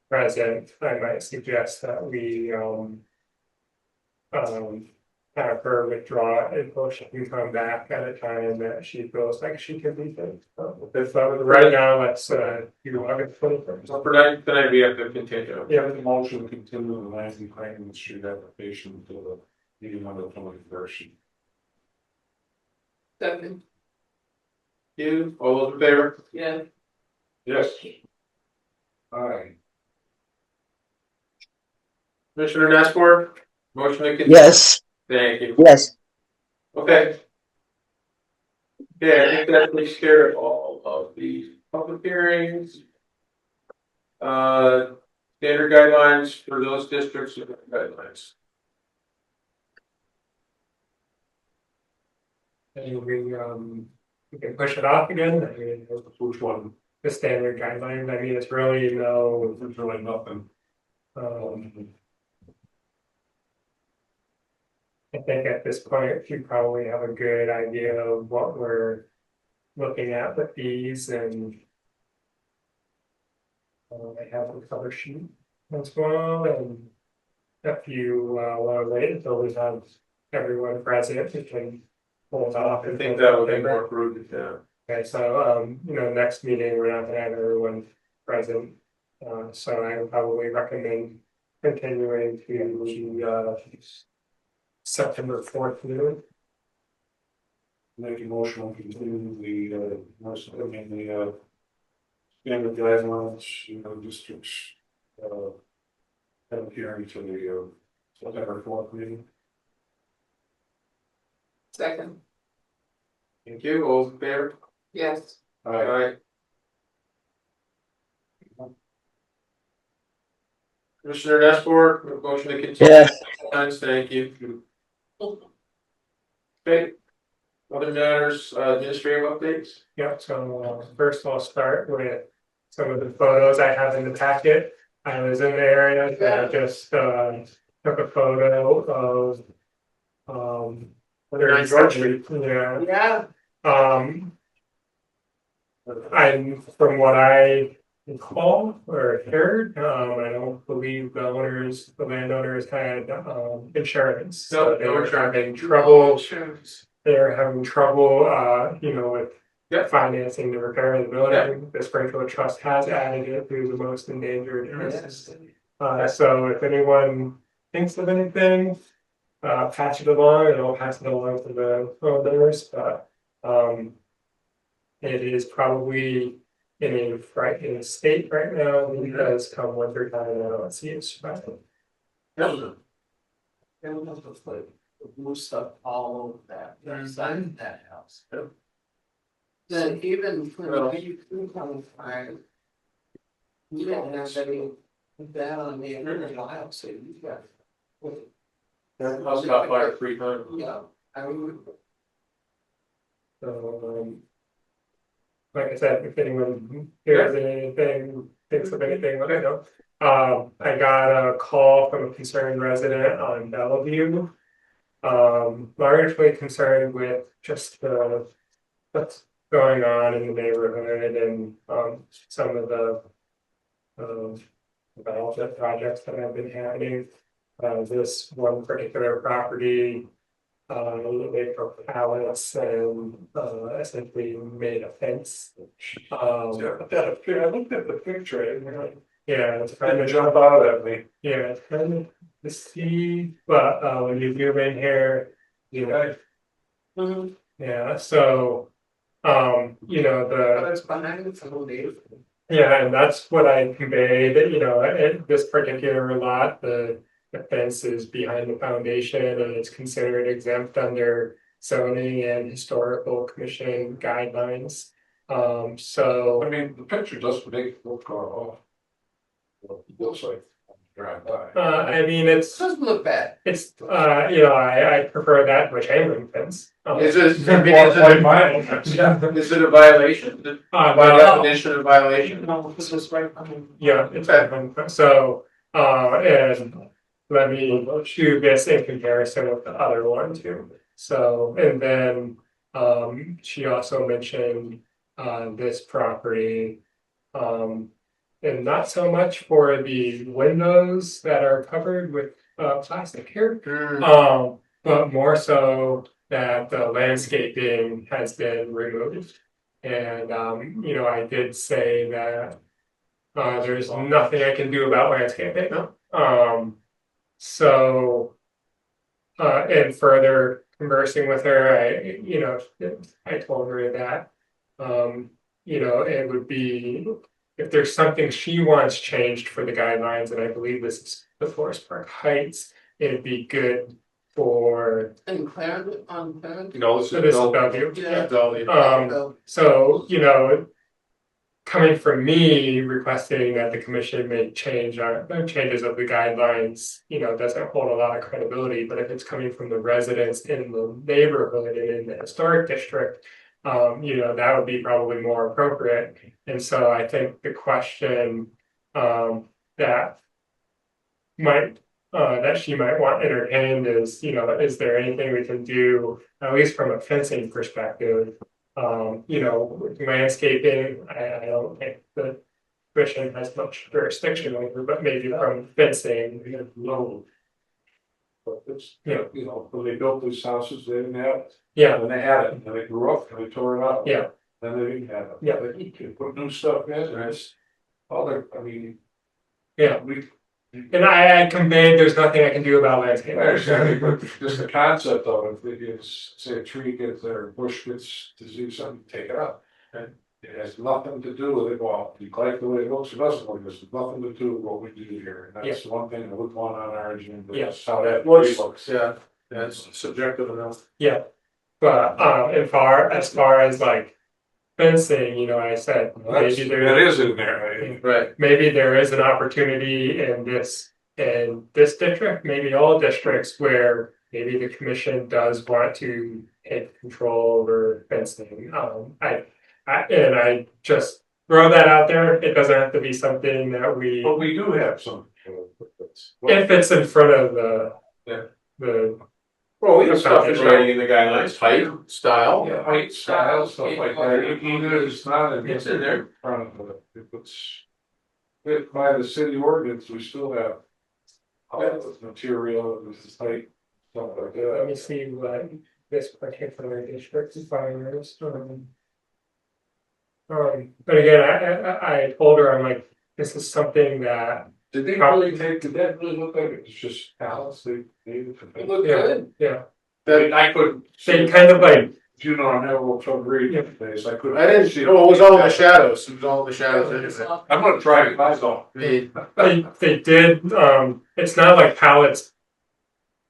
present, I might suggest that we, have her withdraw until she can come back at a time that she feels like she can be there. So right now, let's, do August 21st. So for tonight we have to continue. Yeah, the motion to continue the Lansing Franklin Street application to the meeting on the 21st. Second. You, all those in favor? Yeah. Yes. Alright. Commissioner Nasport, motion to continue. Yes. Thank you. Yes. Okay. Okay, I think that takes care of all of the public hearings. Standard guidelines for those districts, guidelines. And we can push it off again. I mean, Which one? the standard guidelines, I mean, it's really no, There's really nothing. I think at this point, you probably have a good idea of what we're looking at with these and I have a cover sheet as well, and if you want to wait until we have everyone present, we can pull it off. I think that would be more prudent, yeah. Okay, so, you know, next meeting, we're not gonna have everyone present, so I would probably recommend continuing to September 4th meeting. Make a motion to continue the standard guidelines, you know, districts. Have a hearing to the September 4th meeting. Second. Thank you, all in favor? Yes. Alright. Commissioner Nasport, motion to continue. Yes. Thank you. Okay. Other matters, administrative updates? Yeah, so first I'll start with some of the photos I have in the packet. I was in the area and I just took a photo of Nice country. yeah. Yeah. I'm from what I recall or heard, I don't believe the landowners had insurance. So they were having trouble. They're having trouble, you know, with financing the repair of the building. The Springfield Trust has added it to the most endangered areas. So if anyone thinks of anything, pass it along, and I'll pass it along to the owners. But it is probably in a frightening state right now because come winter time, I don't see it surviving. Blue stuff all over that side of that house. Then even when you come find. You don't have any that on the original house, so you got. House got fire 3 times. Yeah, I mean. So, like I said, if anyone hears anything, thinks of anything, let me know. I got a call from a concerned resident on Bellevue. Largely concerned with just the going on in the neighborhood and, some of the, development projects that have been happening. This one particular property, they broke pallets and, essentially made a fence. I looked at the picture, and Yeah, it's it kind kind of of jumped out at me. Yeah, it's kind of to see, but when you zoom in here, you know, Mhm. yeah, so you know, the That's behind the foundation. yeah, and that's what I conveyed, you know, at this particular lot, the fence is behind the foundation and it's considered exempt under zoning and historical commission guidelines. So I mean, the picture doesn't make it look far off. It looks like drive by. I mean, it's Doesn't look bad. It's, you know, I prefer that to a chain link fence. Is it, I mean, Yeah. is it a violation? By Well, definition, a violation? No, this is right. yeah, it's, so, and let me do this in comparison with the other one too. So, and then, she also mentioned, this property, and not so much for the windows that are covered with, plastic here. But more so that the landscaping has been removed. And, you know, I did say that, there's nothing I can do about landscaping. So, and further conversing with her, you know, I told her that, you know, it would be, if there's something she wants changed for the guidelines, and I believe this is the Forest Park Heights, it'd be good for, And Clarendon, on Clarendon. No, this so this is is Bellevue. Yeah. So, you know, coming from me requesting that the commission make changes of the guidelines, you know, doesn't hold a lot of credibility, but if it's coming from the residents in the neighborhood and in the historic district, you know, that would be probably more appropriate. And so I think the question, that might, that she might want entertained is, you know, is there anything we can do, at least from a fencing perspective? You know, with landscaping, I don't think the commission has much jurisdiction over, but maybe from fencing, we have no. But it's, Yeah. you know, when they built these houses, they didn't have it. yeah, And they had it, and they grew up, and they tore it out. Yeah. Then they didn't have it. Yeah. They can put new stuff in, and it's, other, I mean. Yeah. We, and I conveyed there's nothing I can do about landscaping. Exactly, but just the concept of it, is, say a tree gets there, a bush gets to do something, take it out. And it has nothing to do with it, well, you like the way it looks, it doesn't look, it's nothing to do with what we do here, and that's one thing that we want on our agenda, that's how that tree looks. Yeah, that's subjective enough. Yeah, but as far as like fencing, you know, I said maybe there That is in there, Right. maybe there is an opportunity in this district, maybe all districts where maybe the commission does want to take control over fencing. I just throw that out there. It doesn't have to be something that we, but we do have some. if it's in front of the Yeah. the Well, we have stuff that's already in the guidelines, height, style. Yeah, height, style, stuff like that, even if it's not in. It's in there. Front of it, if it's. If by the city ordinance, we still have. Material, this is height, stuff like let me that. see what this particular district requires. But again, I told her, I'm like, this is something that, Did they really take, did that really look like it was just pallets they needed to? It looked yeah, good. yeah, That I couldn't. they kind of like, You know, I'm having a little trouble reading today, so I couldn't. I didn't see, oh, it was all in the shadows, it was all in the shadows anyway. I'm gonna try it myself. I mean, they did, it's not like pallets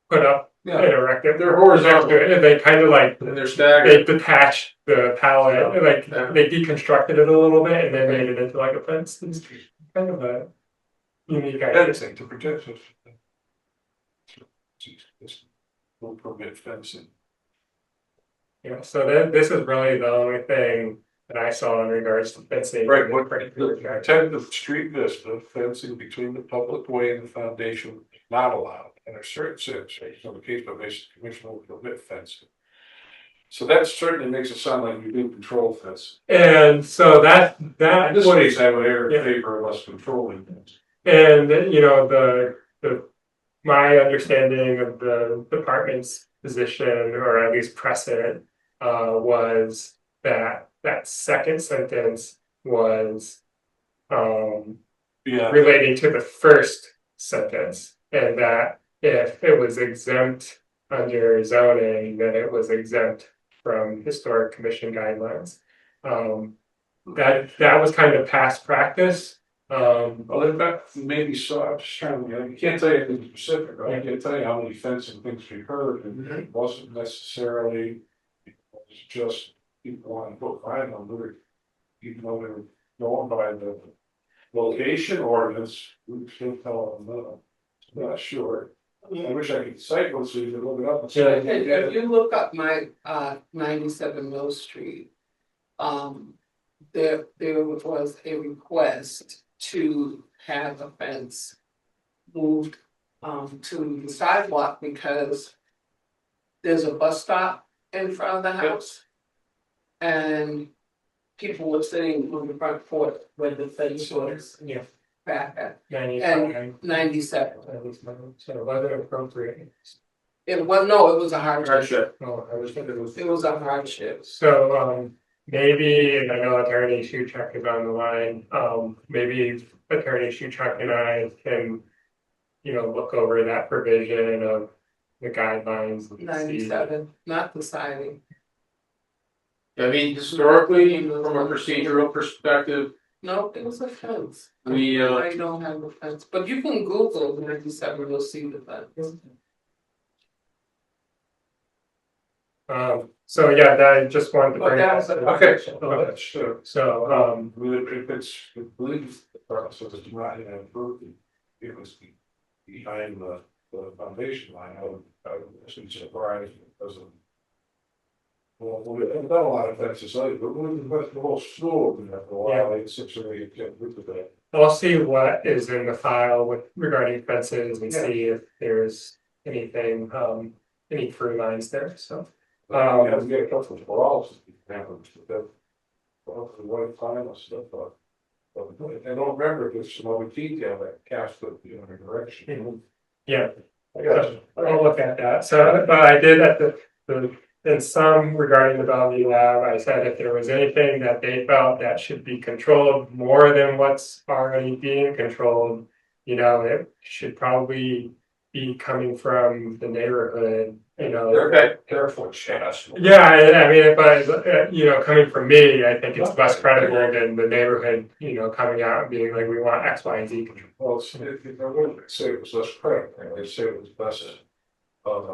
put up Yeah. and erected. They're horizontal. They kind of like, and they're they staggered. detached the pallet, like, Yeah. they deconstructed it a little bit and then made it into like a fence. It's kind of a unique idea. Fencing to protect us. No permit fencing. Yeah, so this is really the only thing that I saw in regards to fencing. Right, but the tentative street vista fencing between the public way and the foundation is not allowed. And there's certain situations, in the case of this commission will permit fencing. So that certainly makes it sound like you do control this. And so that In this would- case, I would err Yeah. in favor of us controlling things. And, you know, my understanding of the department's position, or at least precedent, was that second sentence was Yeah. relating to the first sentence, and that if it was exempt under zoning, then it was exempt from historic commission guidelines. That was kind of past practice. Well, in fact, maybe so, I'm just trying to, I can't tell you anything specific, I can't tell you how many fencing things we heard, and it wasn't necessarily. It was just people wanting to put vinyl, even though they were going by the location ordinance, we still tell them no. I'm not sure. I wish I could cite one so you could look it up and say. And if you look up my 97 Mill Street, there was a request to have a fence moved to the sidewalk because there's a bus stop in front of the house. And people were sitting on the front porch where the fence was. Yeah. Back at 95. 97. So it wasn't appropriate. It was a hardship. Hardship. Oh, I was thinking it was. It was a hardship. So, maybe, I know Attorney Shuchuk is on the line, maybe Attorney Shuchuk and I can, you know, look over that provision of the guidelines. and see- 97, not the siding. I mean, historically, from a procedural perspective, No, it was a fence. we, I don't have a fence, but you can Google 97, you'll see the fence. So yeah, I just wanted to But bring that's that. Okay, that's sure. So, If it's, if believe the process is not in approved, it was behind the foundation line, I would be surprised because of. Well, we've done a lot of fences, but we put the whole school in there for a while, like 6 or 8, get rid of that. I'll see what is in the file with regarding fences and see if there's anything, any through lines there, so. We have to get a couple of balls, happens, but that. Well, the white final stuff, but I don't remember if there's some other detail that cast it the other direction. Yeah, I got you. I'll look at that. So, but I did at in some regarding the Bellevue Lab, I said if there was anything that they felt that should be controlled more than what's already being controlled, you know, it should probably be coming from the neighborhood, you know. They're careful, Chas. Yeah, I mean, if I, you know, coming from me, I think it's less credible than the neighborhood, you know, coming out and being like, we want X, Y, and Z control. Well, I wouldn't say it was less critical, I'd say it was less.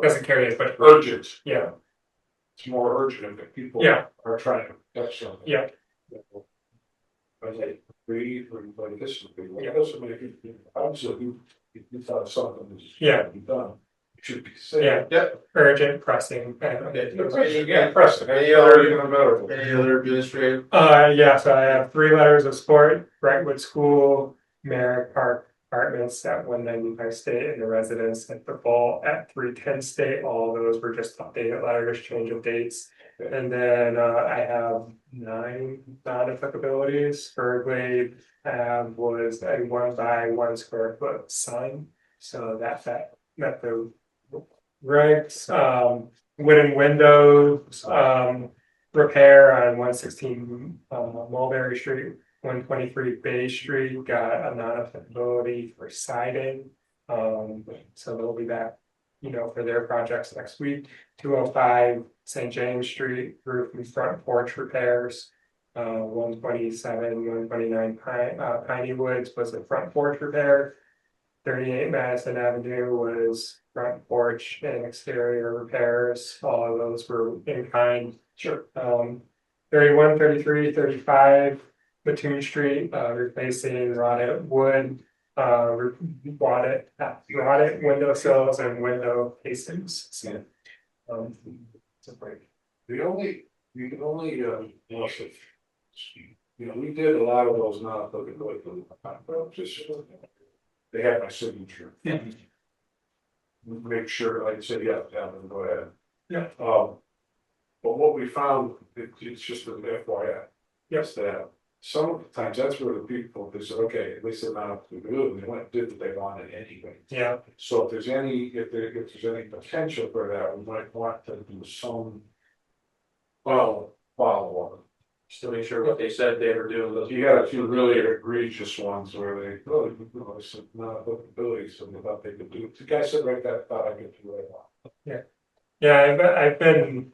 Doesn't carry as much. Urgent. Yeah, It's more urgent if people. Yeah. Are trying to catch something. Yeah. I say, breathe, or like this, it doesn't make it, obviously, you thought something was. Yeah. Be done, it should be said. Yeah. Yep. urgent, pressing. Yeah, press it. Any other administrative? Yeah, so I have 3 letters of support, Brightwood School, Merrick Park Apartments at 195 State, and the residents at the Vault at 310 State. All of those were just updated letters, change of dates. And then I have 9 non-applicabilities. Berkeley was a 1 by 1 square foot sign, so that met the regs. Wooden windows repair on 116 Mulberry Street. 123 Bay Street got a non-applicability for siding. So they'll be back, you know, for their projects next week. 205 St. James Street roof and front porch repairs. 127, 129 Piney Woods was the front porch repair. 38 Madison Avenue was front porch and exterior repairs. All of those were in kind. Sure. 31, 33, 35 Mattoon Street, replacing rotted wood, rotted windowsills and window casings. So, it's a break. The only, we did a lot of those now, but just, they have my signature. Yeah. Make sure, like I said, yeah, go ahead. Yeah. But what we found, it's just an FYI. Yes. That sometimes that's where the people, they said, okay, at least they're not to do it, and they went and did what they wanted anyway. Yeah, So if there's any potential for that, we might want to do some. Follow up. Just to make sure what they said they were doing. You got a few really egregious ones where they, really, it's not applicability, so they thought they could do it. The guy said right that, thought I could do what I want. yeah, I've been,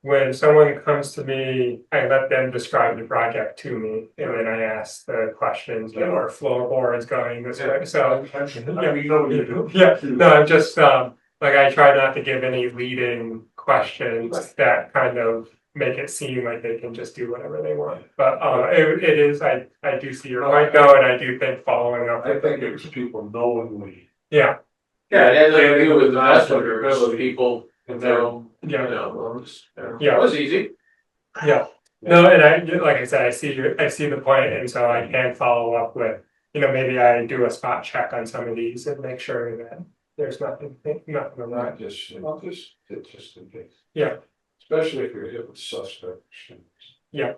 when someone comes to me, I let them describe the project to me, and then I ask the questions, you know, are floorboards going this way, so. Yeah, no, I'm just, like, I try not to give any leading questions that kind of make it seem like they can just do whatever they want, but, it is, I do see your point though, and I do think following up. I think it was people knowingly. Yeah, Yeah, it has nothing to do with investors, people, you know, yeah, yeah, it was easy. yeah. No, and I, like I said, I see the point, and so I can follow up with, you know, maybe I do a spot check on some of these and make sure that there's nothing wrong. Not just, just in case. Yeah, Especially if you're hit with suspect. yeah.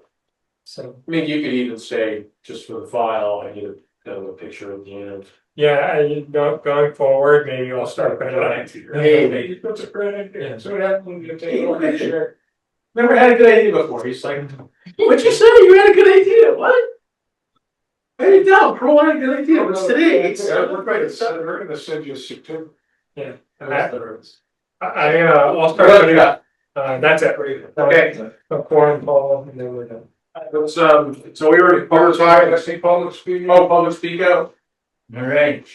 So, I mean, you could even say, just for the file, I need a picture of the end. yeah, going forward, maybe I'll start putting it. Hey, that's a great idea. So what happens when you take over the share? Never had a good idea before, he's like, what'd you say, you had a good idea, what? I didn't know, Pearl had a good idea, what's today? We're gonna send you a certificate. Yeah. Afterwards. I'll start putting up, that's it. Okay. A quorum call, and then we're done. Let's, so we already covered I say public speaking. oh, public speak out. All right.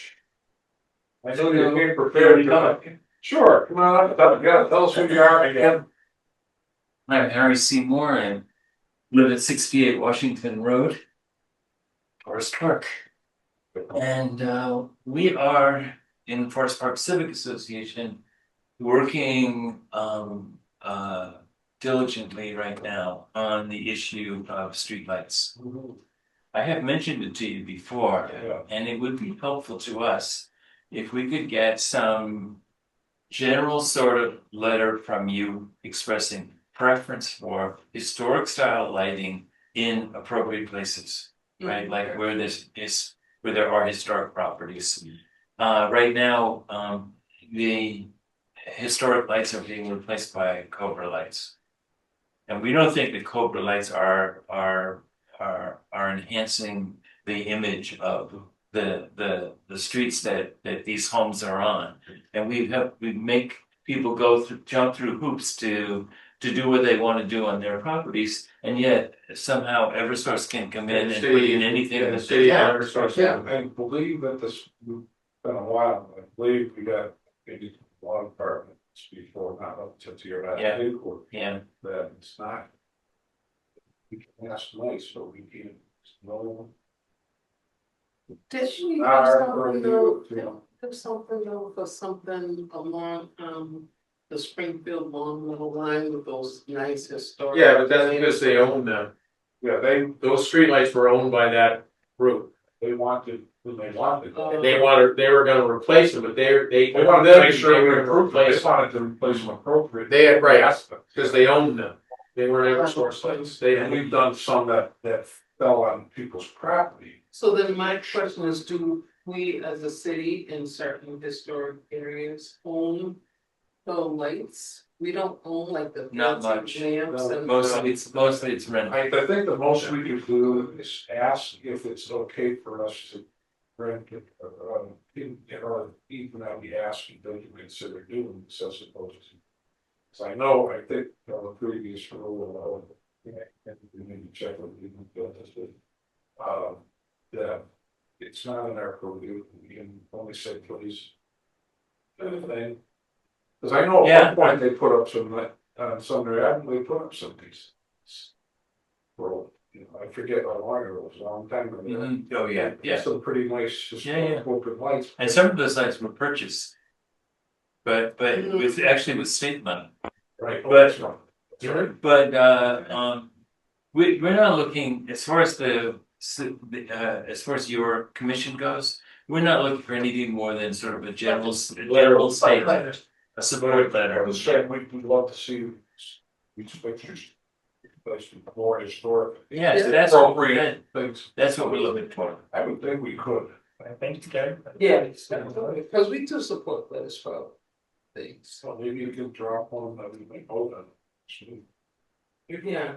I know you're being prepared to. Sure, come on, tell us who you are again. I'm Harry Seymour and live at 68 Washington Road, Forest Park. And we are in Forest Park Civic Association working diligently right now on the issue of streetlights. I have mentioned it to you before, and it would be helpful to us if we could get some general sort of letter from you expressing preference for historic style lighting in appropriate places, right? Like where where there are historic properties. Right now, the historic lights are being replaced by Cobra lights. And we don't think that Cobra lights are enhancing the image of the streets that these homes are on. And we make people jump through hoops to do what they want to do on their properties, and yet somehow Eversource can come in and put in anything that they want. I believe that this, been a while, I believe we got maybe one apartments before, not up to your last court. Yeah. That it's not. We can ask nice, but we can't, no. Did she do Our something purview, though, do something though for something along, the Springfield long little line with those nice historic. Yeah, but that's because they own them. Yeah, Those streetlights were owned by that group. they wanted, when they wanted. And they were gonna replace them, but they wanted to make sure they we were gonna replace them. wanted to replace them appropriately. They had, right, because they owned them. They were Eversource lights. And we've done some that fell on people's property. So then my question is, do we as a city in certain historic areas own the lights? We don't own like the Not fancy much. lamps and. Mostly it's rented. I think the most we can do is ask if it's okay for us to rent it, or even that we ask and don't you consider doing this as opposed to. Cause I know, I think, the previous rule, we need to check with you, that it's not in our purview, we can only say please. Kind of thing. Cause I know at one point they put up some, they put up some these. Well, I forget how long it was, a long time ago. Oh, yeah. Some pretty nice, corporate lights. And some of those lights were purchased. But with state money. Right. But we're not looking, as far as as far as your commission goes, we're not looking for anything more than sort of a general statement, a support letter. We'd love to see these pictures. Place more historic. Yes, Yeah. that's what Appropriate things. that's what we're looking for. I would think we could. I think it's good. Yeah, because we do support Lettuce Sprouts things. So maybe you can drop one that we make hold of. Yeah.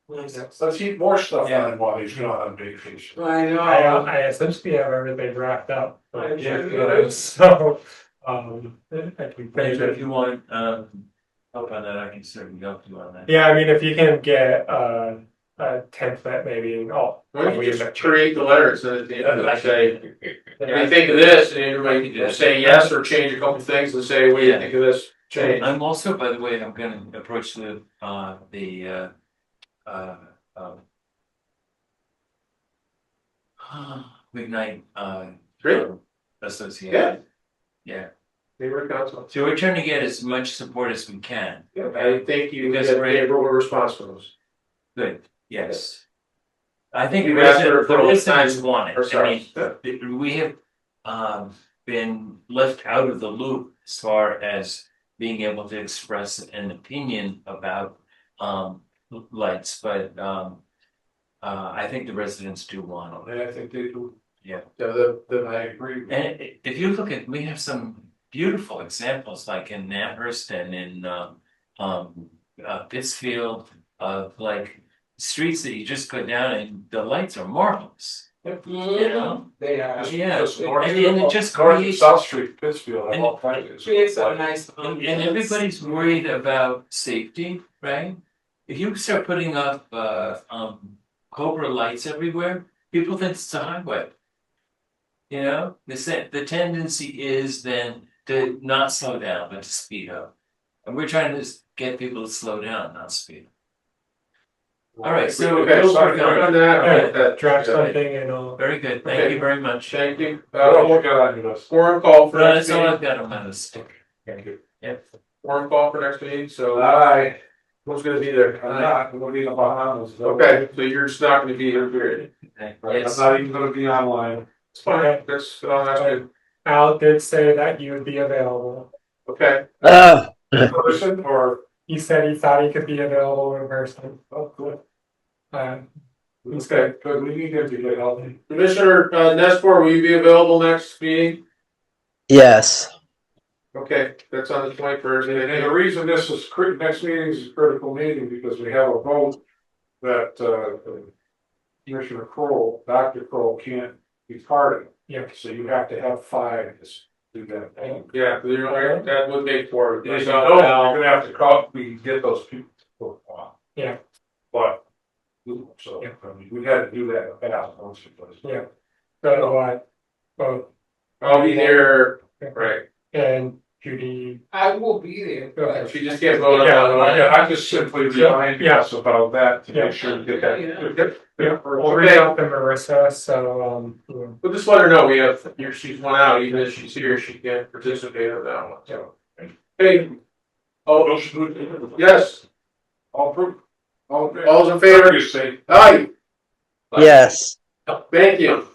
Let's eat more stuff on while he's not on vacation. I know. I essentially have everything wrapped up. I Yeah, sure so, I can But finish if it. you want help on that, I can certainly help you on that. Yeah, I mean, if you can get a template, maybe, Why don't you just create the letters and at the end, say, what do you think of this? And everybody can just say yes or change a couple things and say, what do you think of this change? I'm also, by the way, I'm gonna approach the Midnight Great. Association. Yeah, Neighborhood council. so we're trying to get as much support as we can. I think you Because get a we're- favorable response from those. Good, yes. I think the We've asked for residents time want it. I ourselves. mean, we have been left out of the loop as far as being able to express an opinion about lights, but I think the residents do want it. And I think they do. Yeah. I agree. And if you look at, we have some beautiful examples like in Amherst and in Pittsfield of like streets that you just go down and the lights are marvelous. You know? They are. Yeah, Just north and it just north and creates, South Street, Pittsfield, and- all kinds Creates a of. nice. and everybody's worried about safety, right? If you start putting up Cobra lights everywhere, people think it's a highway. You know, the tendency is then to not slow down, but to speed up. And we're trying to get people to slow down, not speed. All right, so Okay, those so are on going. that. Draft something and all. Very good, thank you very much. Thank you. We'll get on your list. Forum call for No, next that's all I've meeting. got on my list. Thank you. Forum call for next meeting, so Aye. who's gonna be there? I'm not, I'm gonna be in the Bahamas. Okay, so you're just not gonna be here, period. Right, Yes. I'm not even gonna be online. It's fine, that's good. Al did say that you would be available. Okay, In person or, He said he thought he could be available in person. oh, good. He's Okay, good, we need him to get healthy. Commissioner Nestor, will you be available next meeting? yes, Okay, that's on the 21st. And the reason this is next meeting is a critical meeting because we have a vote that Commissioner Kroll, Dr. Kroll can't be part of. Yeah. So you have to have 5 to do that. Yeah, that would make for. Yes, you know, you're gonna have to call, we get those people. For a while. Yeah. But, so, Yeah. I mean, we had to do that in the past, once or twice. Yeah. So what? Both. I'll be there, right. And Judy. I will be there. but- She just can't vote on Yeah, that. I just simply reminded us about that to Yeah. make sure we get that. Yeah, we'll reach out to Marissa, so, We'll just let her know we have, she's one out, even if she's here, she can't participate on that one, so. Hey, oh, yes, All approved. All all's in favor? You say. Aye, yes. thank you.